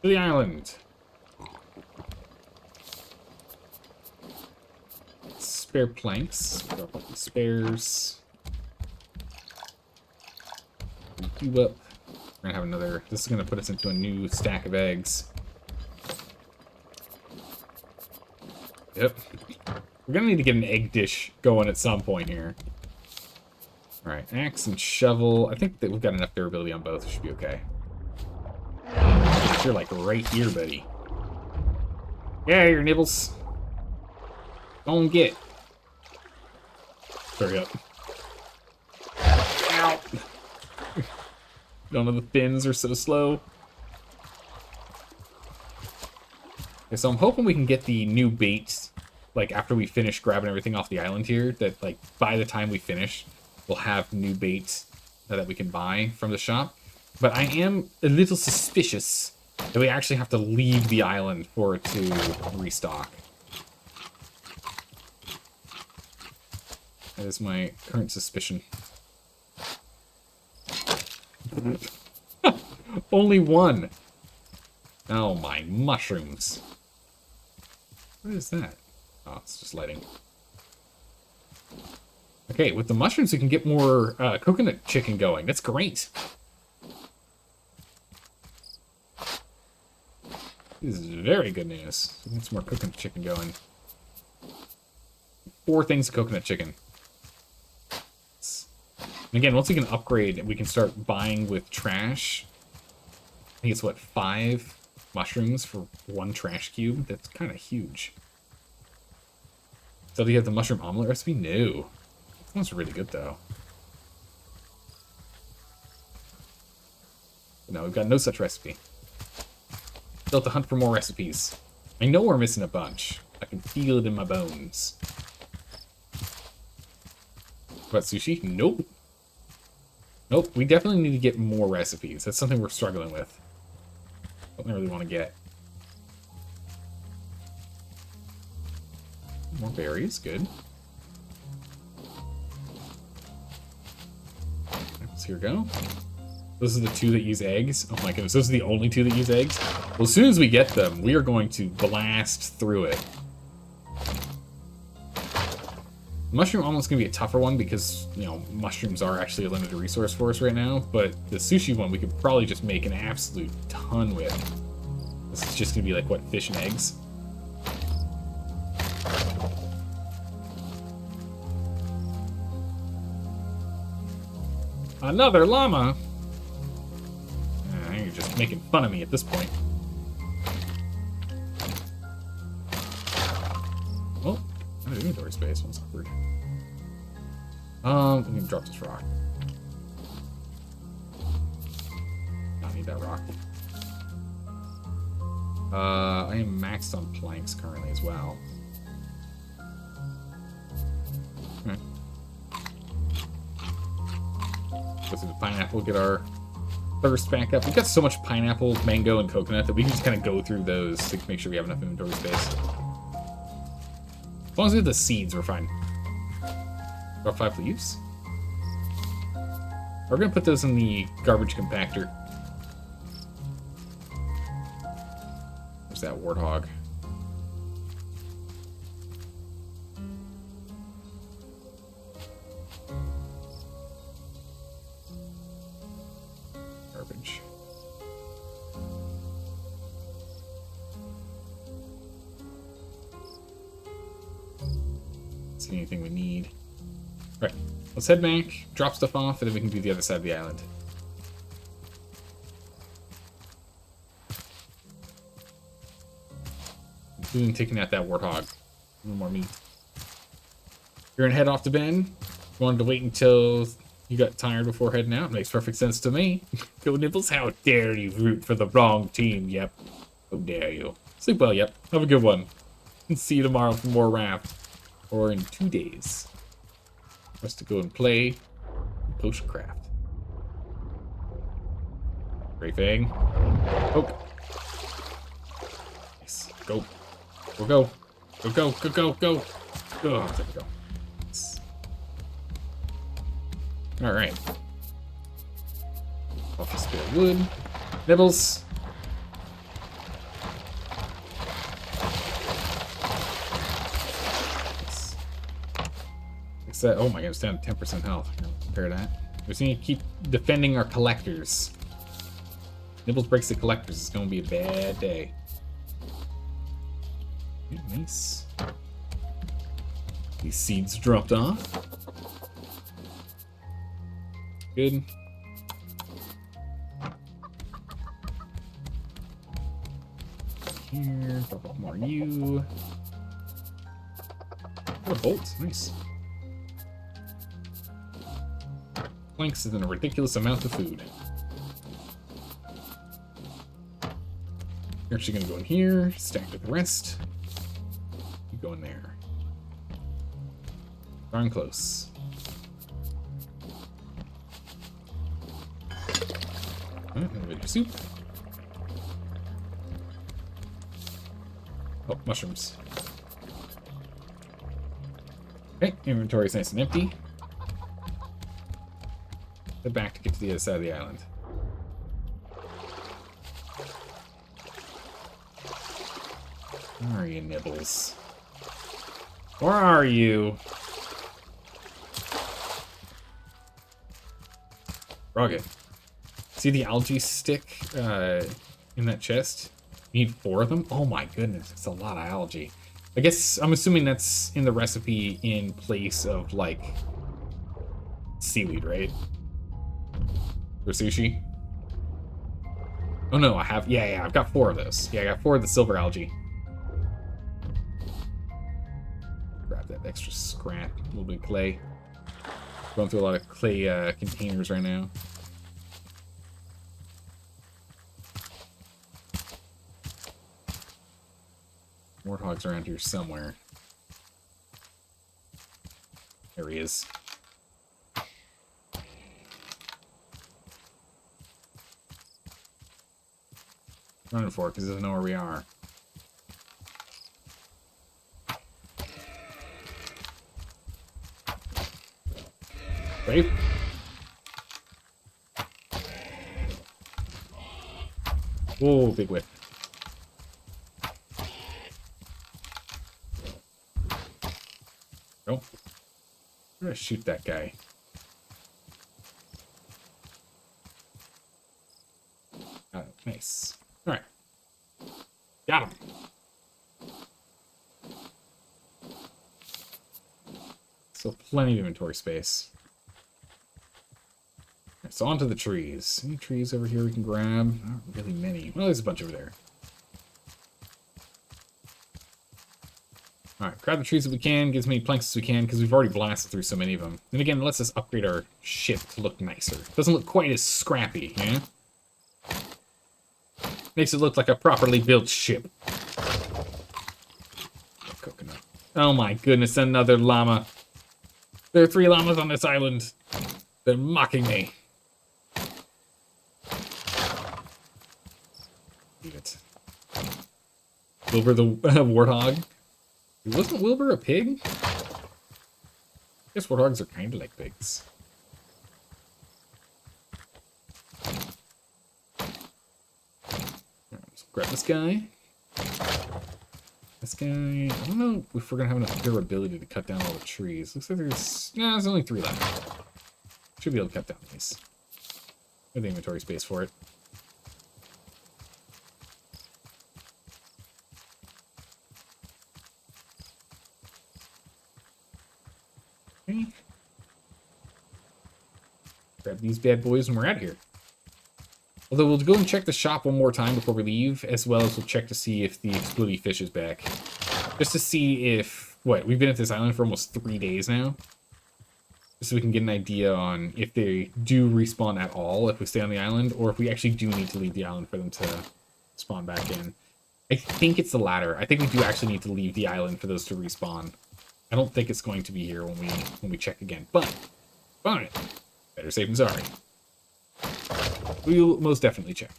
To the island. Spare planks. Drop up the spares. Cube up. We're gonna have another. This is gonna put us into a new stack of eggs. Yep. We're gonna need to get an egg dish going at some point here. Alright, axe and shovel. I think that we've got enough durability on both. It should be okay. You're like right here, buddy. Yeah, your nibbles. Don't get. Hurry up. Ow. None of the fins are so slow. Okay, so I'm hoping we can get the new bait, like, after we finish grabbing everything off the island here, that, like, by the time we finish, we'll have new bait that we can buy from the shop. But I am a little suspicious that we actually have to leave the island for it to restock. That is my current suspicion. Only one. Oh my mushrooms. What is that? Oh, it's just lighting. Okay, with the mushrooms we can get more coconut chicken going. That's great. This is very good news. We get some more coconut chicken going. 4 things of coconut chicken. And again, once we can upgrade, we can start buying with trash. I think it's, what, 5 mushrooms for 1 trash cube? That's kind of huge. So do you have the mushroom omelet recipe? No. That sounds really good, though. No, we've got no such recipe. Still have to hunt for more recipes. I know we're missing a bunch. I can feel it in my bones. What, sushi? Nope. Nope, we definitely need to get more recipes. That's something we're struggling with. Something I really want to get. More berries, good. Let's here we go. Those are the 2 that use eggs. Oh my goodness, those are the only 2 that use eggs? Well, as soon as we get them, we are going to blast through it. Mushroom omelet's gonna be a tougher one because, you know, mushrooms are actually a limited resource for us right now, but the sushi one we could probably just make an absolute ton with. This is just gonna be like, what, fish and eggs? Another llama? You're just making fun of me at this point. Oh, I have inventory space. One's awkward. We can drop this rock. I need that rock. I am maxed on planks currently as well. Okay. Go through the pineapple, get our thirst back up. We've got so much pineapple, mango, and coconut that we can just kind of go through those to make sure we have enough inventory space. As long as we have the seeds, we're fine. Drop 5 leaves. We're gonna put those in the garbage compactor. There's that warthog. see anything we need. All right, let's head back, drop stuff off, and then we can do the other side of the island. Including taking out that warthog. A little more meat. You're gonna head off to bed. You wanted to wait until you got tired before heading out. Makes perfect sense to me. Go Nibbles, how dare you root for the wrong team, yep. How dare you. Sleep well, yep. Have a good one. And see you tomorrow for more Raft. Or in 2 days. For us to go and play Potion Craft. Great thing. Poke. Nice. Go. Go, go. Go, go, go, go, go. Oh, there we go. Nice. Alright. Off a spare wood. Nibbles. Fix that. Oh my god, it's down to 10% health. I'm gonna compare that. We just need to keep defending our collectors. Nibbles breaks the collectors. It's gonna be a bad day. Okay, nice. These seeds dropped off. Good. Here, drop off more you. Oh, bolts, nice. Planks and then a ridiculous amount of food. You're actually gonna go in here, stack with the rest. You go in there. Darn close. Individual soup. Oh, mushrooms. Okay, inventory's nice and empty. Head back to get to the other side of the island. Where are you, Nibbles? Where are you? Rugged. See the algae stick in that chest? You need 4 of them? Oh my goodness, it's a lot of algae. I guess, I'm assuming that's in the recipe in place of, like, seaweed, right? For sushi? Oh no, I have, yeah, I've got 4 of those. Yeah, I got 4 of the silver algae. Grab that extra scrap, a little bit of clay. Going through a lot of clay containers right now. Warthog's around here somewhere. There he is. Running for it because he doesn't know where we are. Wait. Whoa, big whip. Go. I'm gonna shoot that guy. Nice. Alright. Got him. So plenty of inventory space. Right, so onto the trees. Any trees over here we can grab? Not really many. Well, there's a bunch over there. Alright, grab the trees that we can, get as many planks as we can, because we've already blasted through so many of them. And again, it lets us upgrade our ship to look nicer. Doesn't look quite as scrappy, yeah? Makes it look like a properly built ship. Coconut. Oh my goodness, another llama. There are 3 llamas on this island. They're mocking me. Leave it. Wilbur the warthog. Wasn't Wilbur a pig? I guess warthogs are kind of like pigs. Let's grab this guy. This guy. I don't know if we're gonna have enough durability to cut down all the trees. Looks like there's only 3 left. Should be able to cut down these. We have the inventory space for it. Okay. Grab these bad boys and we're out of here. Although we'll go and check the shop one more time before we leave, as well as we'll check to see if the explodey fish is back. Just to see if... What, we've been at this island for almost 3 days now? Just so we can get an idea on if they do respawn at all if we stay on the island, or if we actually do need to leave the island for them to spawn back in. I think it's the latter. I think we do actually need to leave the island for those to respawn. I don't think it's going to be here when we check again, but better safe than sorry. We'll most definitely check.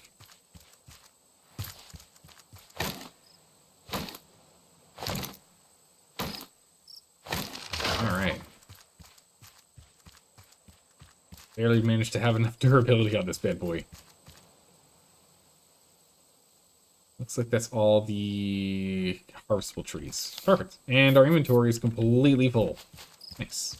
Alright. Barely managed to have enough durability on this bad boy. Looks like that's all the harvestable trees. Perfect. And our inventory is completely full. Nice.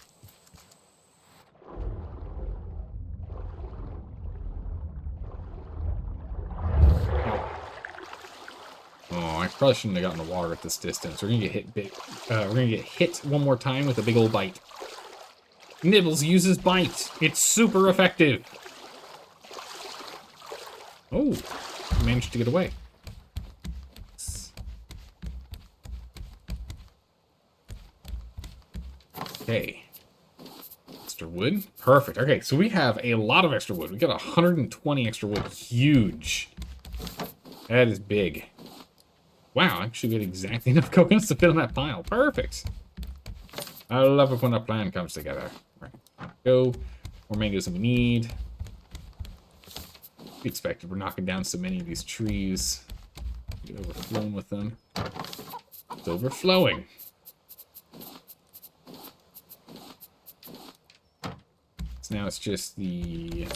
Oh, I probably shouldn't have gotten the water at this distance. We're gonna get hit big. We're gonna get hit one more time with a big old bite. Nibbles uses bite. It's super effective. Oh, managed to get away. Okay. Extra wood. Perfect. Okay, so we have a lot of extra wood. We got 120 extra wood. Huge. That is big. Wow, actually we had exactly enough coconuts to fit on that pile. Perfect. I love it when a plan comes together. Right. Go. More mangoes than we need. We expected. We're knocking down so many of these trees. Get overflown with them. It's overflowing. So now it's just the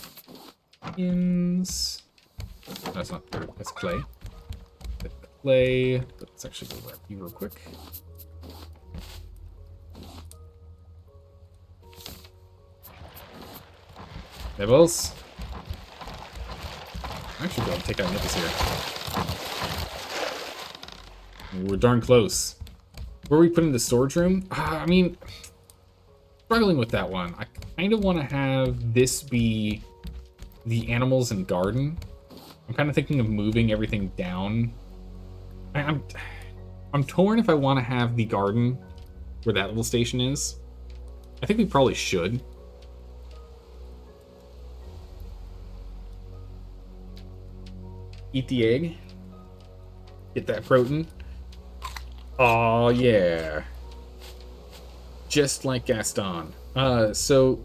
ins. That's not dirt, that's clay. The clay. Let's actually go grab you real quick. Nibbles. I'm actually going to take out Nibbles here. We're darn close. Where are we putting the storage room? I mean, struggling with that one. I kind of want to have this be the animals and garden. I'm kind of thinking of moving everything down. I'm torn if I want to have the garden where that little station is. I think we probably should. Eat the egg. Get that protein. Oh yeah. Just like Gaston. So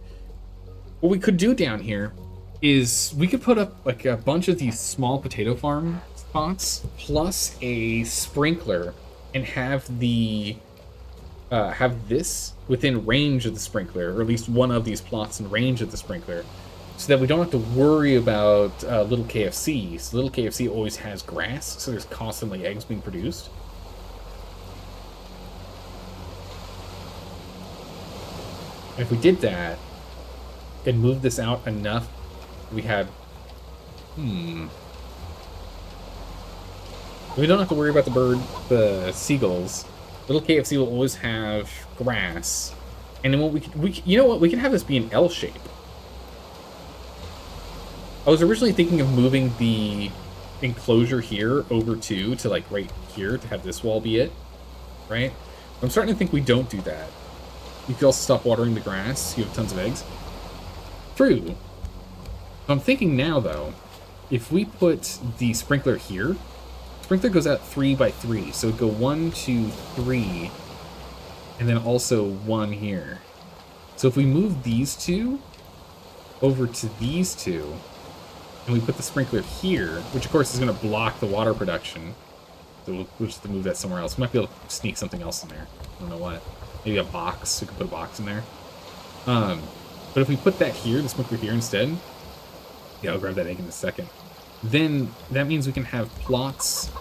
what we could do down here is we could put up like a bunch of these small potato farm spots plus a sprinkler and have the have this within range of the sprinkler, or at least one of these plots in range of the sprinkler, so that we don't have to worry about little KFC. So little KFC always has grass, so there's constantly eggs being produced. And if we did that and moved this out enough, we had... We don't have to worry about the seagulls. Little KFC will always have grass. And then you know what? We can have this be an L shape. I was originally thinking of moving the enclosure here over to like right here to have this wall be it, right? I'm starting to think we don't do that. You could also stop watering the grass. You have tons of eggs. True. I'm thinking now, though, if we put the sprinkler here, sprinkler goes out 3 by 3, so it'd go 1, 2, 3, and then also 1 here. So if we move these two over to these two, and we put the sprinkler here, which of course is going to block the water production, so we'll just have to move that somewhere else. We might be able to sneak something else in there. I don't know what. Maybe a box. We could put a box in there. But if we put that here, the sprinkler here instead, yeah, I'll grab that egg in a second. Then that means we can have plots.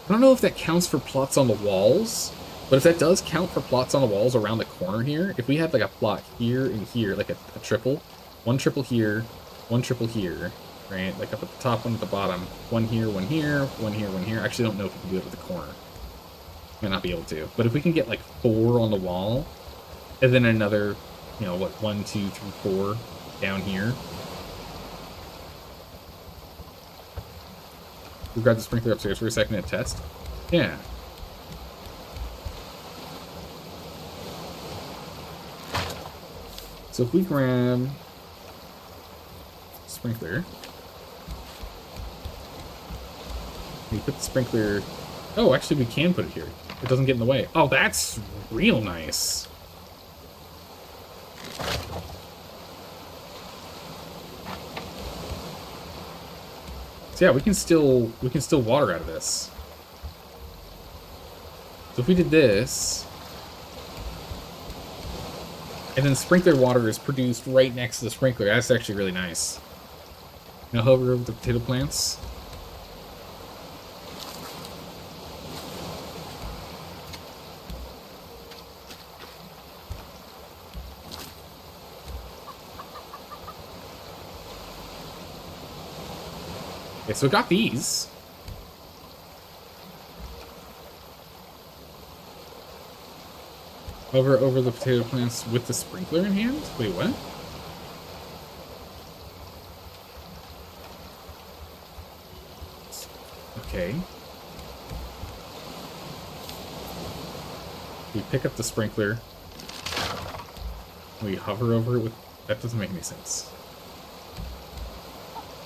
I don't know if that counts for plots on the walls, but if that does count for plots on the walls around the corner here, if we had like a plot here and here, like a triple, 1 triple here, 1 triple here, right? Like up at the top, 1 at the bottom, 1 here, 1 here, 1 here, 1 here. I actually don't know if we can do it with the corner. Might not be able to. But if we can get like 4 on the wall, And then another, you know, what, 1, 2, 3, 4 down here. We grab the sprinkler upstairs for a second and test. Yeah. So if we grab sprinkler, we put the sprinkler. Oh, actually, we can put it here. It doesn't get in the way. Oh, that's real nice. So yeah, we can still water out of this. So if we did this, and then sprinkler water is produced right next to the sprinkler, that's actually really nice. Now hover over the potato plants. Okay, so we got these. Hover over the potato plants with the sprinkler in hand? Wait, what? Okay. We pick up the sprinkler. We hover over it with... That doesn't make any sense.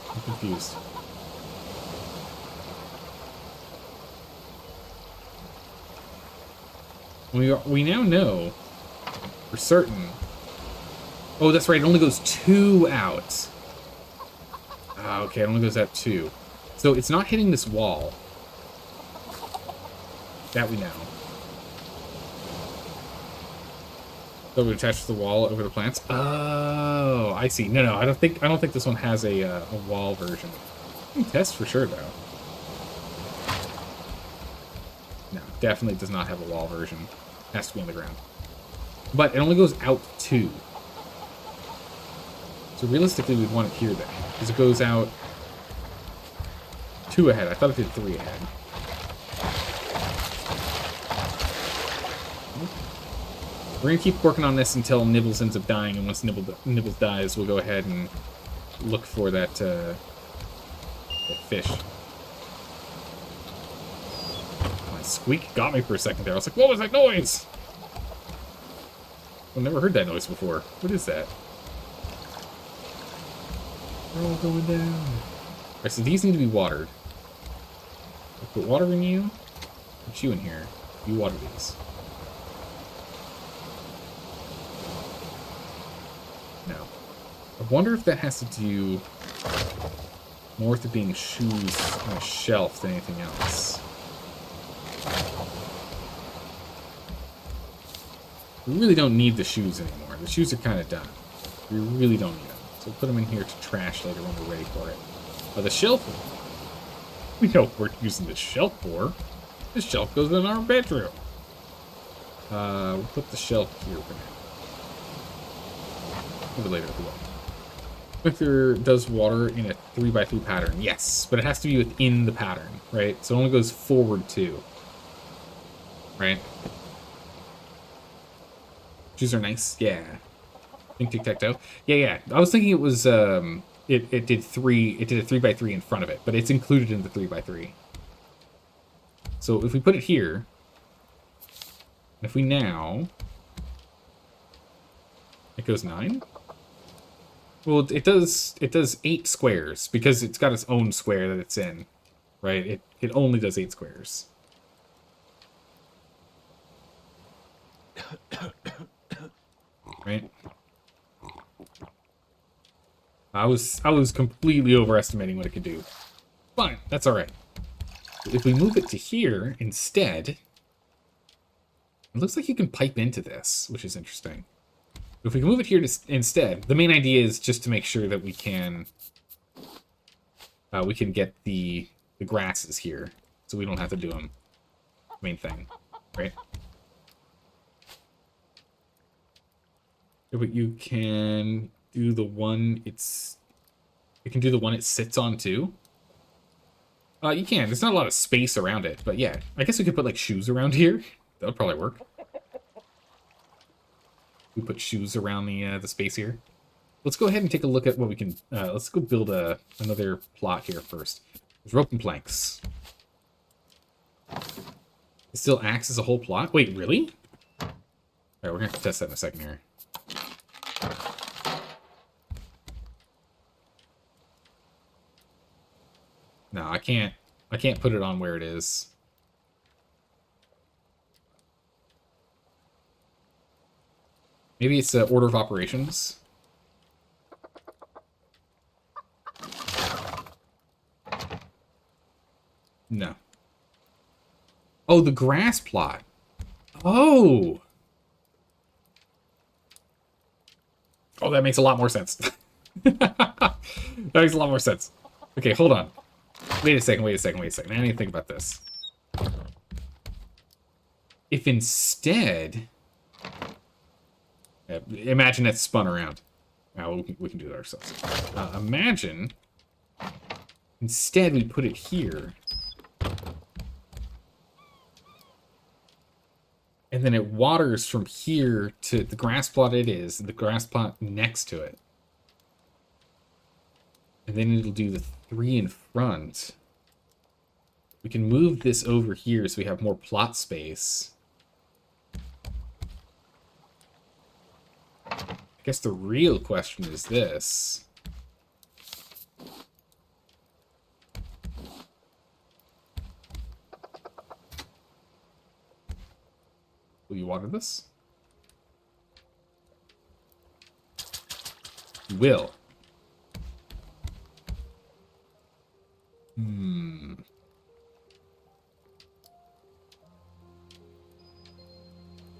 I'm confused. We now know for certain. Oh, that's right. It only goes 2 out. Ah, okay, it only goes out 2. So it's not hitting this wall. That we know. So we attach to the wall over the plants. Oh, I see. No, I don't think this one has a wall version. We can test for sure though. No, definitely does not have a wall version. Has to be on the ground. But it only goes out 2. So realistically, we'd want it here then. Because it goes out 2 ahead. I thought it did 3 ahead. We're going to keep working on this until Nibbles ends up dying. And once Nibbles dies, we'll go ahead and look for that fish. Squeak got me for a second there. I was like, what was that noise? I've never heard that noise before. What is that? They're all going down. Alright, so these need to be watered. I'll put water in you. Put you in here. You water these. No. I wonder if that has to do more with it being shoes on a shelf than anything else. We really don't need the shoes anymore. The shoes are kind of done. We really don't need them. So we'll put them in here to trash later when we're ready for it. The shelf, we know what we're using the shelf for. This shelf goes in our bedroom. We'll put the shelf here for now. Maybe later if we want. Sprinkler does water in a 3x3 pattern. Yes, but it has to be within the pattern, right? So it only goes forward 2. Right? Shoes are nice. Yeah. Think tic-tac-toe. Yeah. I was thinking it was it did a 3x3 in front of it, but it's included in the 3x3. So if we put it here, if we now, it goes 9. Well, it does 8 squares because it's got its own square that it's in, right? It only does 8 squares. Right? I was completely overestimating what it could do. Fine, that's all right. If we move it to here instead, it looks like you can pipe into this, which is interesting. If we can move it here instead, the main idea is just to make sure that we can get the grasses here, so we don't have to do them. Main thing, right? But you can do the one it sits on too. You can. There's not a lot of space around it, but yeah. I guess we could put like shoes around here. That would probably work. We put shoes around the space here. Let's go ahead and take a look at what we can... let's go build another plot here first. There's rope and planks. It still acts as a whole plot? Wait, really? Alright, we're gonna have to test that in a second here. No, I can't put it on where it is. Maybe it's order of operations. No. Oh, the grass plot. Oh! Oh, that makes a lot more sense. That makes a lot more sense. Okay, hold on. Wait a second. I need to think about this. If instead... imagine it's spun around. Now, we can do that ourselves. Imagine... instead, we put it here. And then it waters from here to the grass plot it is, the grass plot next to it. And then it'll do the 3 in front. We can move this over here so we have more plot space. I guess the real question is this. Will you water this? You will.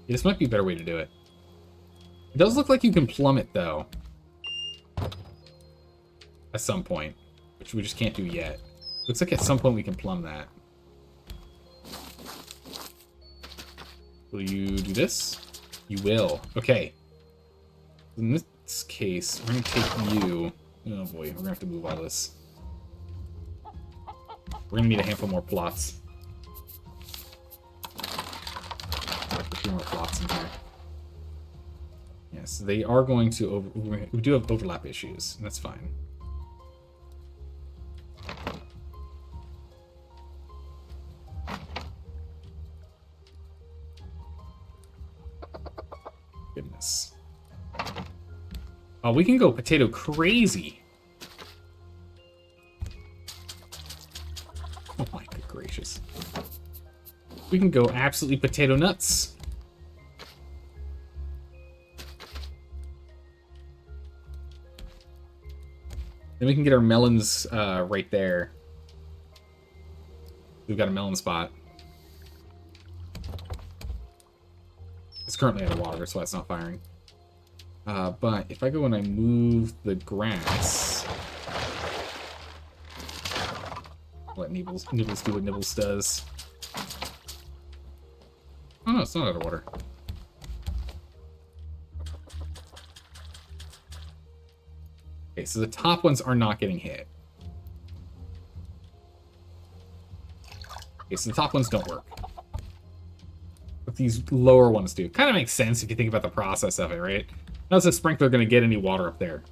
Yeah, this might be a better way to do it. It does look like you can plumb it, though. At some point. Which we just can't do yet. Looks like at some point we can plumb that. Will you do this? You will. Okay. In this case, we're going to take you... Oh boy, we're going to have to move all this. We're going to need a handful more plots. A few more plots in here. Yes, they are going to... we do have overlap issues, and that's fine. Goodness. Oh, we can go potato crazy. Oh my good gracious. We can go absolutely potato nuts. Then we can get our melons right there. We've got a melon spot. It's currently out of water, so that's not firing. But if I go and I move the grass... let Nibbles do what Nibbles does. Oh no, it's not out of water. Okay, so the top ones are not getting hit. Okay, so the top ones don't work. But these lower ones do. Kind of makes sense if you think about the process of it, right? How's a sprinkler going to get any water up there?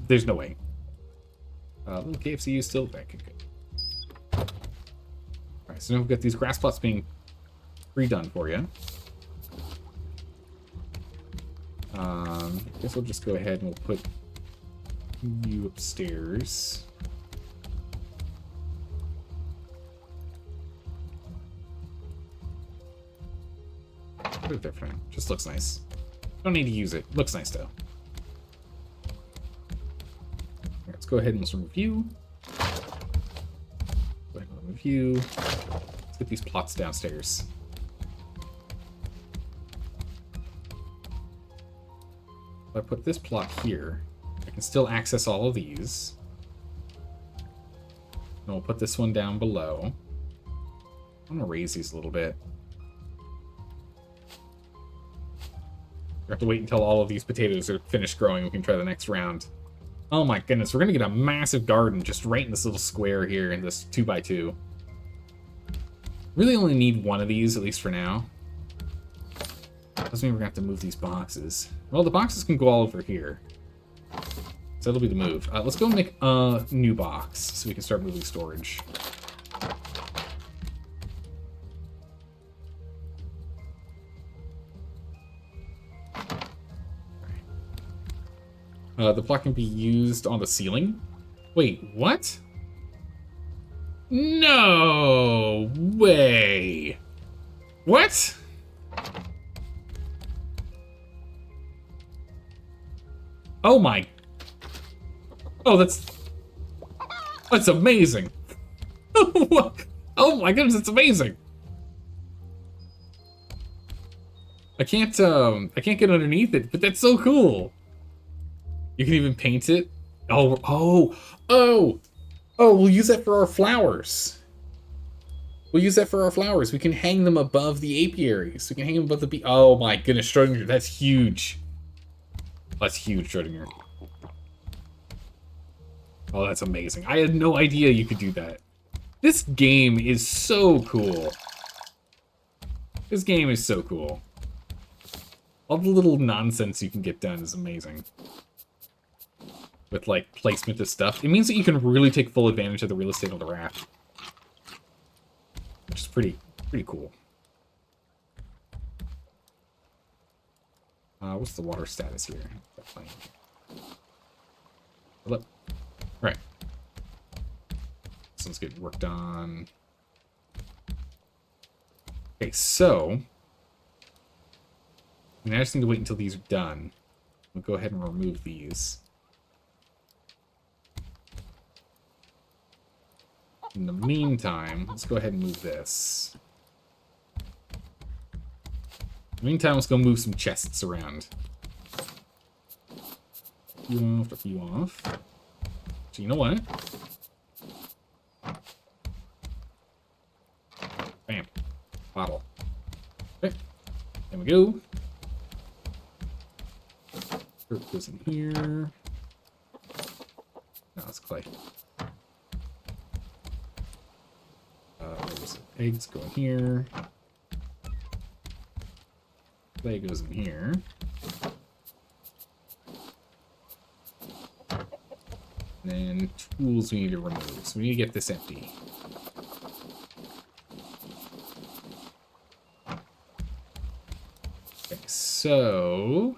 There's no way. Little KFCU still back. Okay. Alright, so now we've got these grass plots being pre-done for you. I guess we'll just go ahead and we'll put you upstairs. Put it there for now. Just looks nice. Don't need to use it. Looks nice though. Let's go ahead and let's review. Go ahead and review. Let's get these plots downstairs. If I put this plot here, I can still access all of these. And we'll put this one down below. I'm gonna raise these a little bit. We have to wait until all of these potatoes are finished growing. We can try the next round. Oh my goodness, we're gonna get a massive garden just right in this little square here in this 2x2. Really only need one of these, at least for now. Doesn't mean we're gonna have to move these boxes. Well, the boxes can go all over here. So that'll be the move. Let's go make a new box so we can start moving storage. The block can be used on the ceiling. Wait, what? No way. What? Oh my. Oh, that's amazing. Oh my goodness, it's amazing. I can't get underneath it, but that's so cool. You can even paint it. Oh, we'll use that for our flowers. We'll use that for our flowers. We can hang them above the apiaries. We can hang them above the bee. Oh my goodness, Schrodinger, that's huge. That's huge, Schrodinger. Oh, that's amazing. I had no idea you could do that. This game is so cool. This game is so cool. All the little nonsense you can get done is amazing. With, like, placement of stuff. It means that you can really take full advantage of the real estate on the raft. Which is pretty cool. What's the water status here? Look. Right. So let's get worked on. Okay, so we now just need to wait until these are done. We'll go ahead and remove these. In the meantime, let's go ahead and move this. In the meantime, let's go move some chests around. A few off. So you know what? Bam. Bottle. Okay. There we go. Dirt goes in here. No, it's clay. There's eggs go in here. Clay goes in here. And then tools we need to remove. So we need to get this empty. Okay, so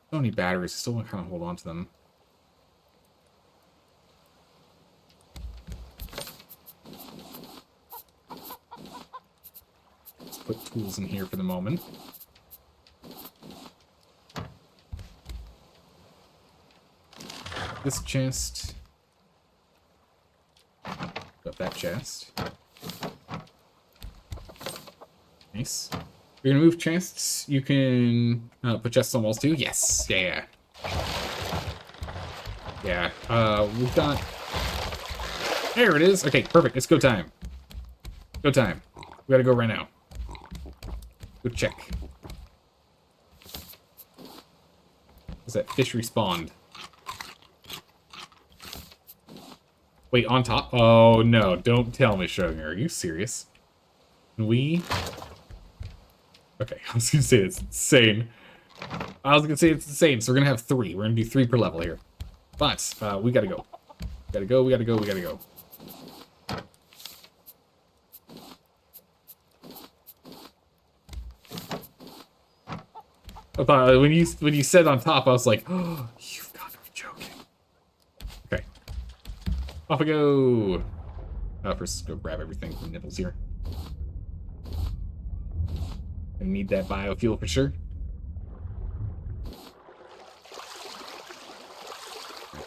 don't need batteries. Still want to kind of hold on to them. Let's put tools in here for the moment. This chest. Got that chest. Nice. You're gonna move chests. You can put chests on walls too. Yes. Yeah. Yeah. We've got. There it is. Okay, perfect. It's go time. Go time. We gotta go right now. Go check. Is that fish respawned? Wait, on top? Oh no! Don't tell me, Schrodinger. Are you serious? Can we? Okay, I was gonna say it's insane. I was gonna say it's insane. So we're gonna have 3. We're gonna do 3 per level here. But we gotta go. We gotta go. We gotta go. We gotta go. I thought when you said on top, I was like, oh, you've got to be joking. Okay, off we go. First, go grab everything from Nibbles here. I need that biofuel for sure.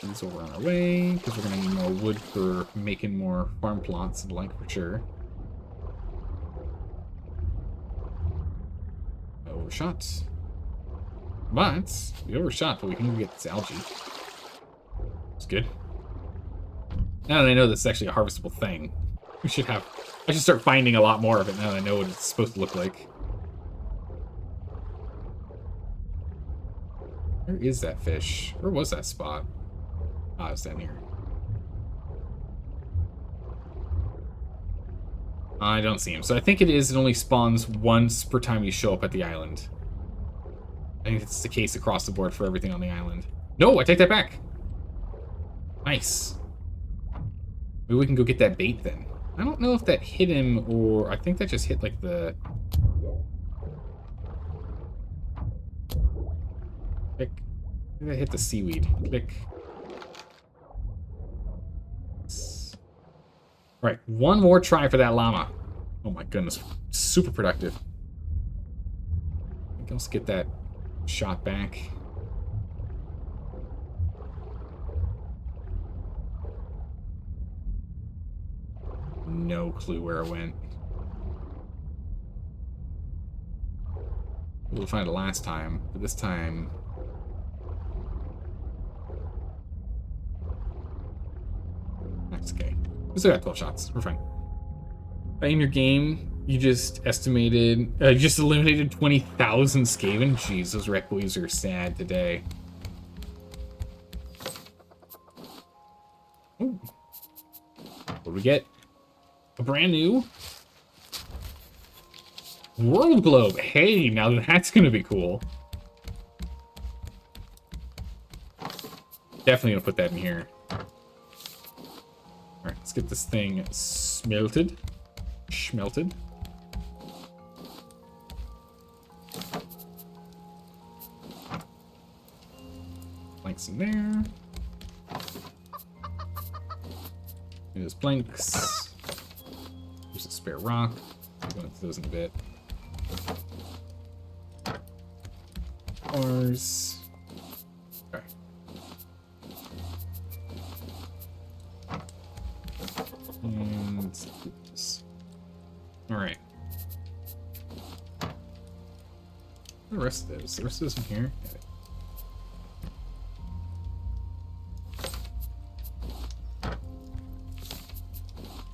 These over on our way because we're gonna need more wood for making more farm plots and like for sure. Overshot. But we overshot, but we can even get this algae. It's good. Now that I know this is actually a harvestable thing, I should start finding a lot more of it now that I know what it's supposed to look like. Where is that fish? Where was that spot? It's down here. I don't see him. So I think it only spawns once per time you show up at the island. I think it's the case across the board for everything on the island. No, I take that back. Nice. Maybe we can go get that bait then. I don't know if that hit him or... I think that just hit like the... Click. I think that hit the seaweed. Click. Right, one more try for that llama. Oh my goodness, super productive. I think let's get that shot back. No clue where it went. We'll find it last time, but this time... That's okay. We still got 12 shots. We're fine. In your game, you just estimated... you just eliminated 20,000 Skaven? Jeez, those wreck boys are sad today. Ooh. What do we get? A brand new... World Globe. Hey, now that's gonna be cool. Definitely gonna put that in here. Alright, let's get this thing smelted. Schmelted. Planks in there. There's planks. There's a spare rock. I'll go into those in a bit. Bars. Okay. And let's do this. Alright. The rest of those. The rest of those in here.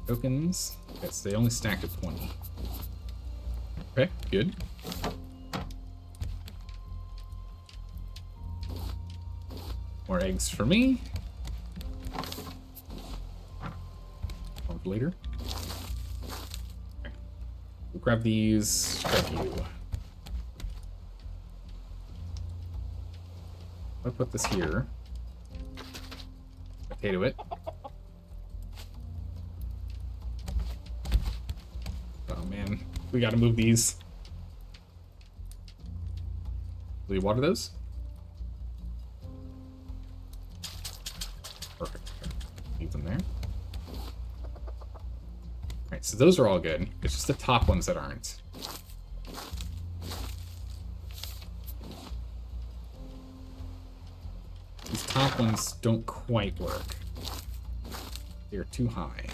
Tokens. Yes, they only stacked at 20. Okay, good. More eggs for me. One for later. Okay. We'll grab these. Grab you. I'll put this here. Potato it. Oh man, we gotta move these. Will you water those? Perfect. Leave them there. Alright, so those are all good. It's just the top ones that aren't. These top ones don't quite work. They're too high.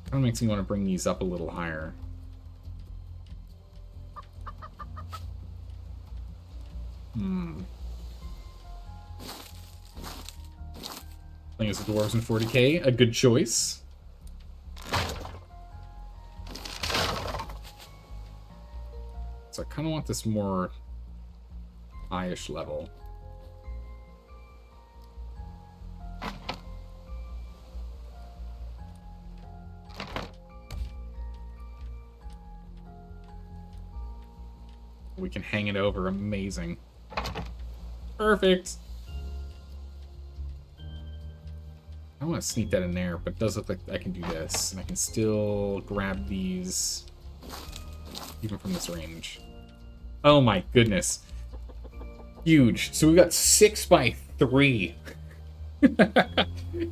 Kind of makes me want to bring these up a little higher. Playing as the dwarves in 40k, a good choice. So I kind of want this more high-ish level. We can hang it over. Amazing. Perfect. I want to sneak that in there, but it does look like I can do this. And I can still grab these even from this range. Oh my goodness. Huge. So we got 6 by 3.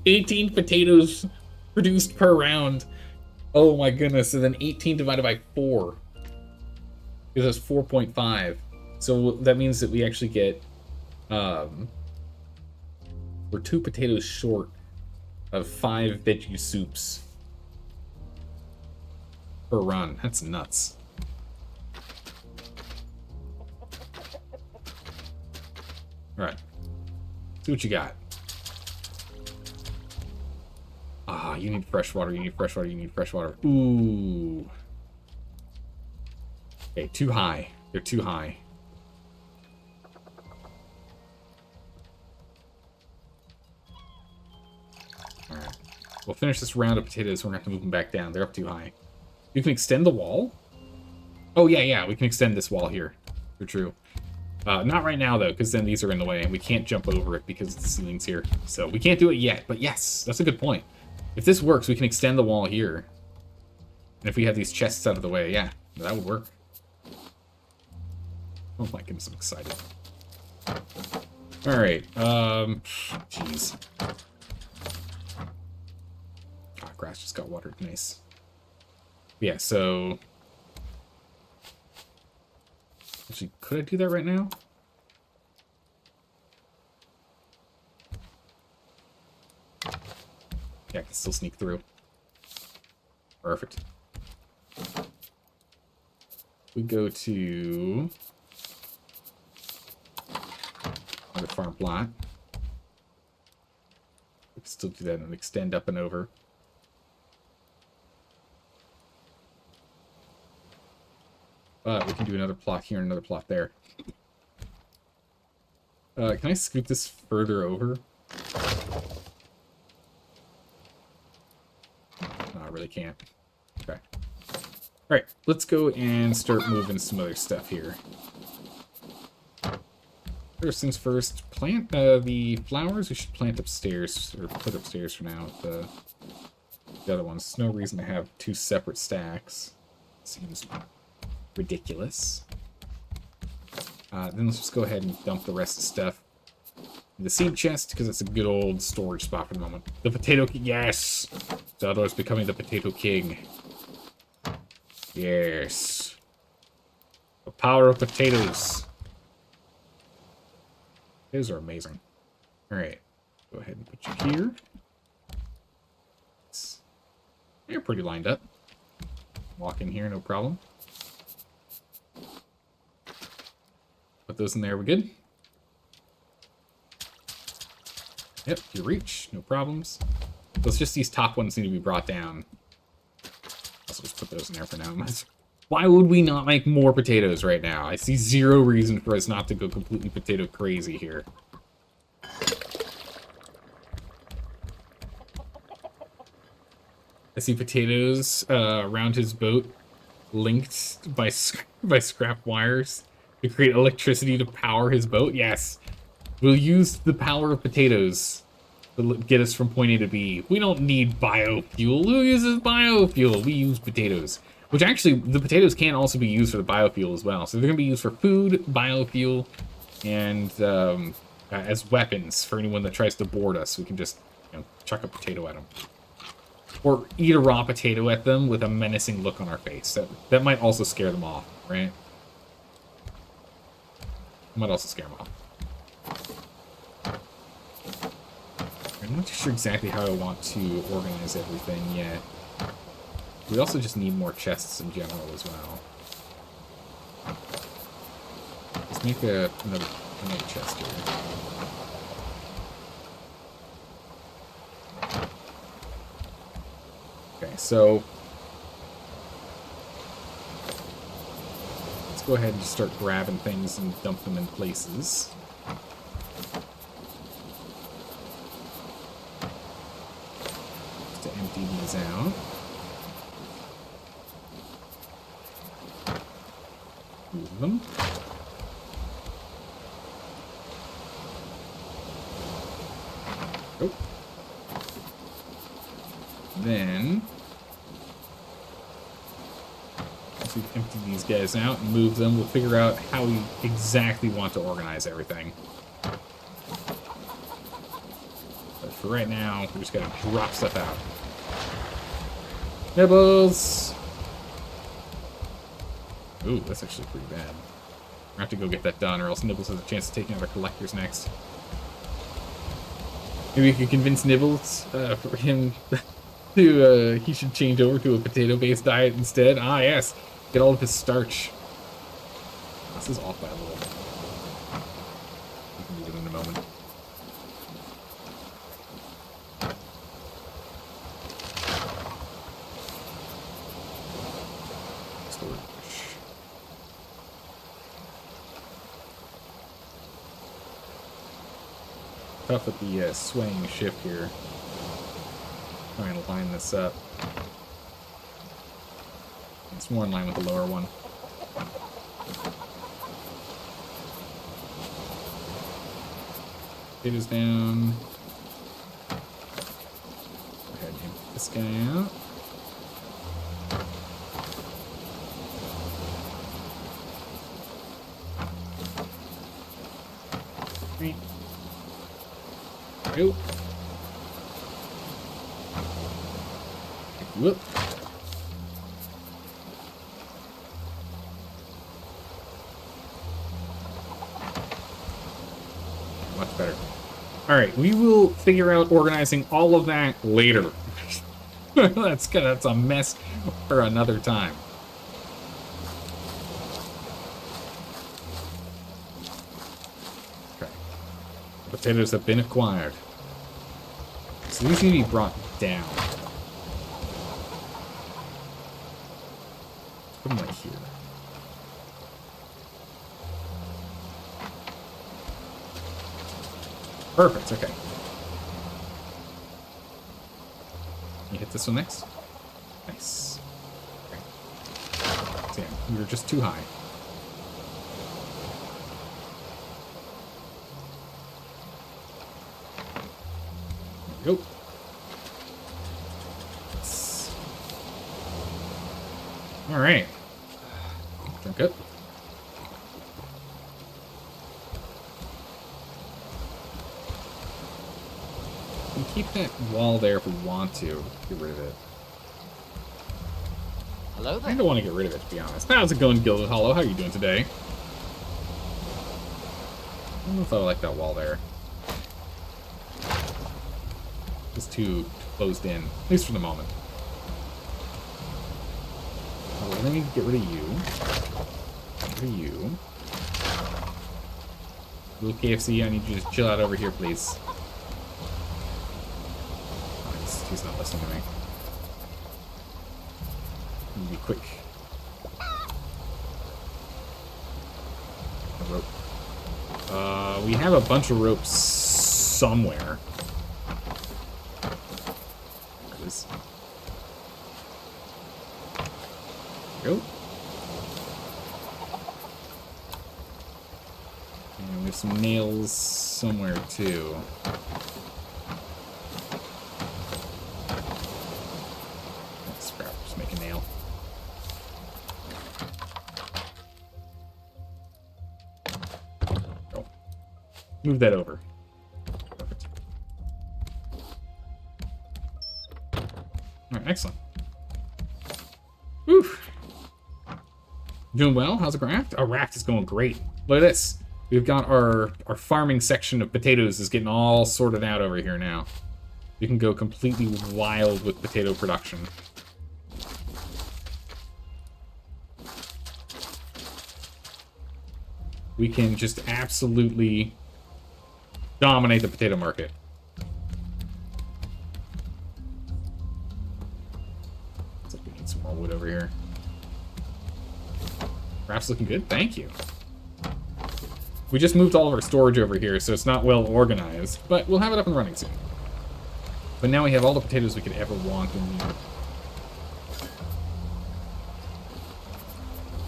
18 potatoes produced per round. Oh my goodness. And then 18 divided by 4. Because that's 4.5. So that means that we actually get... we're 2 potatoes short of 5 veggie soups per run. That's nuts. Alright. See what you got. Ah, you need fresh water, you need fresh water, you need fresh water. Ooh. Okay, too high. They're too high. we'll finish this round of potatoes. We're going to have to move them back down. They're up too high. You can extend the wall? Oh, yeah, we can extend this wall here. True. Not right now, though, because then these are in the way, and we can't jump over it because the ceiling's here. So we can't do it yet, but yes, that's a good point. If this works, we can extend the wall here. And if we have these chests out of the way, yeah, that would work. Oh my goodness, I'm excited. Alright, jeez. Ah, grass just got watered, nice. Yeah, so... Actually, could I do that right now? Yeah, I can still sneak through. Perfect. We go to... another farm plot. We can still do that and extend up and over. But we can do another plot here and another plot there. Can I scoot this further over? No, I really can't. Okay. Alright, let's go and start moving some other stuff here. First things first, plant the flowers. We should plant upstairs, or put upstairs for now. The other ones. There's no reason to have two separate stacks. Seems ridiculous. Then let's just go ahead and dump the rest of the stuff in the seed chest, because it's a good old storage spot for the moment. The potato king, yes! Zeldor's becoming the potato king. Yes. The power of potatoes. Those are amazing. Alright. Go ahead and put you here. You're pretty lined up. Walk in here, no problem. Put those in there, we're good. Yep, you reach, no problems. So it's just these top ones need to be brought down. Also just put those in there for now. Why would we not make more potatoes right now? I see zero reason for us not to go completely potato crazy here. I see potatoes around his boat linked by scrap wires to create electricity to power his boat. Yes. We'll use the power of potatoes to get us from point A to B. We don't need biofuel. Who uses biofuel? We use potatoes. Which actually, the potatoes can also be used for the biofuel as well. So they're going to be used for food, biofuel, and as weapons for anyone that tries to board us. We can just, chuck a potato at them. Or eat a raw potato at them with a menacing look on our face. That might also scare them off, right? Might also scare them off. I'm not too sure exactly how I want to organize everything yet. We also just need more chests in general as well. Let's make another chest here. Okay, so let's go ahead and just start grabbing things and dump them in places. Just to empty these out. Move them. Oh. Then once we've emptied these guys out and moved them, we'll figure out how we exactly want to organize everything. But for right now, we're just gonna drop stuff out. Nibbles! Ooh, that's actually pretty bad. I have to go get that done, or else Nibbles has a chance of taking out our collectors next. Maybe we could convince Nibbles for him to he should change over to a potato-based diet instead. Ah, yes, get all of his starch. This is off by a little. We can move it in a moment. Tough with the swaying shift here. try and line this up. It's more in line with the lower one. Potatoes down. Go ahead and get this guy out. Right. Go. Whoop. Much better. Alright, we will figure out organizing all of that later. That's a mess for another time. Okay. Potatoes have been acquired. So these need to be brought down. Put them right here. Perfect, okay. You hit this one next? Nice. Okay. Damn, we were just too high. There we go. Alright. Drink up. We can keep that wall there if we want to. Get rid of it. Hello there. I don't want to get rid of it, to be honest. How's it going, Gilded Hollow? How are you doing today? I don't know if I like that wall there. It's too closed in, at least for the moment. Oh, I need to get rid of you. Get rid of you. Little KFC, I need you to chill out over here, please. Oh, he's not listening to me. Need to be quick. A rope. We have a bunch of ropes somewhere. There it is. There we go. And we have some nails somewhere too. Let's scrap, just make a nail. Go. Move that over. Perfect. Alright, excellent. Whew. Doing well? How's the raft? Our raft is going great. Look at this. We've got our farming section of potatoes is getting all sorted out over here now. You can go completely wild with potato production. We can just absolutely dominate the potato market. Looks like we need some more wood over here. Raft's looking good, thank you. We just moved all of our storage over here, so it's not well organized, but we'll have it up and running soon. But now we have all the potatoes we could ever want and need.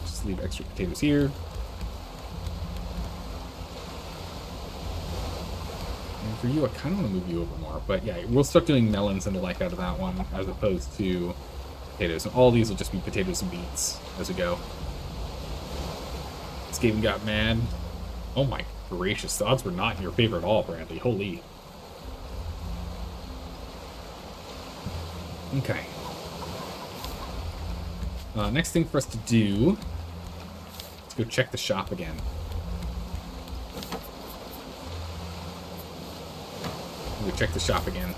Just leave extra potatoes here. And for you, I kind of want to move you over more, but yeah, we'll start doing melons and the like out of that one, as opposed to potatoes. And all these will just be potatoes and beets as we go. This game got mad. Oh my gracious, the odds were not in your favor at all, Bradley. Holy. Okay. Next thing for us to do, let's go check the shop again. We'll check the shop again.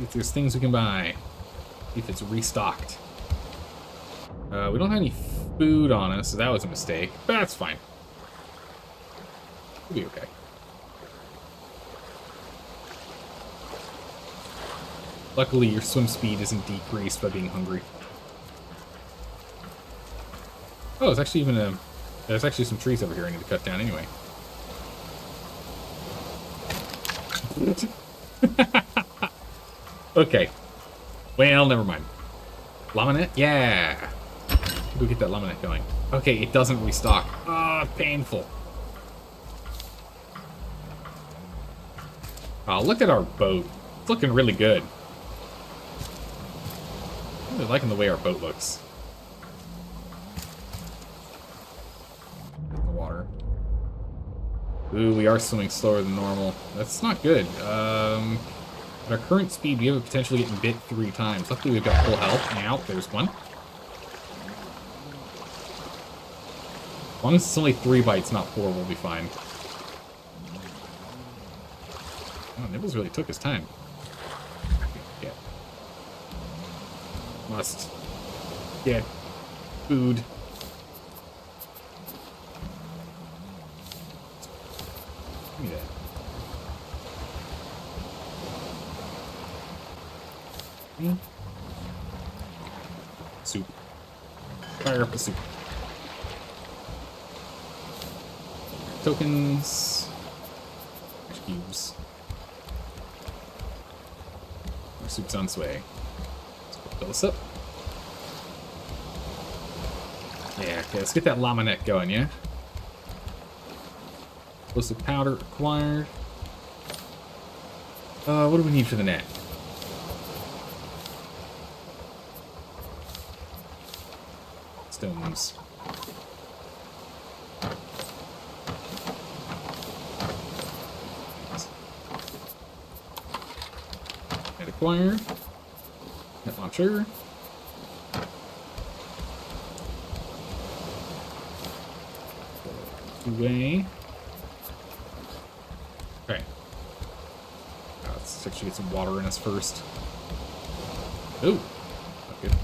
If there's things we can buy. If it's restocked. We don't have any food on us, so that was a mistake, but that's fine. We'll be okay. Luckily, your swim speed isn't decreased by being hungry. Oh, it's actually even there's actually some trees over here I need to cut down anyway. Okay. Well, never mind. Llama net? Yeah. Go get that llama net going. Okay, it doesn't restock. Ah, painful. Oh, look at our boat. It's looking really good. I'm really liking the way our boat looks. In the water. Ooh, we are swimming slower than normal. That's not good. At our current speed, we have a potential of getting bit 3 times. Luckily, we've got full health. Now, there's one. As long as it's only 3 bites, not 4, we'll be fine. Oh, Nibbles really took his time. Yeah. Must get food. Give me that. Soup. Fire up the soup. Tokens. Cubes. Our soup's on its way. Let's fill this up. Yeah, okay, let's get that llama net going, yeah? Explosive powder acquired. What do we need for the net? Stones. Net acquired. Net launcher. Away. Okay. Let's actually get some water in us first. Ooh. Not good.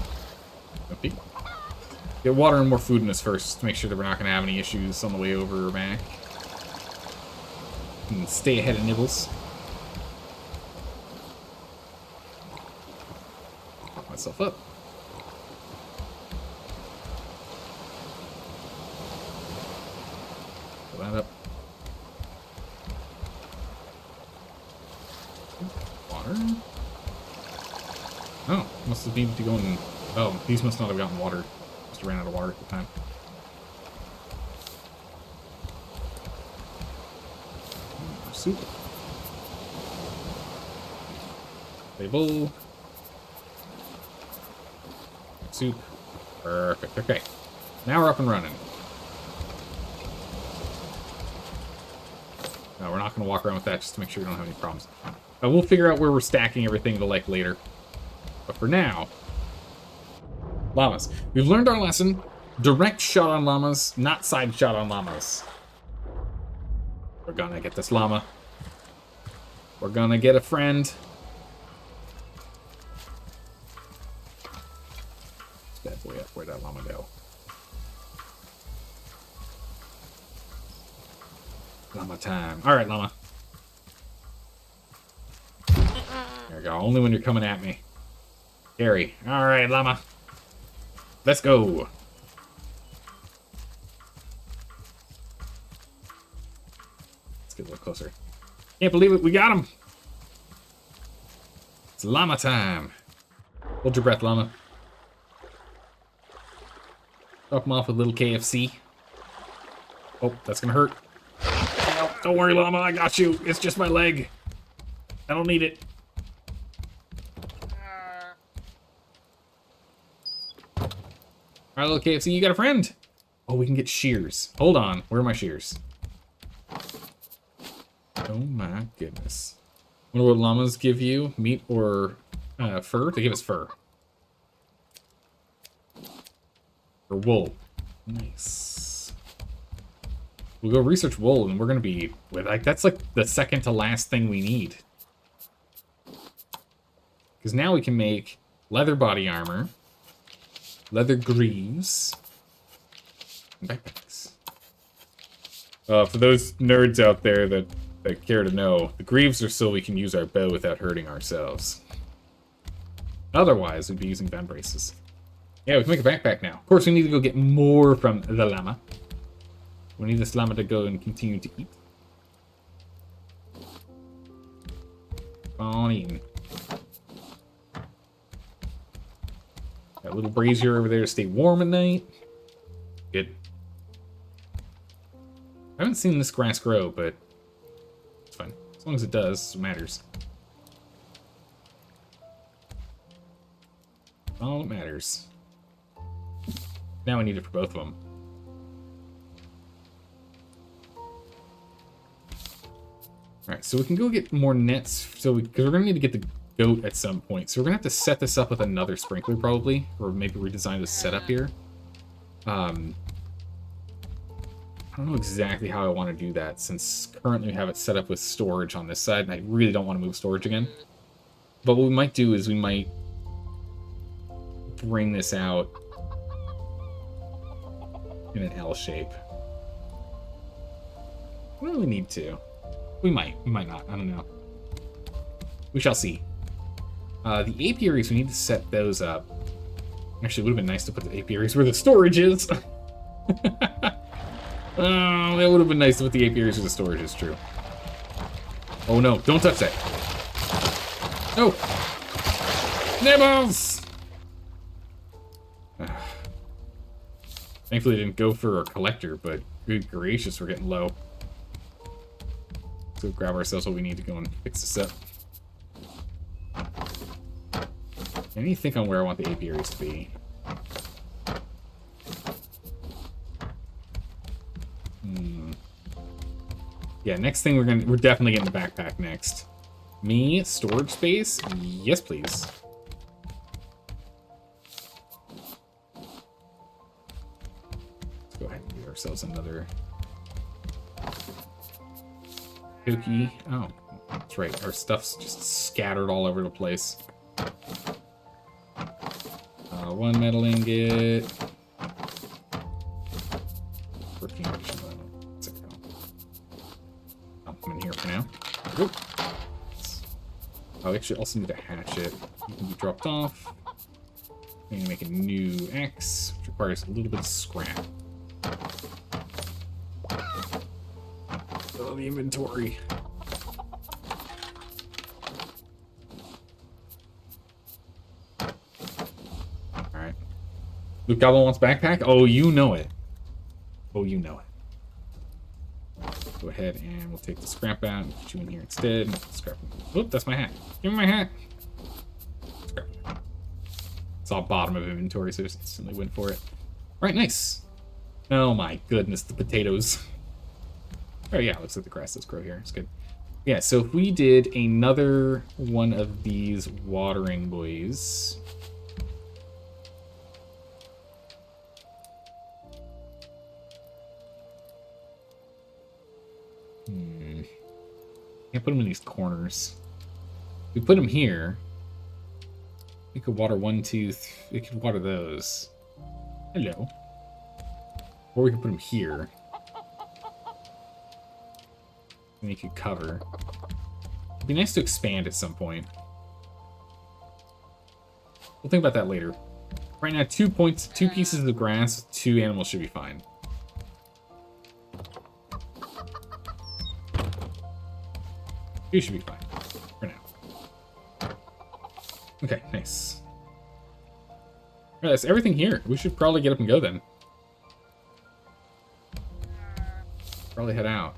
Okay. Get water and more food in us first to make sure that we're not going to have any issues on the way over or back. And stay ahead of Nibbles. Pop myself up. Pull that up. Water. Oh, must have needed to go in. Oh, these must not have gotten water. Must have ran out of water at the time. Soup. Label. Soup. Perfect. Okay. Now we're up and running. No, we're not going to walk around with that just to make sure we don't have any problems. We'll figure out where we're stacking everything to like later. But for now, llamas. We've learned our lesson. Direct shot on llamas, not side shot on llamas. We're gonna get this llama. We're gonna get a friend. This bad boy up. Where'd that llama go? Llama time. Alright, llama. There we go. Only when you're coming at me. Scary. Alright, llama. Let's go. Let's get a little closer. Can't believe it. We got him. It's llama time. Hold your breath, llama. Drop him off with a little KFC. Oh, that's gonna hurt. Don't worry, llama. I got you. It's just my leg. I don't need it. Alright, little KFC, you got a friend. Oh, we can get shears. Hold on. Where are my shears? Oh my goodness. Wonder what llamas give you? Meat or fur? They give us fur. Or wool. Nice. We'll go research wool, and we're gonna be like that's like the second to last thing we need. Because now we can make leather body armor, leather greaves, and backpacks. For those nerds out there that care to know, the greaves are so we can use our bow without hurting ourselves. Otherwise, we'd be using band braces. Yeah, we can make a backpack now. Of course, we need to go get more from the llama. We need this llama to go and continue to eat. On eating. Got a little brazier over there to stay warm at night. Good. I haven't seen this grass grow, but it's fine. As long as it does, it matters. All that matters. Now I need it for both of them. Alright, so we can go get more nets. Because we're going to need to get the goat at some point. So we're going to have to set this up with another sprinkler, probably. Or maybe redesign the setup here. I don't know exactly how I want to do that, since currently we have it set up with storage on this side, and I really don't want to move storage again. But what we might do is we might bring this out in an L shape. We don't really need to. We might not. I don't know. We shall see. The apiaries, we need to set those up. Actually, it would have been nice to put the apiaries where the storage is. Oh, that would have been nice to put the apiaries where the storage is, true. Oh no, don't touch that. No! Nibbles! Thankfully, I didn't go for a collector, but good gracious, we're getting low. So grab ourselves what we need to go and fix this up. I need to think on where I want the apiaries to be. Yeah, next thing we're definitely getting the backpack next. Me, storage space? Yes, please. Let's go ahead and give ourselves another cookie. Oh, that's right. Our stuff's just scattered all over the place. One metal ingot. 14 I'm in here for now. Oop. Oh, we actually also need a hatchet. You can be dropped off. I'm gonna make a new X, which requires a little bit of scrap. Oh, the inventory. Alright. Luke Goblin wants backpack? Oh, you know it. Oh, you know it. Go ahead and we'll take the scrap out and put you in here instead. Scrap. Oop, that's my hat. Give me my hat. Scrap. It's all bottom of inventory, so I just instantly went for it. Alright, nice. Oh my goodness, the potatoes. Oh yeah, looks like the grass does grow here. It's good. Yeah, so if we did another one of these watering boys. Can't put them in these corners. If we put them here, we could water one, two, we could water those. Hello. Or we could put them here. And you could cover. It'd be nice to expand at some point. We'll think about that later. Right now, 2 pieces of grass, 2 animals should be fine. You should be fine for now. Okay, nice. Alright, that's everything here. We should probably get up and go then. Probably head out.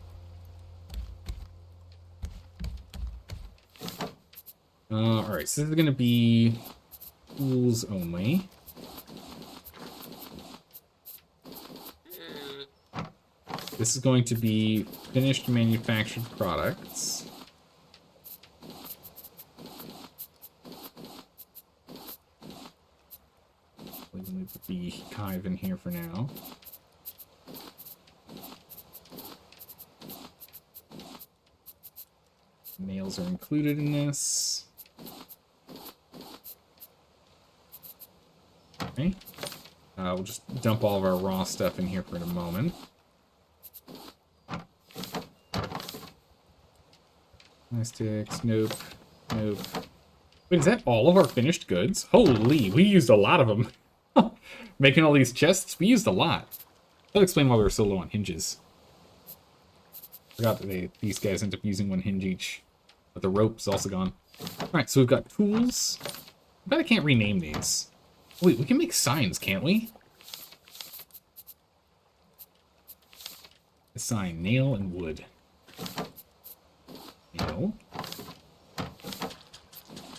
Alright, so this is going to be tools only. This is going to be finished manufactured products. We'll leave the beehive in here for now. Nails are included in this. Okay. We'll just dump all of our raw stuff in here for a moment. Plastics, nope, nope. Wait, is that all of our finished goods? Holy, we used a lot of them. Making all these chests, we used a lot. That'll explain why we were so low on hinges. Forgot that these guys end up using 1 hinge each. But the rope's also gone. Alright, so we've got tools. I bet I can't rename these. Wait, we can make signs, can't we? A sign, nail and wood. Nail.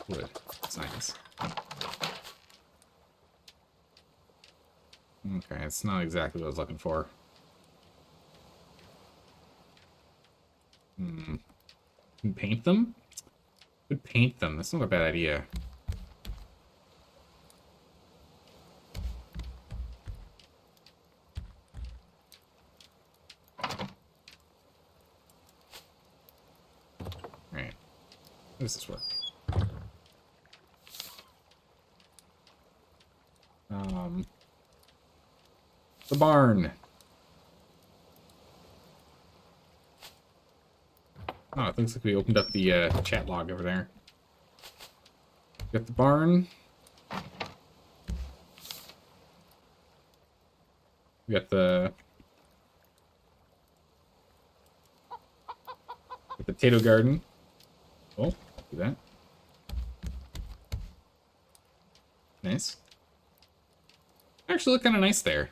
Wood. Signs. Okay, it's not exactly what I was looking for. Can paint them? Could paint them. That's not a bad idea. Alright. How does this work? The barn. Oh, it looks like we opened up the chat log over there. Got the barn. We got the potato garden. Oh, do that. Nice. Actually look kind of nice there.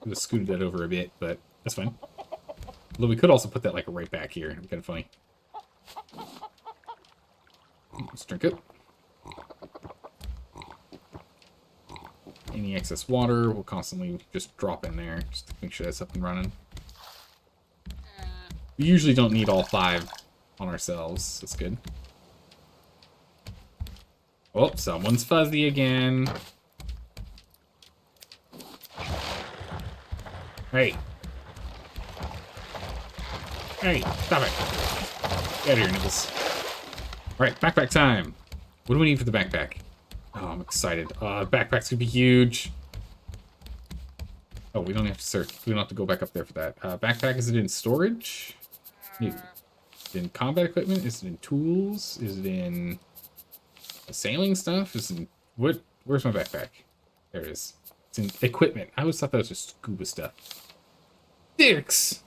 Could have scooted that over a bit, but that's fine. Although we could also put that like right back here. It'd be kind of funny. Let's drink it. Any excess water will constantly just drop in there, just to make sure that's up and running. We usually don't need all 5 on ourselves. That's good. Oh, someone's fuzzy again. Hey. Hey, stop it. Get out of here, Nichols. Alright, backpack time. What do we need for the backpack? Oh, I'm excited. Backpack's gonna be huge. Oh, we don't have to search. We don't have to go back up there for that. Backpack, is it in storage? Is it in combat equipment? Is it in tools? Is it in sailing stuff? Is it in... What? Where's my backpack? There it is. It's in equipment. I always thought that was just scuba stuff. Dicks!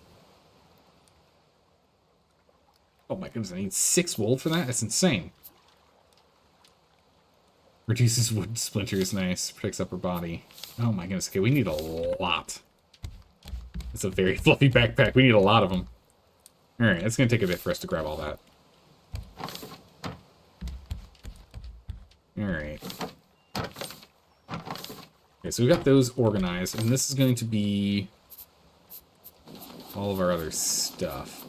Oh my goodness, I need 6 wool for that? That's insane. Reduces wood splinters, nice. Protects upper body. Oh my goodness, okay, we need a lot. It's a very fluffy backpack. We need a lot of them. Alright, it's gonna take a bit for us to grab all that. Alright. Okay, so we got those organized, and this is going to be all of our other stuff.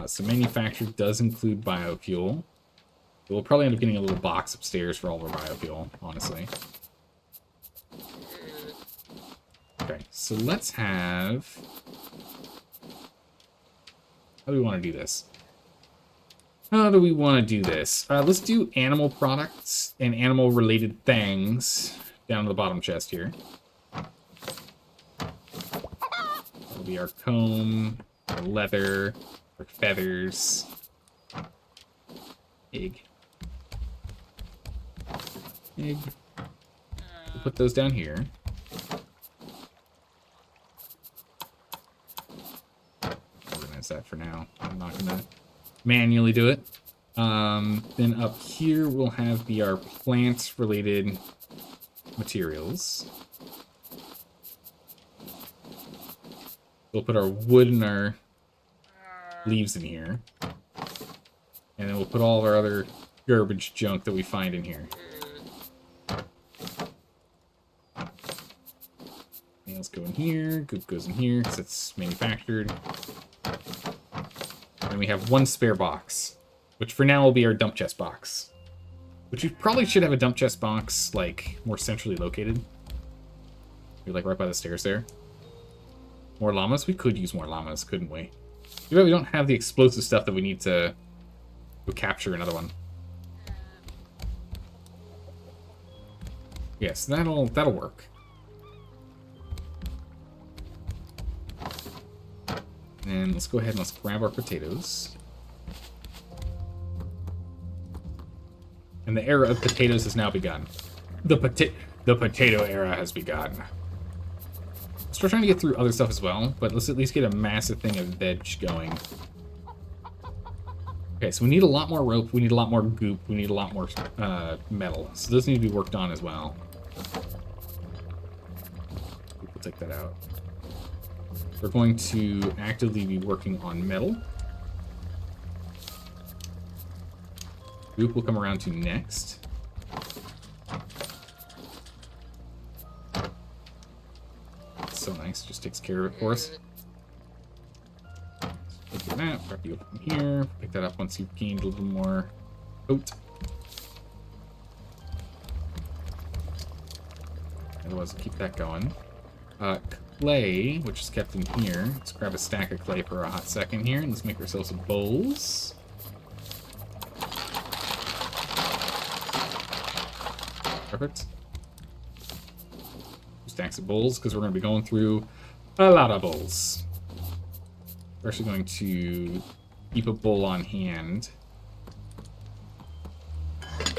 So manufactured does include biofuel. We'll probably end up getting a little box upstairs for all of our biofuel, honestly. Okay, so let's have... How do we want to do this? How do we want to do this? Let's do animal products and animal-related things down to the bottom chest here. That'll be our comb, our leather, our feathers, egg. Egg. We'll put those down here. Organize that for now. I'm not gonna manually do it. Then up here we'll have our plant-related materials. We'll put our wood and our leaves in here. And then we'll put all of our other garbage junk that we find in here. Nails go in here, goop goes in here, because it's manufactured. And we have 1 spare box, which for now will be our dump chest box. Which we probably should have a dump chest box, like, more centrally located. Maybe, like, right by the stairs there. More llamas? We could use more llamas, couldn't we? Too bad we don't have the explosive stuff that we need to capture another one. Yes, that'll work. And let's go ahead and let's grab our potatoes. And the era of potatoes has now begun. The potato era has begun. Start trying to get through other stuff as well, but let's at least get a massive thing of veg going. Okay, so we need a lot more rope, we need a lot more goop, we need a lot more metal. So those need to be worked on as well. We'll take that out. We're going to actively be working on metal. Goop will come around to next. That's so nice, just takes care of it for us. Look at that, grab you up from here, pick that up once you've gained a little more coat. Otherwise, we'll keep that going. Clay, which is kept in here. Let's grab a stack of clay for a hot second here, and let's make ourselves some bowls. Perfect. 2 stacks of bowls, because we're going to be going through a lot of bowls. We're actually going to keep a bowl on hand.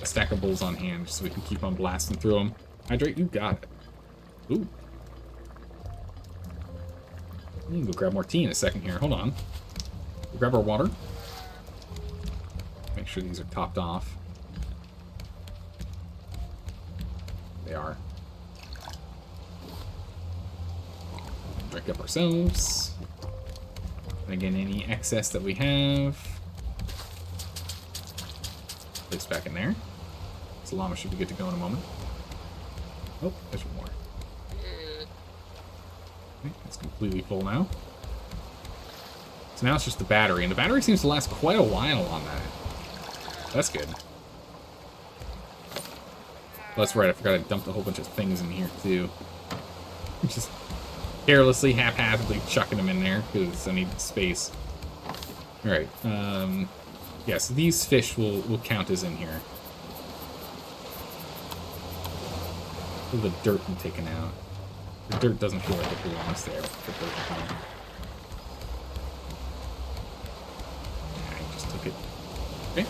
A stack of bowls on hand, so we can keep on blasting through them. Hydrate, you got it. Ooh. We can go grab more tea in a second here. Hold on. We'll grab our water. Make sure these are topped off. They are. Drink up ourselves. And again, any excess that we have, place back in there. This llama should be good to go in a moment. Oh, there's one more. Okay, it's completely full now. So now it's just the battery, and the battery seems to last quite a while on that. That's good. That's right, I forgot I dumped a whole bunch of things in here too. Just carelessly, haphazardly chucking them in there because I need space. Alright, yeah, so these fish will count as in here. All the dirt be taken out. The dirt doesn't feel like it belongs there. The dirt I just took it. Okay.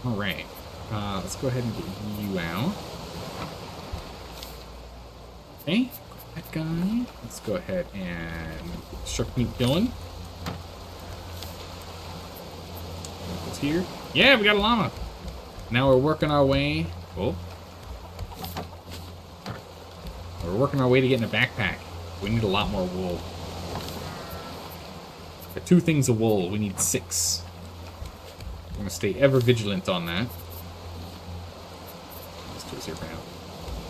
Alright. Let's go ahead and get you out. Okay. That guy. Let's go ahead and get the shark meat going. What's here? Yeah, we got a llama. Now we're working our way. Oh. We're working our way to getting a backpack. We need a lot more wool. For 2 things of wool, we need 6. We're gonna stay ever vigilant on that. Let's do this here for now.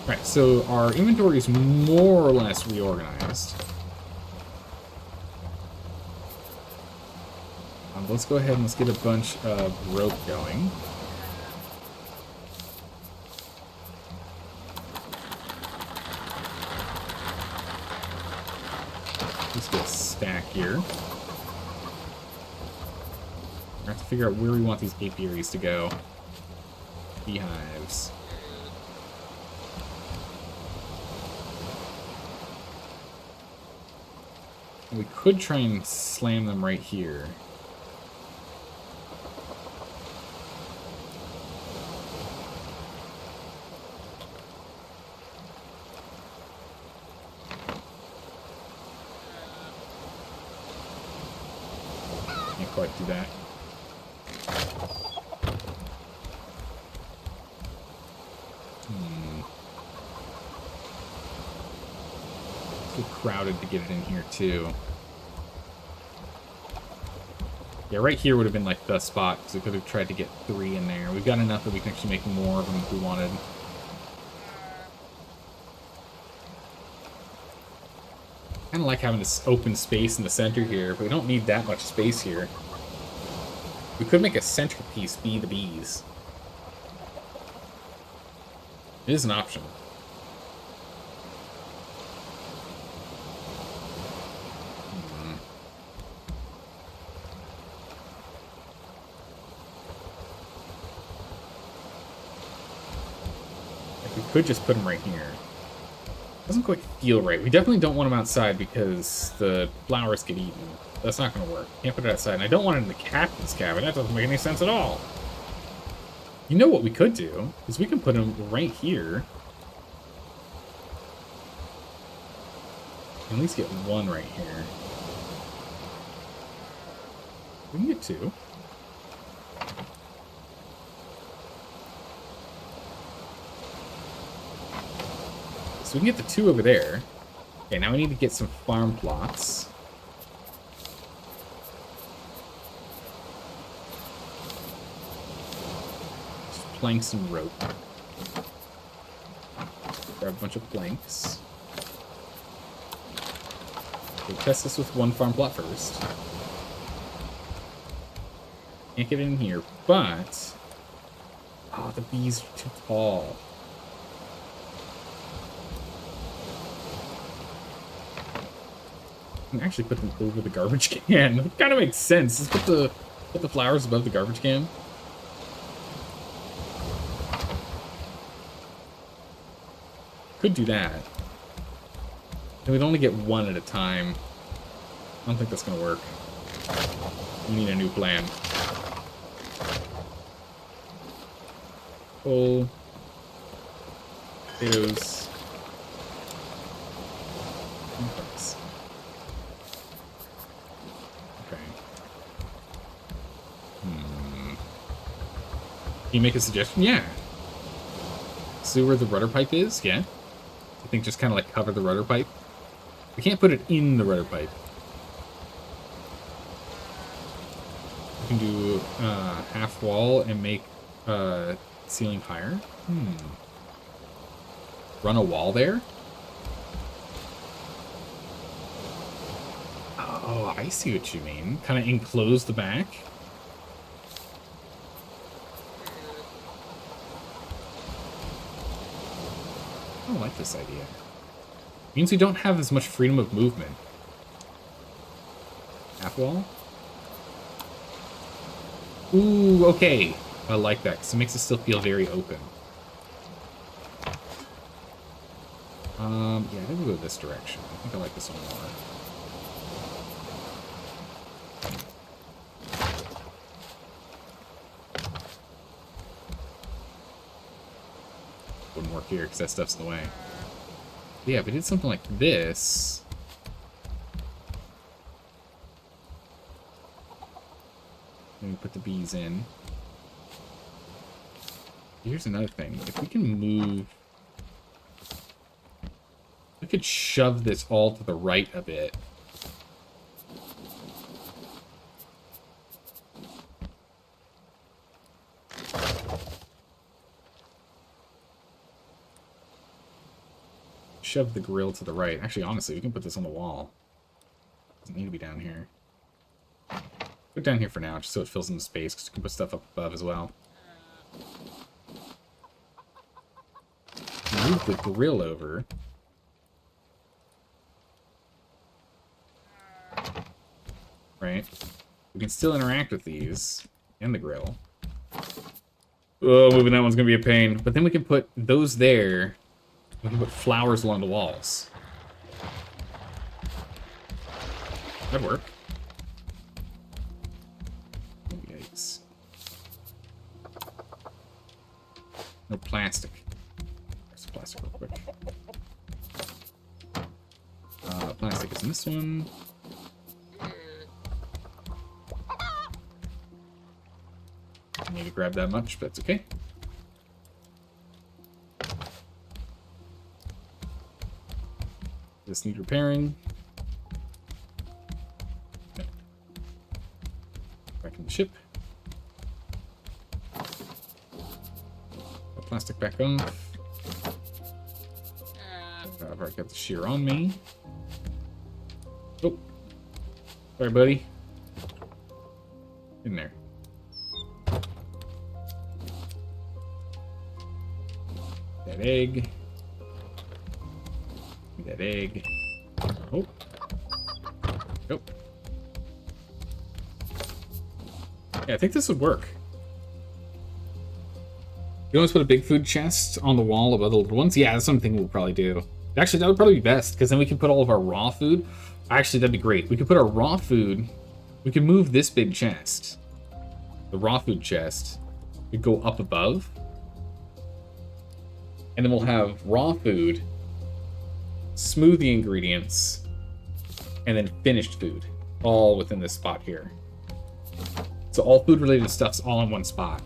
Alright, so our inventory is more or less reorganized. Let's go ahead and let's get a bunch of rope going. Let's get a stack here. We have to figure out where we want these apiaries to go. Beehives. We could try and slam them right here. Can't quite do that. Too crowded to get it in here too. Yeah, right here would have been like the spot because we could have tried to get 3 in there. We've got enough that we can actually make more of them if we wanted. Kind of like having this open space in the center here, but we don't need that much space here. We could make a centerpiece be the bees. It is an option. We could just put them right here. Doesn't quite feel right. We definitely don't want them outside because the flowers get eaten. That's not going to work. Can't put it outside. And I don't want it in the captain's cabin. That doesn't make any sense at all. You know what we could do is we can put them right here. At least get one right here. We can get two. So we can get the two over there. Okay, now we need to get some farm plots. Just planks and rope. Grab a bunch of planks. We'll test this with one farm plot first. Can't get in here, but... Oh, the bees are too tall. I can actually put them over the garbage can. It kind of makes sense. Let's put the flowers above the garbage can. Could do that. And we'd only get one at a time. I don't think that's gonna work. We need a new plan. Coal. Potatoes. Okay. Can you make a suggestion? Yeah. See where the rudder pipe is? Yeah. I think just kind of like cover the rudder pipe. We can't put it in the rudder pipe. We can do half wall and make ceiling higher. Run a wall there? Oh, I see what you mean. Kind of enclose the back. I don't like this idea. Means we don't have as much freedom of movement. Half wall? Ooh, okay. I like that, because it makes it still feel very open. Yeah, I think we'll go this direction. I think I like this one more. Wouldn't work here, because that stuff's in the way. Yeah, if we did something like this... Maybe put the bees in. Here's another thing. If we can move... We could shove this all to the right a bit. Shove the grill to the right. Actually, honestly, we can put this on the wall. Doesn't need to be down here. Put it down here for now, just so it fills in the space, because you can put stuff up above as well. Move the grill over. Right? We can still interact with these and the grill. Oh, moving that one's gonna be a pain. But then we can put those there. We can put flowers along the walls. That'd work. Yikes. No plastic. There's some plastic real quick. Plastic is in this one. I need to grab that much, but that's okay. This need repairing. Okay. Back in the ship. Put plastic back on. I've already got the shear on me. Oh. Sorry, buddy. In there. That egg. That egg. Oh. Nope. Yeah, I think this would work. You always put a big food chest on the wall above the little ones? Yeah, that's something we'll probably do. Actually, that would probably be best, because then we can put all of our raw food. Actually, that'd be great. We could put our raw food... We could move this big chest. The raw food chest. Could go up above. And then we'll have raw food, smoothie ingredients, and then finished food, all within this spot here. So all food-related stuff's all in one spot.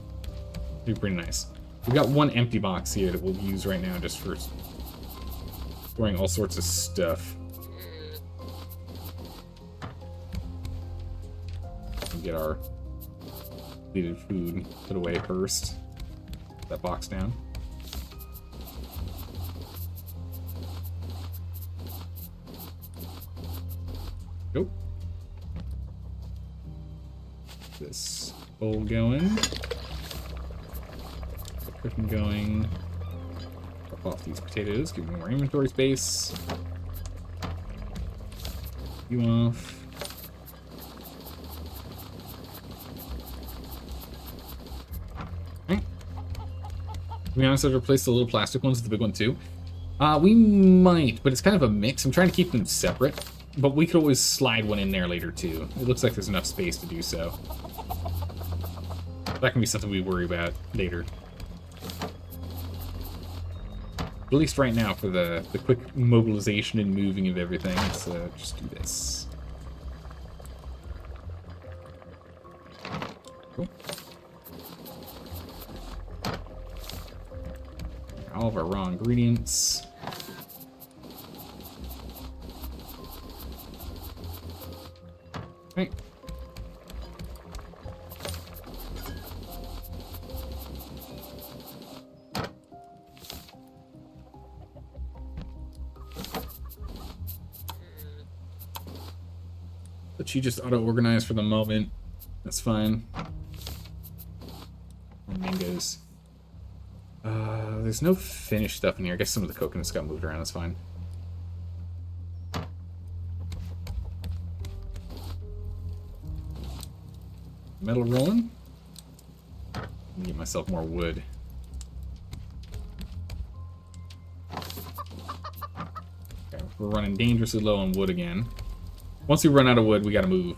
It'd be pretty nice. We've got one empty box here that we'll use right now just for storing all sorts of stuff. We'll get our depleted food put away first. Put that box down. Nope. This bowl going. Cooking going. Drop off these potatoes, give me more inventory space. You off. Okay. To be honest, I've replaced the little plastic ones with the big one too. We might, but it's kind of a mix. I'm trying to keep them separate, but we could always slide one in there later too. It looks like there's enough space to do so. That can be something we worry about later. At least right now, for the quick mobilization and moving of everything, let's just do this. Cool. All of our raw ingredients. Okay. But she just auto-organized for the moment. That's fine. Mangoes. There's no finished stuff in here. I guess some of the coconuts got moved around. That's fine. Metal rolling. Let me get myself more wood. Okay, we're running dangerously low on wood again. Once we run out of wood, we gotta move.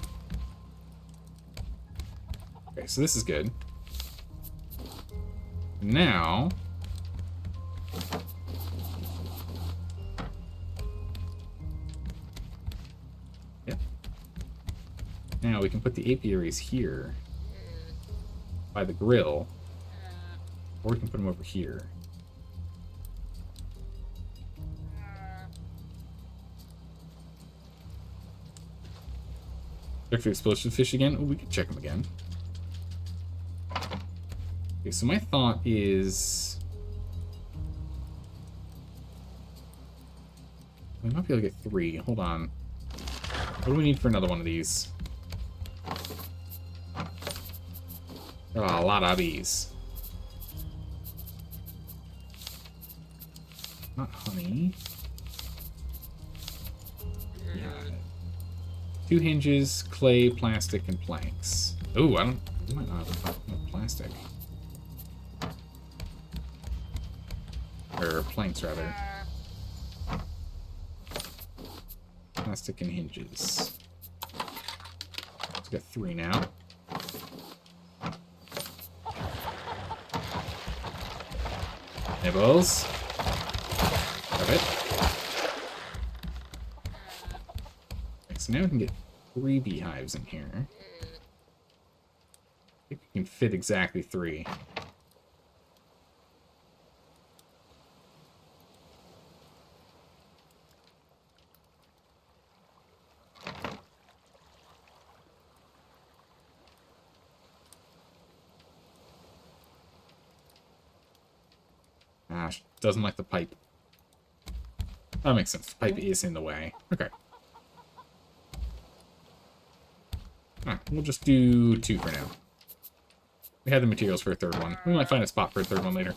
Okay, so this is good. Now... Yep. Now we can put the apiaries here. By the grill. Or we can put them over here. Check for explosive fish again. Oh, we can check them again. Okay, so my thought is... we might be able to get 3. Hold on. What do we need for another one of these? Oh, a lot of these. Not honey. Yeah. 2 hinges, clay, plastic, and planks. Oh, I might not have enough plastic. Or planks, rather. Plastic and hinges. Let's get 3 now. Nibbles. Got it. Okay, so now we can get 3 beehives in here. I think we can fit exactly 3. Gosh, doesn't like the pipe. That makes sense. The pipe is in the way. Okay. Alright, we'll just do 2 for now. We have the materials for a 3rd one. We might find a spot for a 3rd one later.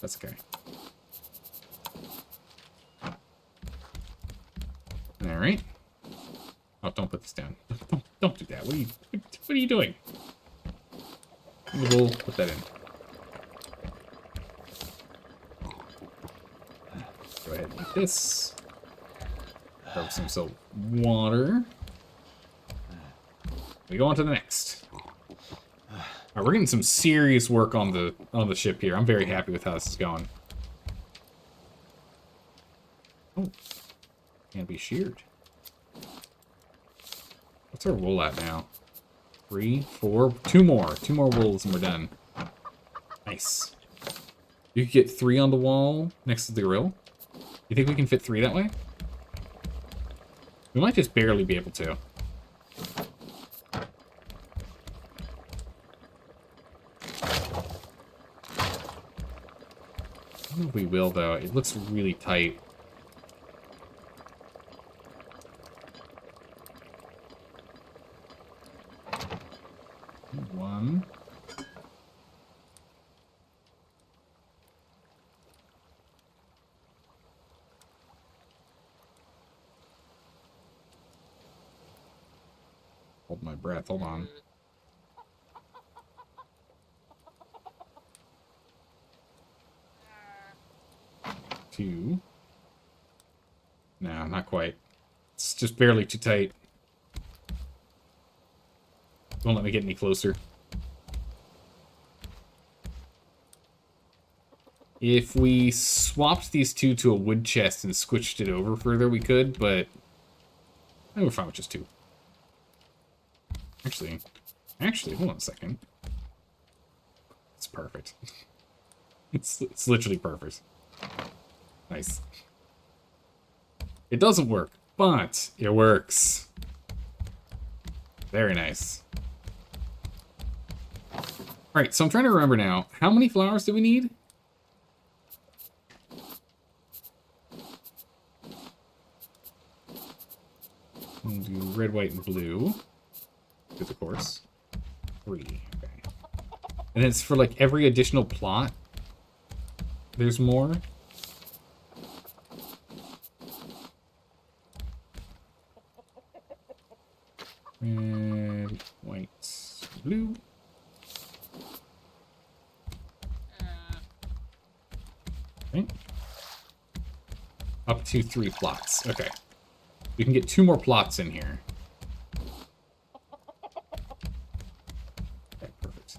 That's okay. Alright. Oh, don't put this down. Don't do that. What are you doing? We'll put that in. Go ahead and eat this. Grab some salt water. We go on to the next. Alright, we're getting some serious work on the ship here. I'm very happy with how this is going. Oh. Can't be sheared. What's our wool at now? 3, 4, 2 more. 2 more wools and we're done. Nice. You could get 3 on the wall next to the grill. You think we can fit 3 that way? We might just barely be able to. I don't know if we will, though. It looks really tight. One. Hold my breath. Hold on. Two. No, not quite. It's just barely too tight. Won't let me get any closer. If we swapped these two to a wood chest and squished it over further, we could, but I think we're fine with just 2. Actually, hold on a second. It's perfect. It's literally perfect. Nice. It doesn't work, but it works. Very nice. Alright, so I'm trying to remember now. How many flowers do we need? We'll do red, white, and blue. Good, of course. 3. Okay. And it's for like every additional plot. There's more. Red, white, blue. Okay. Up to 3 plots. Okay. We can get 2 more plots in here. Okay, perfect.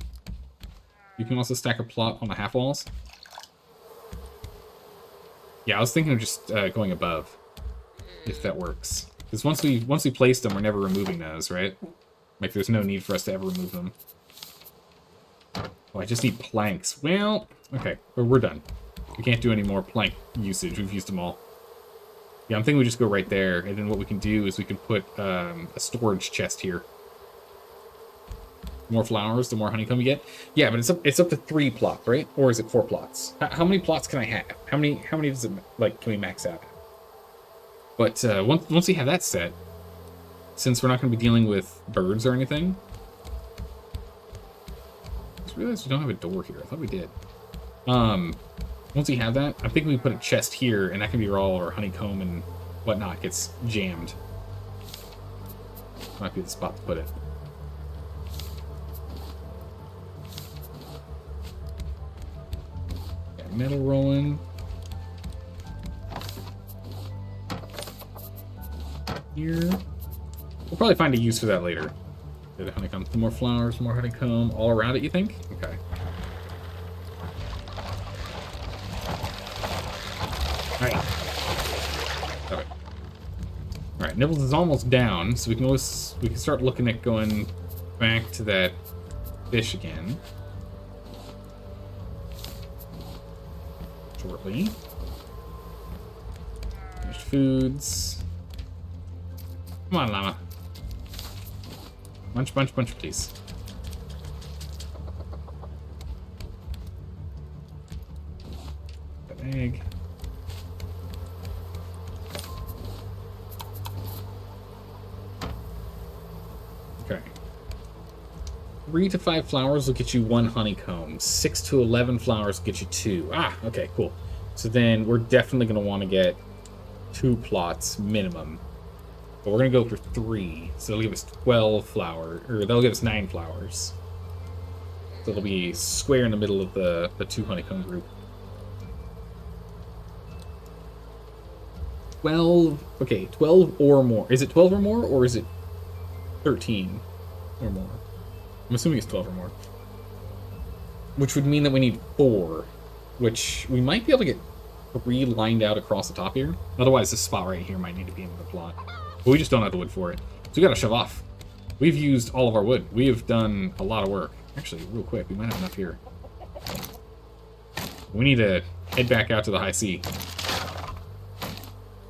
You can also stack a plot on the half walls. Yeah, I was thinking of just going above, if that works. Because once we place them, we're never removing those, right? Like, there's no need for us to ever remove them. Oh, I just need planks. Well, okay, we're done. We can't do any more plank usage. We've used them all. Yeah, I'm thinking we just go right there, and then what we can do is we can put a storage chest here. The more flowers, the more honeycomb you get. Yeah, but it's up to 3 plots, right? Or is it 4 plots? How many plots can I have? How many does it, like, can we max out? But once we have that set, since we're not going to be dealing with birds or anything, I just realized we don't have a door here. I thought we did. Once we have that, I'm thinking we put a chest here, and that can be where all our honeycomb and whatnot gets jammed. Might be the spot to put it. Got metal rolling. Here. We'll probably find a use for that later. The honeycomb. The more flowers, more honeycomb all around it, you think? Okay. Alright. Okay. Alright, Nibbles is almost down, so we can start looking at going back to that fish again. Shortly. Finished foods. Come on, llama. Munch, munch, munch, please. That egg. Okay. 3 to 5 flowers will get you 1 honeycomb. 6 to 11 flowers will get you 2. Ah, okay, cool. So then we're definitely going to want to get 2 plots minimum. But we're going to go for 3. So that'll give us 12 flowers, or that'll give us 9 flowers. So it'll be square in the middle of the 2 honeycomb group. 12, okay, 12 or more. Is it 12 or more, or is it 13 or more? I'm assuming it's 12 or more. Which would mean that we need 4, which we might be able to get 3 lined out across the top here. Otherwise, this spot right here might need to be in the plot. But we just don't have the wood for it. So we gotta shove off. We've used all of our wood. We have done a lot of work. Actually, real quick, we might have enough here. We need to head back out to the high sea.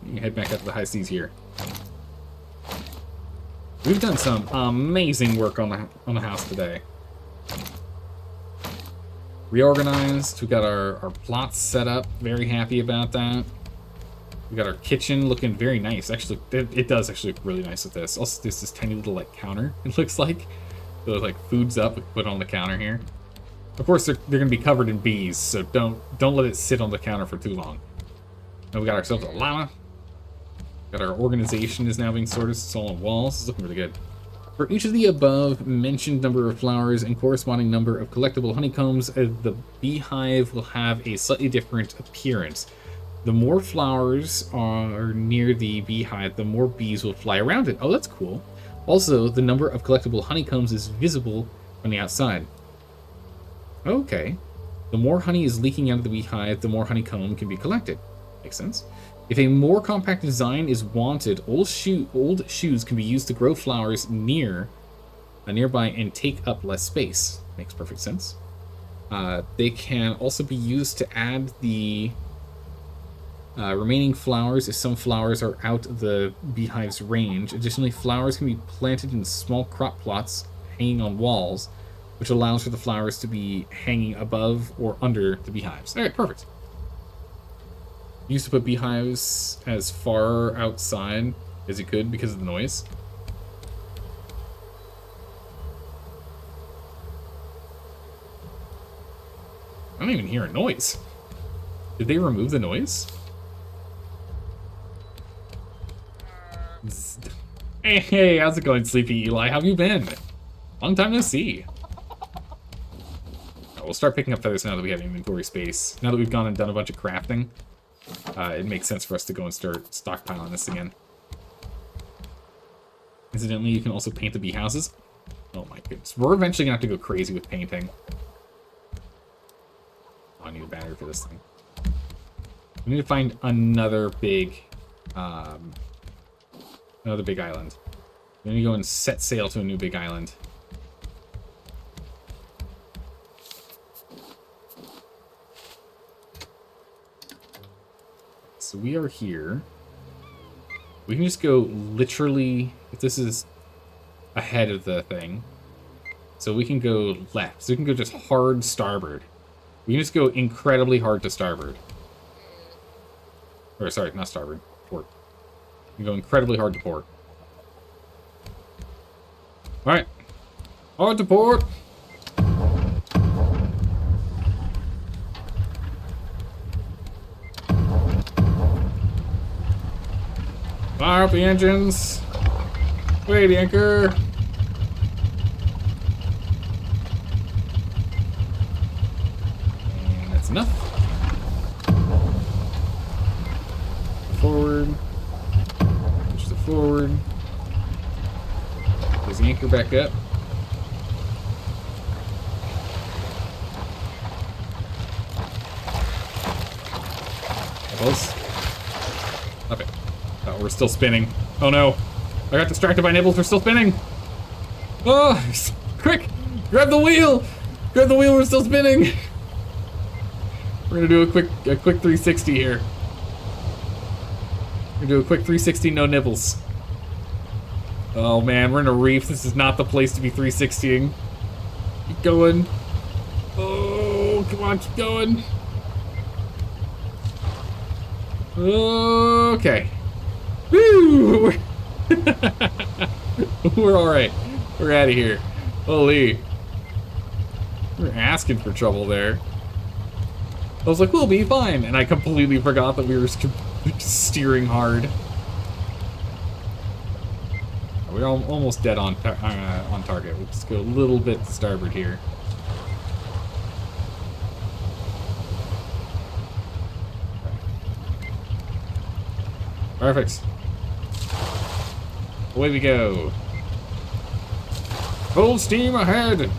You can head back out to the high seas here. We've done some amazing work on the house today. Reorganized. We got our plots set up. Very happy about that. We got our kitchen looking very nice. Actually, it does actually look really nice with this. Also, there's this tiny little like counter. It looks like so like food's up. We put it on the counter here. Of course, they're gonna be covered in bees, so don't let it sit on the counter for too long. And we got ourselves a llama. Got our organization is now being sorted. It's all on walls. It's looking really good. For each of the above mentioned number of flowers and corresponding number of collectible honeycombs, the beehive will have a slightly different appearance. The more flowers are near the beehive, the more bees will fly around it. Oh, that's cool. Also, the number of collectible honeycombs is visible on the outside. Okay. The more honey is leaking out of the beehive, the more honeycomb can be collected. Makes sense. If a more compact design is wanted, old shoes can be used to grow flowers nearby and take up less space. Makes perfect sense. They can also be used to add the remaining flowers if some flowers are out of the beehive's range. Additionally, flowers can be planted in small crop plots hanging on walls, which allows for the flowers to be hanging above or under the beehives. All right, perfect. Used to put beehives as far outside as you could because of the noise. I don't even hear a noise. Did they remove the noise? Hey, how's it going, Sleepy Eli? How have you been? Long time no see. We'll start picking up feathers now that we have inventory space. Now that we've gone and done a bunch of crafting, it makes sense for us to go and start stockpiling this again. Incidentally, you can also paint the bee houses. Oh my goodness. We're eventually going to have to go crazy with painting. Oh, I need a battery for this thing. We need to find another big island. We need to go and set sail to a new big island. So we are here. We can just go literally, if this is ahead of the thing. So we can go left. So we can go just hard starboard. We can just go incredibly hard to starboard. Or sorry, not starboard, port. We can go incredibly hard to port. Alright. Hard to port. Fire up the engines. Weigh the anchor. And that's enough. Forward. Push the forward. Raise the anchor back up. Close. Up it. Oh, we're still spinning. Oh no. I got distracted by nibbles. We're still spinning. Oh, quick. Grab the wheel. Grab the wheel. We're still spinning. We're going to do a quick 360 here. We're going to do a quick 360, no nibbles. Oh man, we're in a reef. This is not the place to be 360ing. Keep going. Oh, come on, keep going. Okay. Woo! We're alright. We're out of here. Holy. We're asking for trouble there. I was like, we'll be fine. And I completely forgot that we were steering hard. We're almost dead on target. We'll just go a little bit to starboard here. Perfect. Away we go. Full steam ahead.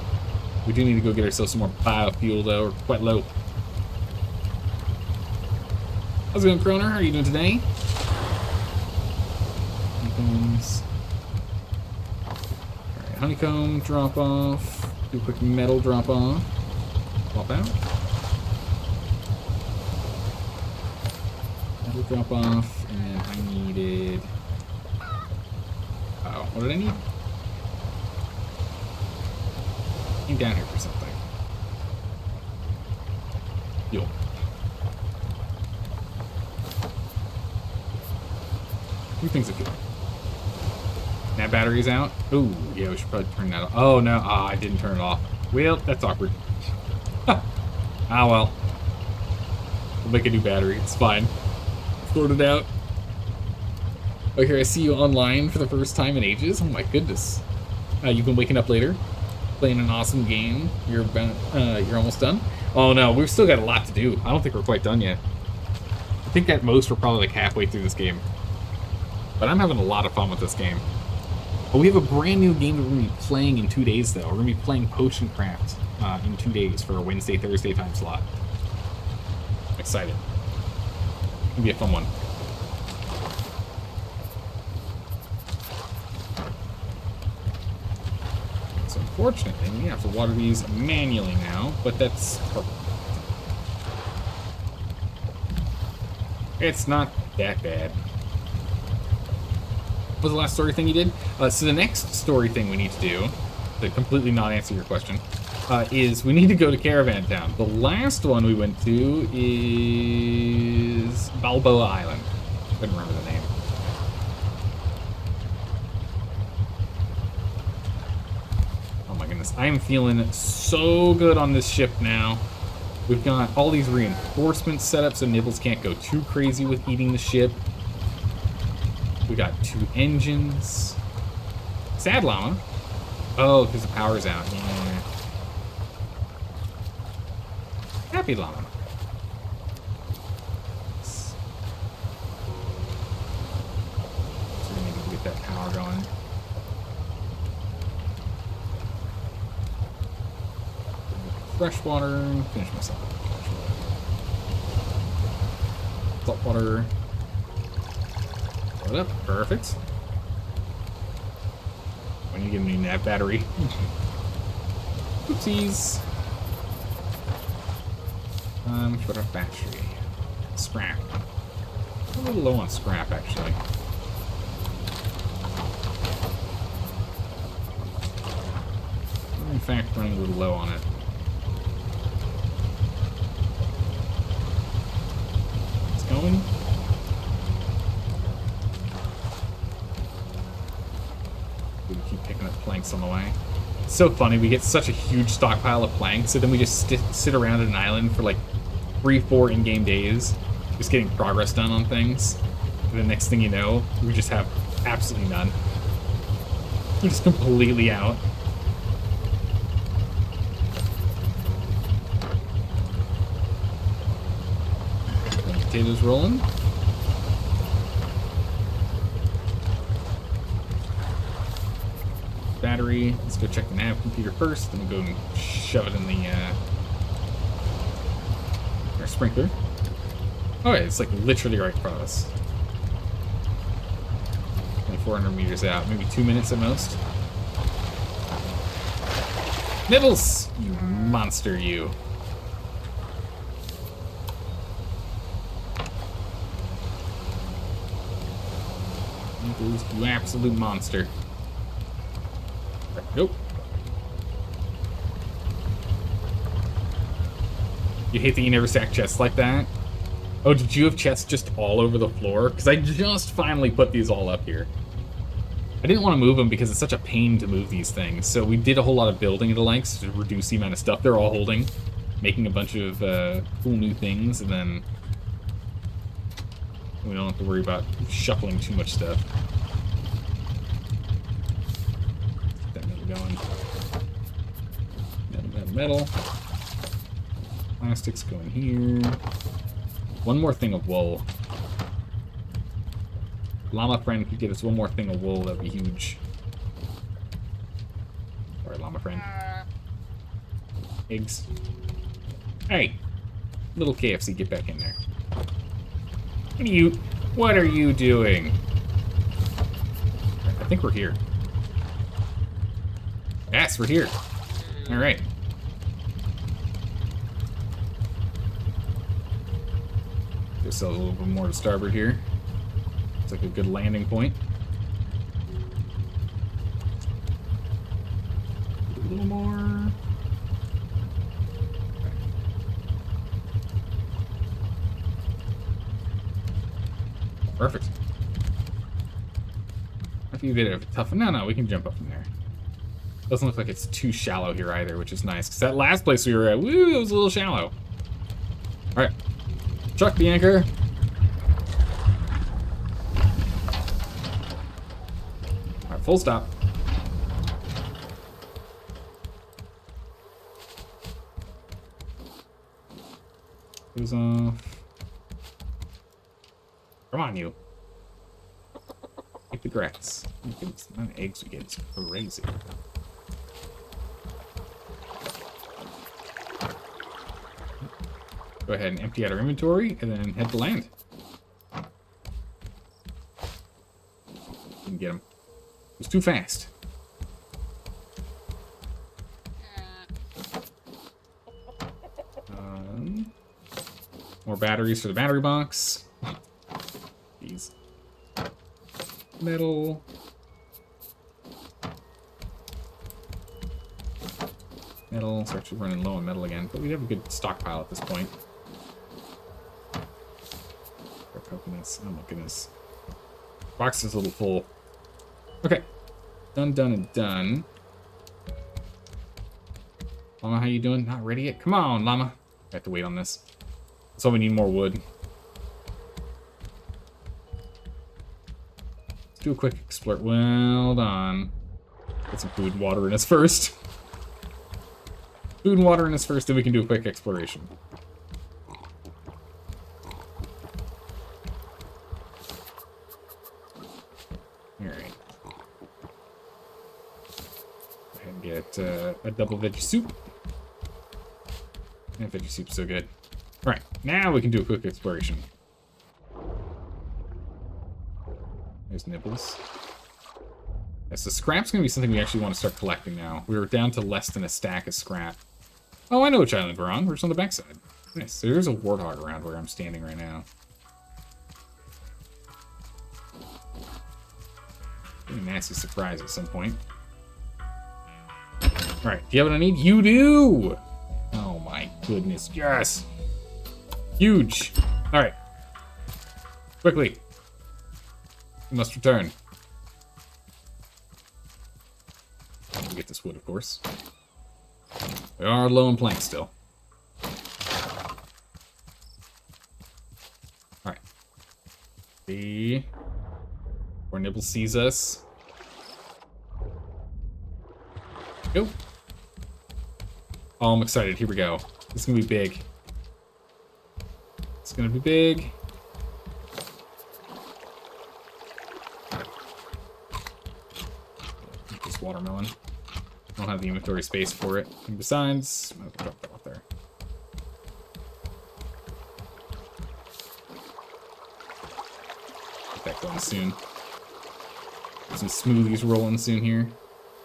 We do need to go get ourselves some more biofuel though. We're quite low. How's it going, Croner? How are you doing today? honeycomb drop off. Do a quick metal drop off. Swap out. Metal drop off, and I needed. Oh, what did I need? Came down here for something. Fuel. Two things of fuel. That battery's out. Ooh, yeah, we should probably turn that off. Oh no, I didn't turn it off. Well, that's awkward. Well. We'll make a new battery. It's fine. Sort it out. Okay, I see you online for the first time in ages. Oh my goodness. You've been waking up later, playing an awesome game. You're almost done. Oh no, we've still got a lot to do. I don't think we're quite done yet. I think at most we're probably like halfway through this game. But I'm having a lot of fun with this game. Oh, we have a brand new game that we're going to be playing in 2 days, though. We're going to be playing Potion Craft in 2 days for a Wednesday, Thursday time slot. I'm excited. It's going to be a fun one. So unfortunately, we have to water these manually now, but that's perfect. It's not that bad. What was the last story thing you did? So the next story thing we need to do, to completely not answer your question, is we need to go to Caravan Town. The last one we went to is Balboa Island. I couldn't remember the name. Oh my goodness, I am feeling so good on this ship now. We've got all these reinforcements set up so Nibbles can't go too crazy with eating the ship. We got 2 engines. Sad llama. Oh, because the power's out. Yeah. Happy llama. So we need to get that power going. Fresh water. Finish myself. Salt water. It up. Perfect. When you give me that battery. Oopsies. Short of battery. Scrap. I'm a little low on scrap, actually. We're in fact running a little low on it. It's going. Keep picking up planks on the way. It's so funny, we get such a huge stockpile of planks, so then we just sit around an island for like 3-4 in-game days, just getting progress done on things. And the next thing you know, we just have absolutely none. We're just completely out. Potatoes rolling. Battery. Let's go check the nav computer first, then we'll go and shove it in the our sprinkler. Oh yeah, it's like literally right in front of us. 400 meters out, maybe 2 minutes at most. Nibbles! You monster, you. Nibbles, you absolute monster. Nope. You hate that you never stack chests like that? Oh, did you have chests just all over the floor? Because I just finally put these all up here. I didn't want to move them because it's such a pain to move these things. So we did a whole lot of building to likes to reduce the amount of stuff they're all holding. Making a bunch of cool new things, and then we don't have to worry about shuffling too much stuff. Going. Metal. Plastics going here. One more thing of wool. Llama friend could get us one more thing of wool, that'd be huge. Sorry, llama friend. Eggs. Hey! Little KFC, get back in there. What are you doing? I think we're here. Yes, we're here. All right. Just a little bit more to starboard here. It's like a good landing point. A little more. Perfect. Might be a bit of a tough one. No, we can jump up from there. Doesn't look like it's too shallow here either, which is nice. Because that last place we were at, woo, it was a little shallow. All right. Chuck the anchor. All right, full stop. Goes off. Come on, you. Take the grass. Oh, goodness, the amount of eggs we get is crazy. Go ahead and empty out our inventory and then head to land. Didn't get him. It was too fast. More batteries for the battery box. These. Metal. Metal. It's actually running low on metal again, but we have a good stockpile at this point. Coconuts. Oh my goodness. Box is a little full. Okay. Done, done, and done. Llama, how you doing? Not ready yet? Come on, Llama. I have to wait on this. So we need more wood. Let's do a quick explore. Well done. Get some food and water in us first. Food and water in us first, then we can do a quick exploration. Alright. Go ahead and get a double veggie soup. And veggie soup's so good. Alright, now we can do a quick exploration. There's nibbles. Yes, the scrap's gonna be something we actually want to start collecting now. We were down to less than a stack of scrap. Oh, I know which island we're on. We're just on the backside. Nice. So there's a warthog around where I'm standing right now. A nasty surprise at some point. Alright, do you have what I need? You do! Oh my goodness, yes! Huge! Alright. Quickly. We must return. We get this wood, of course. We are low on planks still. Alright. See. Where Nibble sees us. Go. Oh, I'm excited. Here we go. It's gonna be big. It's gonna be big. This watermelon. I don't have the inventory space for it. And besides, I'll drop that off there. Get that going soon. Get some smoothies rolling soon here.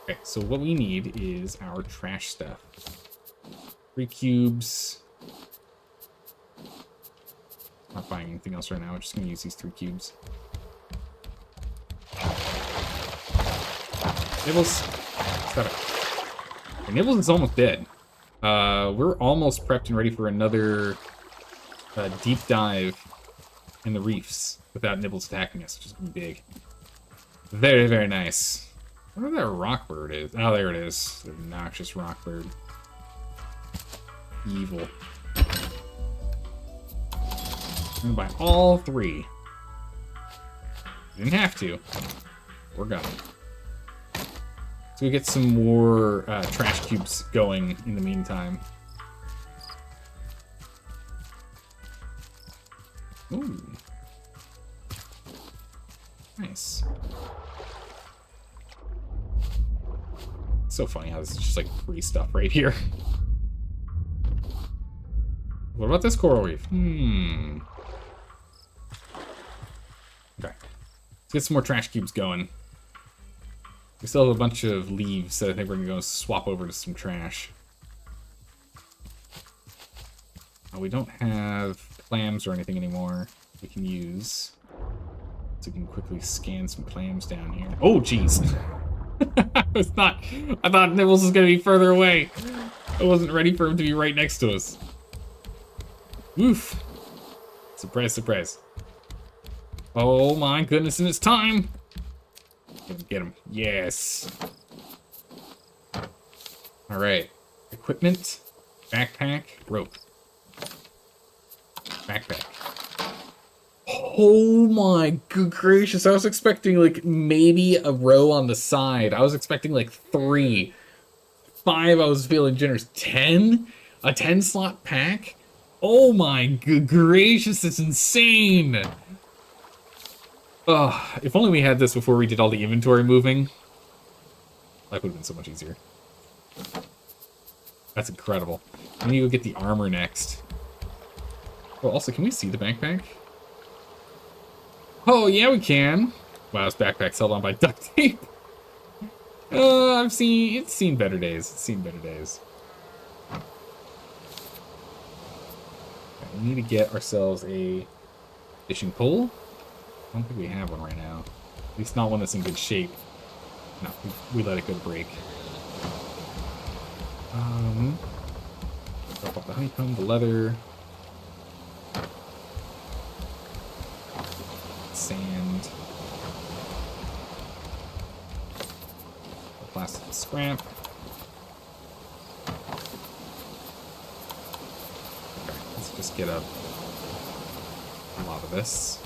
Okay, so what we need is our trash stuff. 3 cubes. Not buying anything else right now. We're just gonna use these 3 cubes. Nibbles, stop it. Okay, Nibbles is almost dead. We're almost prepped and ready for another deep dive in the reefs without Nibbles attacking us, which is gonna be big. Very, very nice. I wonder where that rock bird is. Oh, there it is. The obnoxious rock bird. Evil. I'm gonna buy all 3. Didn't have to. We're gone. So we get some more trash cubes going in the meantime. Ooh. Nice. It's so funny how this is just like free stuff right here. What about this coral reef? Okay. Let's get some more trash cubes going. We still have a bunch of leaves that I think we're gonna go swap over to some trash. We don't have clams or anything anymore we can use. So we can quickly scan some clams down here. Oh, jeez. I thought Nibbles was gonna be further away. I wasn't ready for him to be right next to us. Oof. Surprise, surprise. Oh my goodness, and it's time. Get him. Yes. All right. Equipment, backpack, rope. Backpack. Oh my good gracious. I was expecting like maybe a row on the side. I was expecting like 3. 5, I was feeling generous. 10? A 10 slot pack? Oh my good gracious, it's insane. Oh, if only we had this before we did all the inventory moving. Life would have been so much easier. That's incredible. We need to go get the armor next. Oh, also, can we see the backpack? Oh, yeah, we can. Wow, this backpack's held on by duct tape. It's seen better days. It's seen better days. Okay, we need to get ourselves a fishing pole. I don't think we have one right now. At least not one that's in good shape. No, we let it go to break. Drop off the honeycomb, the leather. Sand. The plastic scrap. Okay, let's just get a lot of this.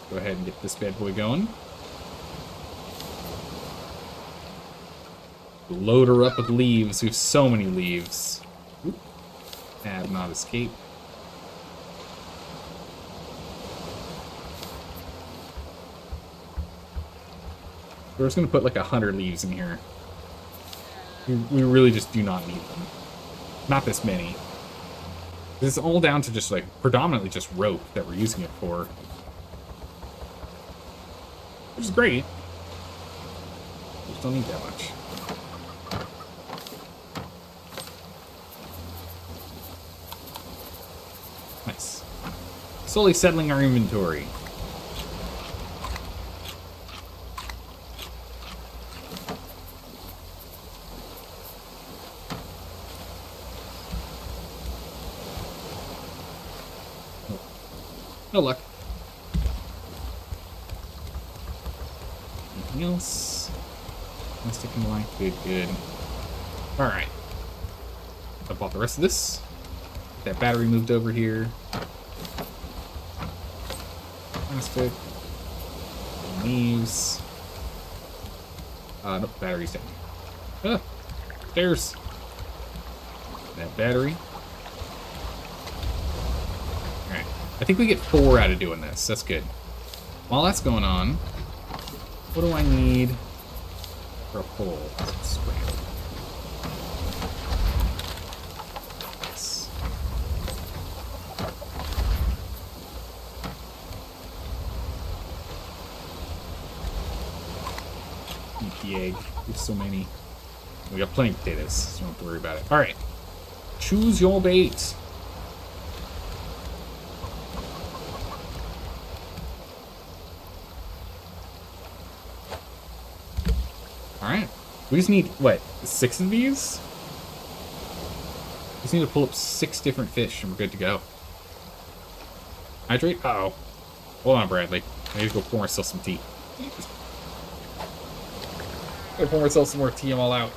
Go ahead and get this bad boy going. Load her up with leaves. We have so many leaves. Add not escape. We're just gonna put like 100 leaves in here. We really just do not need them. Not this many. This is all down to just like predominantly just rope that we're using it for. Which is great. We just don't need that much. Nice. Slowly settling our inventory. No luck. Anything else? No sticking line. Good, good. Alright. I bought the rest of this. Get that battery moved over here. Plastic. Leaves. Nope, battery's down. Ah! Stairs. That battery. Alright. I think we get 4 out of doing this. That's good. While that's going on, what do I need for a pole? Scrap. Yes. Eat the egg. There's so many. We got plenty of potatoes, so you don't have to worry about it. Alright. Choose your bait. Alright. We just need, what, 6 of these? We just need to pull up 6 different fish and we're good to go. Hydrate? Uh-oh. Hold on, Bradley. I need to go pour myself some tea. Go pour myself some more tea, I'm all out.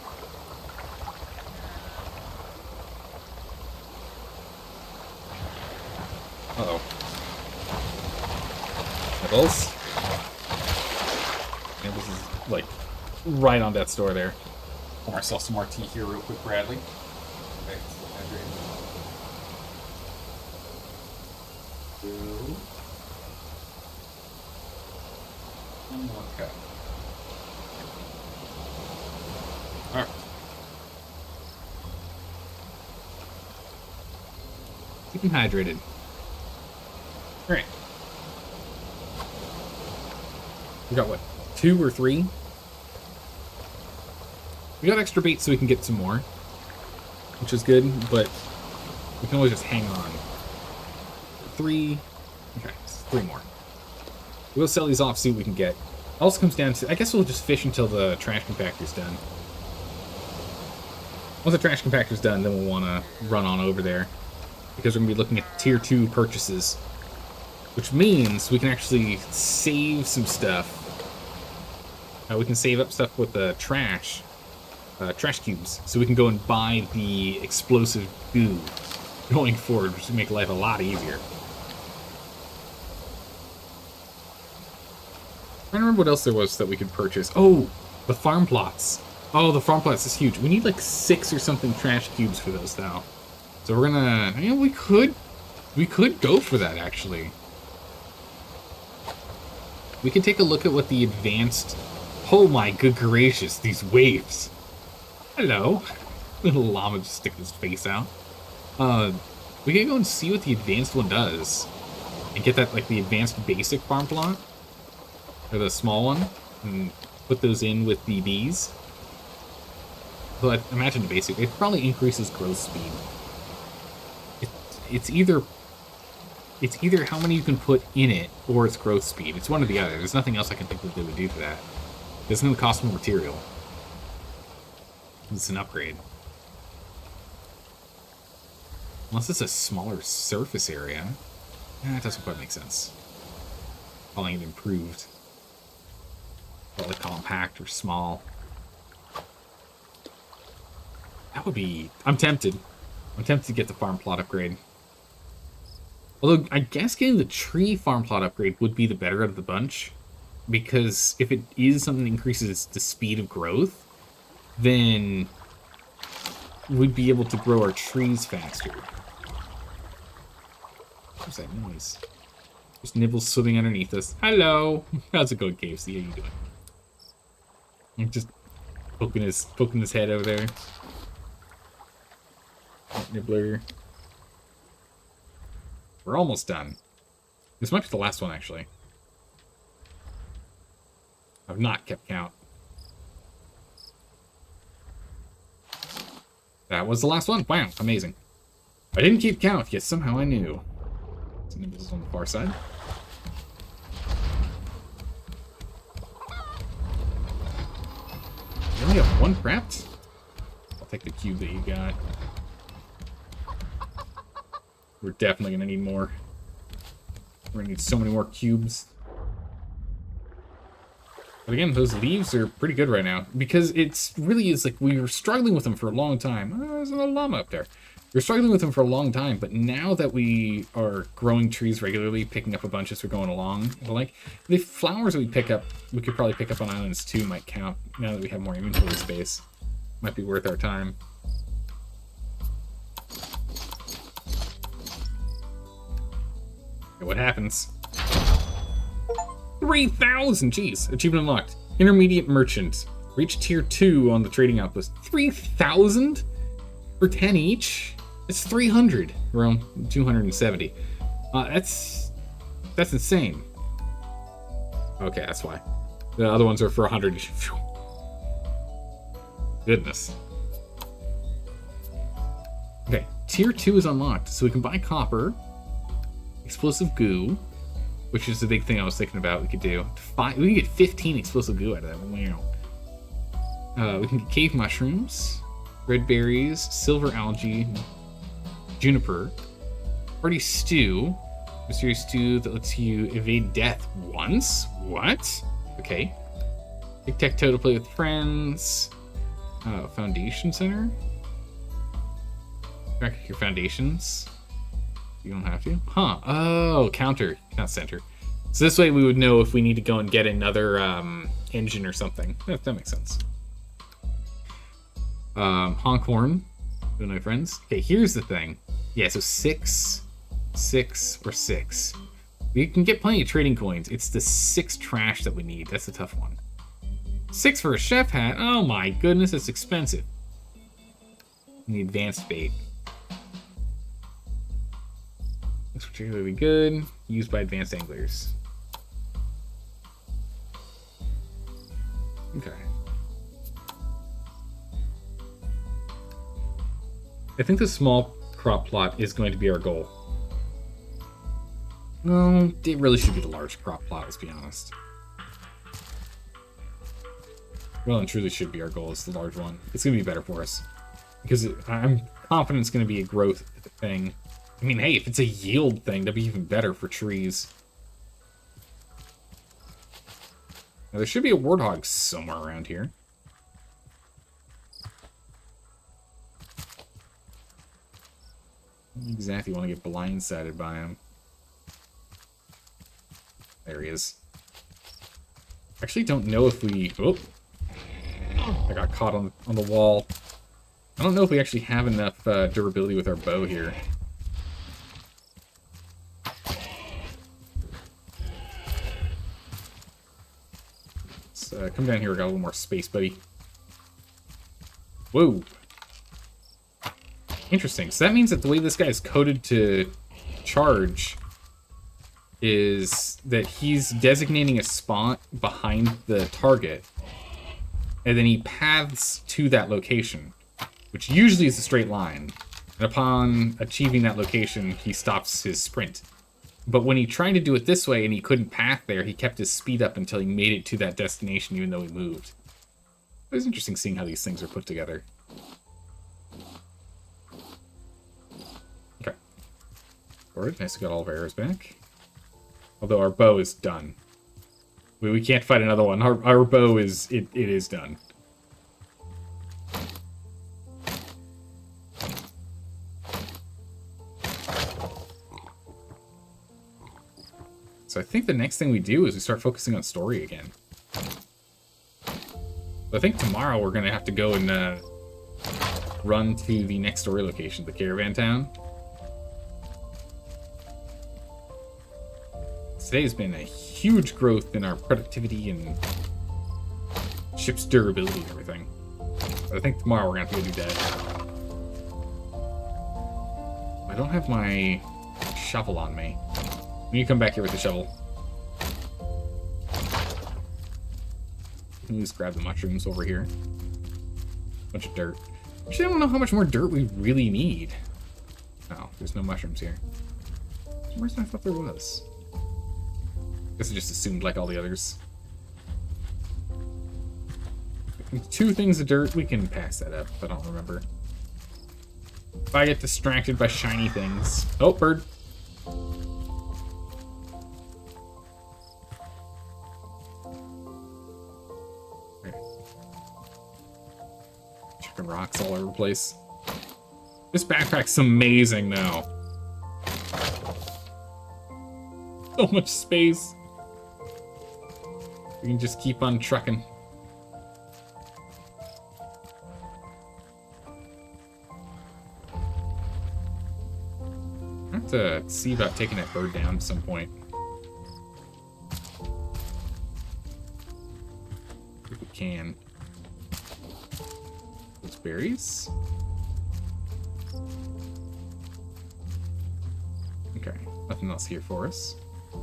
Uh-oh. Nibbles? Nibbles is, like, right on death's door there. Pour myself some more tea here real quick, Bradley. Okay, Two. And 1 cup. Alright. Keep him hydrated. Alright. We got, what, 2 or 3? We got extra bait so we can get some more, which is good, but we can always just hang on. 3. Okay, 3 more. We'll sell these off, see what we can get. Also comes down to, I guess we'll just fish until the trash compactor's done. Once the trash compactor's done, then we'll want to run on over there, because we're going to be looking at tier 2 purchases, which means we can actually save some stuff. We can save up stuff with the trash cubes, so we can go and buy the explosive goo going forward, which will make life a lot easier. I don't remember what else there was that we could purchase. Oh, the farm plots. Oh, the farm plots is huge. We need like 6 or something trash cubes for those now. So we're gonna, you know, we could go for that actually. We could take a look at what the advanced. Oh my good gracious, these waves. Hello. Little llama just sticking his face out. We can go and see what the advanced one does. And get that, like, the advanced basic farm plot. Or the small one. And put those in with the bees. But imagine the basic. It probably increases growth speed. It's either how many you can put in it, or its growth speed. It's one or the other. There's nothing else I can think that they would do for that. It's going to cost more material. It's an upgrade. Unless it's a smaller surface area. It doesn't quite make sense. Calling it improved. Probably compact or small. That would be... I'm tempted. I'm tempted to get the farm plot upgrade. Although, I guess getting the tree farm plot upgrade would be the better of the bunch. Because if it is something that increases the speed of growth, then we'd be able to grow our trees faster. What's that noise? There's Nibbles swimming underneath us. Hello! How's it going, KFC? How you doing? I'm just poking his head over there. Nibbler. We're almost done. This might be the last one, actually. I've not kept count. That was the last one. Wow, amazing. I didn't keep count, yet somehow I knew. So Nibbles is on the far side. You only have 1 prepped? I'll take the cube that you got. We're definitely gonna need more. We're gonna need so many more cubes. But again, those leaves are pretty good right now. Because it's really is like we were struggling with them for a long time. Oh, there's another llama up there. We were struggling with them for a long time, but now that we are growing trees regularly, picking up a bunch as we're going along, like the flowers that we pick up, we could probably pick up on islands too, might count now that we have more inventory space. Might be worth our time. Okay, what happens? 3,000! Jeez. Achievement unlocked. Intermediate merchant. Reach tier 2 on the trading outpost. 3,000? For 10 each? It's 300. Around 270. That's insane. Okay, that's why. The other ones are for 100 each. Goodness. Okay, tier 2 is unlocked, so we can buy copper, explosive goo, which is the big thing I was thinking about we could do. We can get 15 explosive goo out of that. Wow. We can get cave mushrooms, red berries, silver algae, juniper, party stew, mysterious stew that lets you evade death once? What? Okay. Tic-tac-toe to play with friends. Foundation center? Track your foundations. You don't have to? Huh. Oh, counter, not center. So this way we would know if we need to go and get another engine or something. That makes sense. Honk horn. Good night, friends. Okay, here's the thing. Yeah, so 6, 6, or 6. We can get plenty of trading coins. It's the 6 trash that we need. That's the tough one. 6 for a chef hat? Oh my goodness, it's expensive. And the advanced bait. That's particularly good. Used by advanced anglers. Okay. I think the small crop plot is going to be our goal. No, it really should be the large crop plot, let's be honest. Well and truly should be our goal, is the large one. It's going to be better for us. Because I'm confident it's going to be a growth thing. I mean, hey, if it's a yield thing, that'd be even better for trees. Now, there should be a warthog somewhere around here. I don't exactly want to get blindsided by him. There he is. Actually, don't know if we... Oh! I got caught on the wall. I don't know if we actually have enough durability with our bow here. Let's come down here. We got a little more space, buddy. Whoa. Interesting. So that means that the way this guy is coded to charge is that he's designating a spot behind the target, and then he paths to that location, which usually is a straight line. And upon achieving that location, he stops his sprint. But when he tried to do it this way and he couldn't path there, he kept his speed up until he made it to that destination, even though he moved. It was interesting seeing how these things are put together. Okay. Alright, nice, we got all of our arrows back. Although our bow is done. We can't fight another one. Our bow is... It is done. So I think the next thing we do is we start focusing on story again. I think tomorrow we're going to have to go and run to the next story location, the caravan town. Today's been a huge growth in our productivity and ship's durability and everything. But I think tomorrow we're going to have to go do that. I don't have my shovel on me. When you come back here with the shovel. Let me just grab the mushrooms over here. Bunch of dirt. Actually, I don't know how much more dirt we really need. Oh, there's no mushrooms here. Where's I thought there was? Guess I just assumed like all the others. 2 things of dirt, we can pass that up, I don't remember. If I get distracted by shiny things... Oh, bird! Chicken rocks all over the place. This backpack's amazing now. So much space. We can just keep on trucking. I have to see about taking that bird down at some point. If we can. Those berries. Okay, nothing else here for us.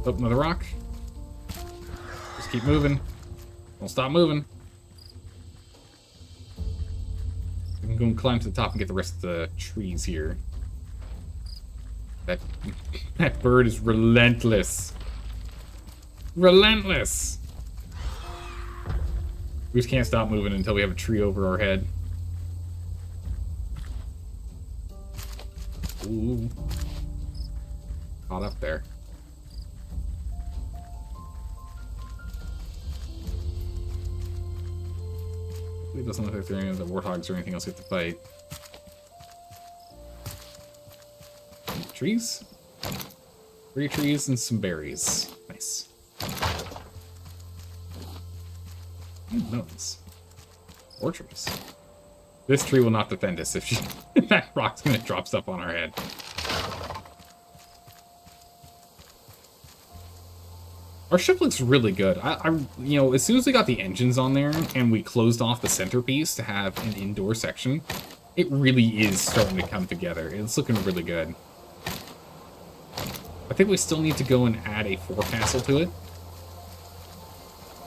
Oh, another rock. Just keep moving. Don't stop moving. We can go and climb to the top and get the rest of the trees here. That bird is relentless. Relentless! We just can't stop moving until we have a tree over our head. Ooh. Caught up there. It doesn't look like there are any of the warthogs or anything else we have to fight. Trees? 3 trees and some berries. Nice. Melons. 4 trees. This tree will not defend us if that rock's gonna drop stuff on our head. Our ship looks really good. You know, as soon as we got the engines on there and we closed off the centerpiece to have an indoor section, it really is starting to come together. It's looking really good. I think we still need to go and add a forecastle to it.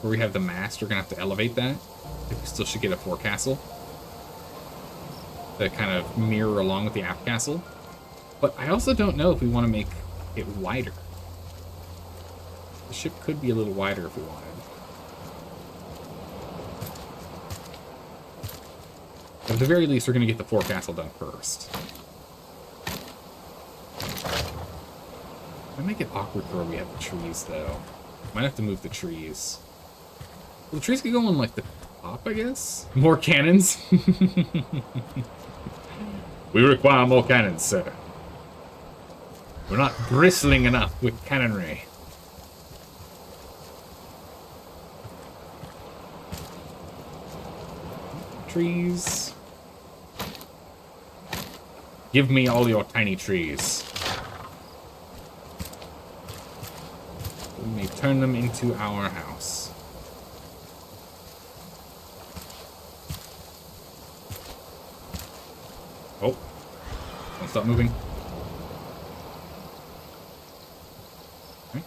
where we have the mast, we're gonna have to elevate that. I think we still should get a forecastle to kind of mirror along with the aft castle. But I also don't know if we want to make it wider. The ship could be a little wider if we wanted. But at the very least, we're going to get the forecastle done first. Might make it awkward for where we have the trees, though. Might have to move the trees. Well, the trees could go on, like, the top, I guess? More cannons? We require more cannons, sir. We're not bristling enough with cannonry. Trees. Give me all your tiny trees. We may turn them into our house. Oh. Don't stop moving. Okay.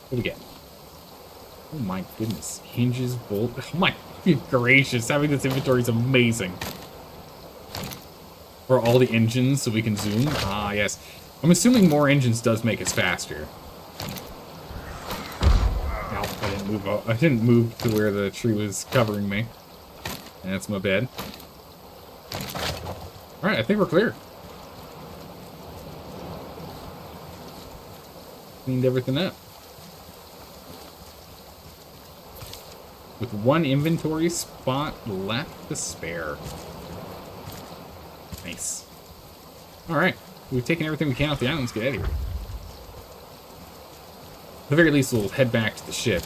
What do we get? Oh my goodness. Hinges, bolt. Oh my gracious. Having this inventory is amazing. For all the engines so we can zoom. Ah, yes. I'm assuming more engines does make us faster. Ow, I didn't move. I didn't move to where the tree was covering me. That's my bad. Alright, I think we're clear. Cleaned everything up. With one inventory spot left to spare. Nice. Alright, we've taken everything we can off the island. Let's get out of here. At the very least, we'll head back to the ship.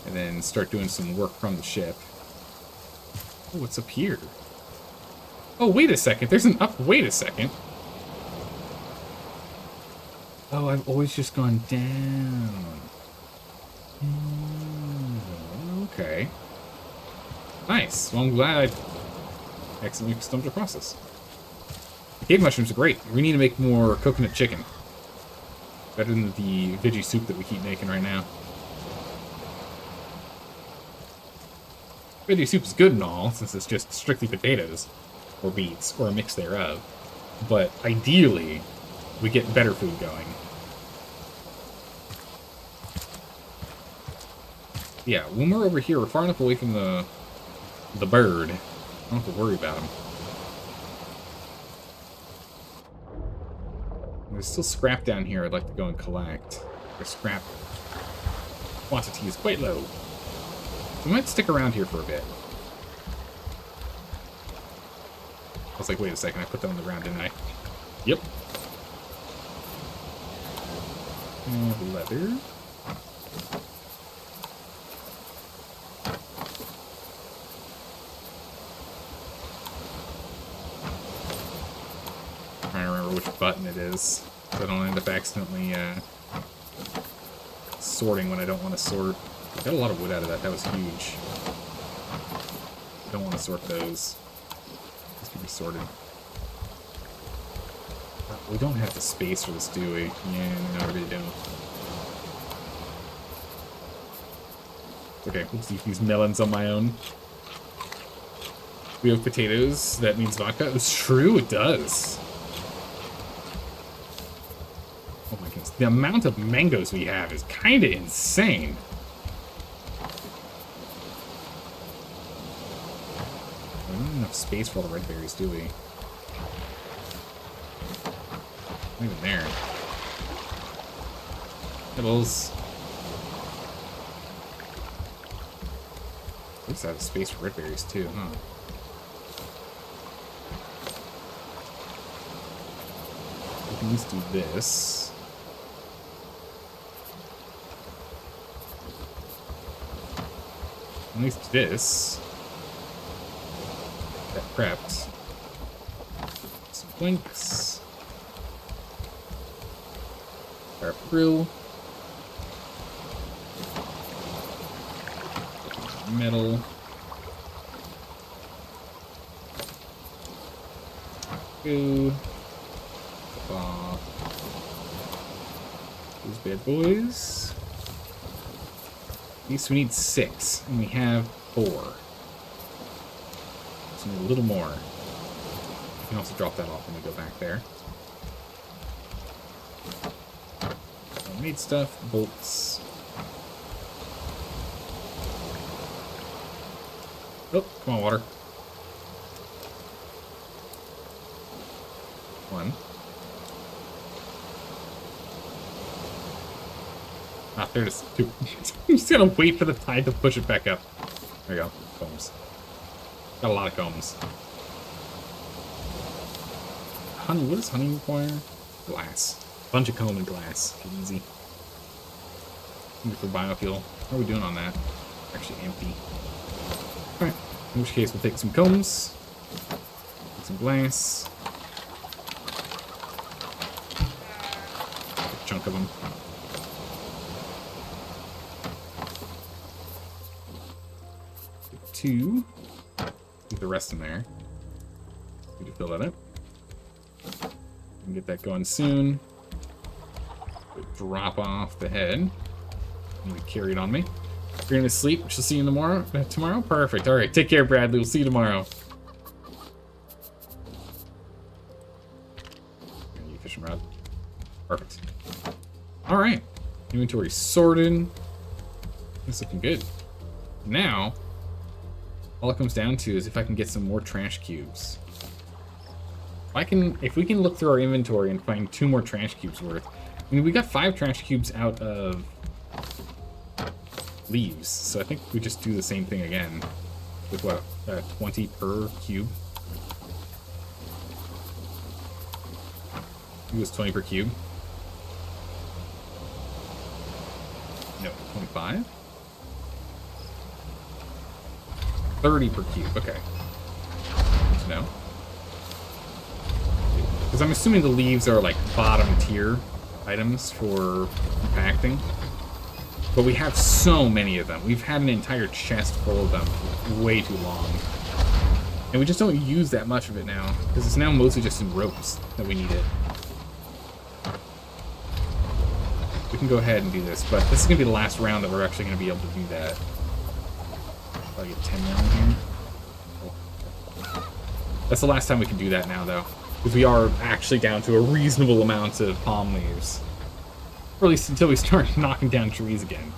And then start doing some work from the ship. Oh, what's up here? Oh, wait a second. There's an up... Wait a second. Oh, I've always just gone down. Okay. Nice. Well, I'm glad I accidentally stumbled across this. Cave mushrooms are great. We need to make more coconut chicken. Better than the veggie soup that we keep making right now. Veggie soup is good and all, since it's just strictly potatoes, or beets, or a mix thereof. But ideally, we get better food going. Yeah, when we're over here, we're far enough away from the bird. I don't have to worry about him. There's still scrap down here I'd like to go and collect. The scrap quantity is quite low. We might stick around here for a bit. I was like, wait a second, I put that on the ground, didn't I? Yep. And leather. I'm trying to remember which button it is, so I don't end up accidentally sorting when I don't want to sort. Got a lot of wood out of that. That was huge. Don't want to sort those. These can be sorted. We don't have the space for this, do we? Yeah, no, we really don't. Okay, let's eat these melons on my own. We have potatoes. That means vodka. It's true, it does. Oh my goodness. The amount of mangoes we have is kind of insane. We don't have enough space for all the red berries, do we? Not even there. Nibbles. Looks out of space for red berries too, huh? We can at least do this. At least this. That prepped. Some planks. Fire up grill. Metal. Food. These bad boys. At least we need 6, and we have 4. So we need a little more. We can also drop that off when we go back there. So we need stuff, bolts. Oh, come on, water. 1. Ah, there it is. 2. I'm just gonna wait for the tide to push it back up. There we go. Combs. Got a lot of combs. Honey, what does honey require? Glass. Bunch of comb and glass. Easy. For biofuel. How are we doing on that? Actually empty. Alright. In which case we'll take some combs. Take some glass. A chunk of them. Get 2. Get the rest in there. Need to fill that up. Can get that going soon. Drop off the head. I'm gonna carry it on me. You're gonna sleep. She'll see you tomorrow. Tomorrow? Perfect. All right. Take care, Bradley. We'll see you tomorrow. You fishing rod. Perfect. All right. Inventory sorted. It's looking good. Now, all it comes down to is if I can get some more trash cubes. If we can look through our inventory and find 2 more trash cubes worth. I mean, we got 5 trash cubes out of leaves, so I think we just do the same thing again with what 20 per cube. It was 20 per cube. No, 25. 30 per cube. Okay. No. Because I'm assuming the leaves are like bottom tier items for compacting. But we have so many of them. We've had an entire chest full of them for way too long. And we just don't use that much of it now. Because it's now mostly just in ropes that we need it. We can go ahead and do this, but this is going to be the last round that we're actually going to be able to do that. Probably get 10 more in here. That's the last time we can do that now, though. Because we are actually down to a reasonable amount of palm leaves. Or at least until we start knocking down trees again.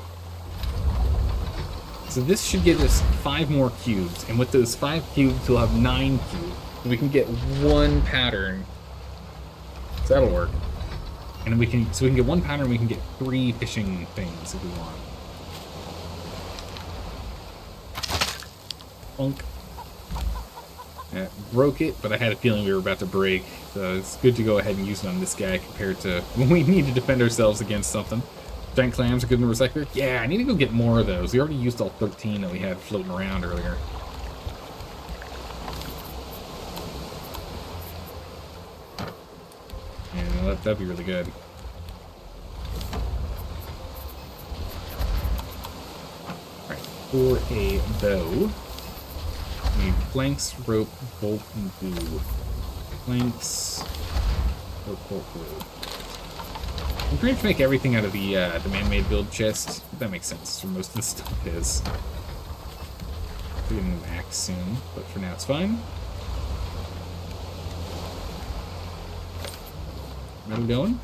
So this should give us 5 more cubes. And with those 5 cubes, we'll have 9 cubes. We can get 1 pattern. So that'll work. And we can get 1 pattern, we can get 3 fishing things if we want. Funk. Broke it, but I had a feeling we were about to break, so it's good to go ahead and use it on this guy compared to when we need to defend ourselves against something. Giant clams are good in the recycler. Yeah, I need to go get more of those. We already used all 13 that we had floating around earlier. Yeah, that'd be really good. Alright, for a bow. We need planks, rope, bolt, and glue. Planks, rope, bolt, glue. I'm pretty much make everything out of the man-made build chest. That makes sense, where most of the stuff is. We're getting an axe soon, but for now it's fine. Metal going?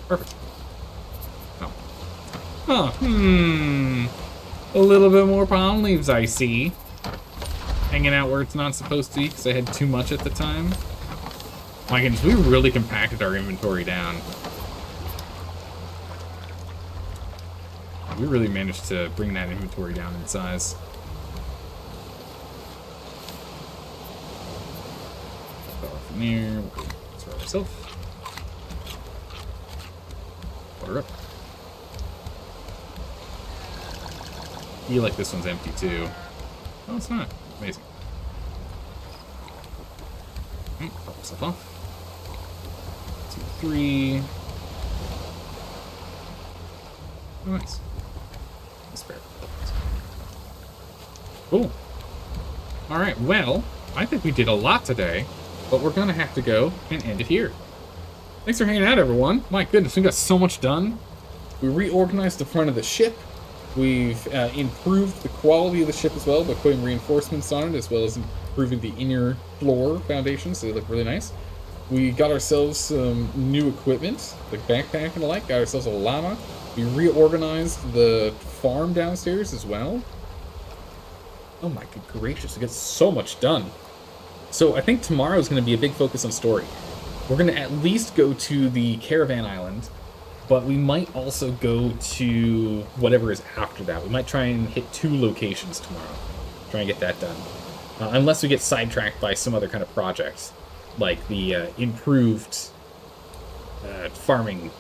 Perfect. Oh. Oh, a little bit more palm leaves, I see. Hanging out where it's not supposed to be, because I had too much at the time. My goodness, we really compacted our inventory down. We really managed to bring that inventory down in size. From there, we'll throw ourselves. Water up. I feel like this one's empty too. Oh, it's not. Amazing. Pop myself off. 2, 3. Oh, nice. Spare. Cool. Alright, well, I think we did a lot today, but we're gonna have to go and end it here. Thanks for hanging out, everyone. My goodness, we got so much done. We reorganized the front of the ship. We've improved the quality of the ship as well by putting reinforcements on it, as well as improving the inner floor foundations, so they look really nice. We got ourselves some new equipment, like backpack and the like. Got ourselves a llama. We reorganized the farm downstairs as well. Oh my good gracious, we got so much done. So I think tomorrow is going to be a big focus on story. We're going to at least go to the caravan island, but we might also go to whatever is after that. We might try and hit 2 locations tomorrow. Try and get that done. Unless we get sidetracked by some other kind of project, like the improved farming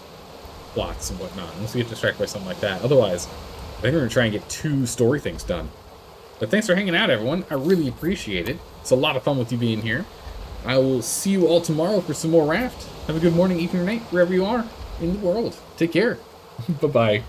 plots and whatnot. Unless we get distracted by something like that. Otherwise, I think we're going to try and get 2 story things done. But thanks for hanging out, everyone. I really appreciate it. It's a lot of fun with you being here. I will see you all tomorrow for some more Raft. Have a good morning, evening, or night, wherever you are in the world. Take care. Bye-bye.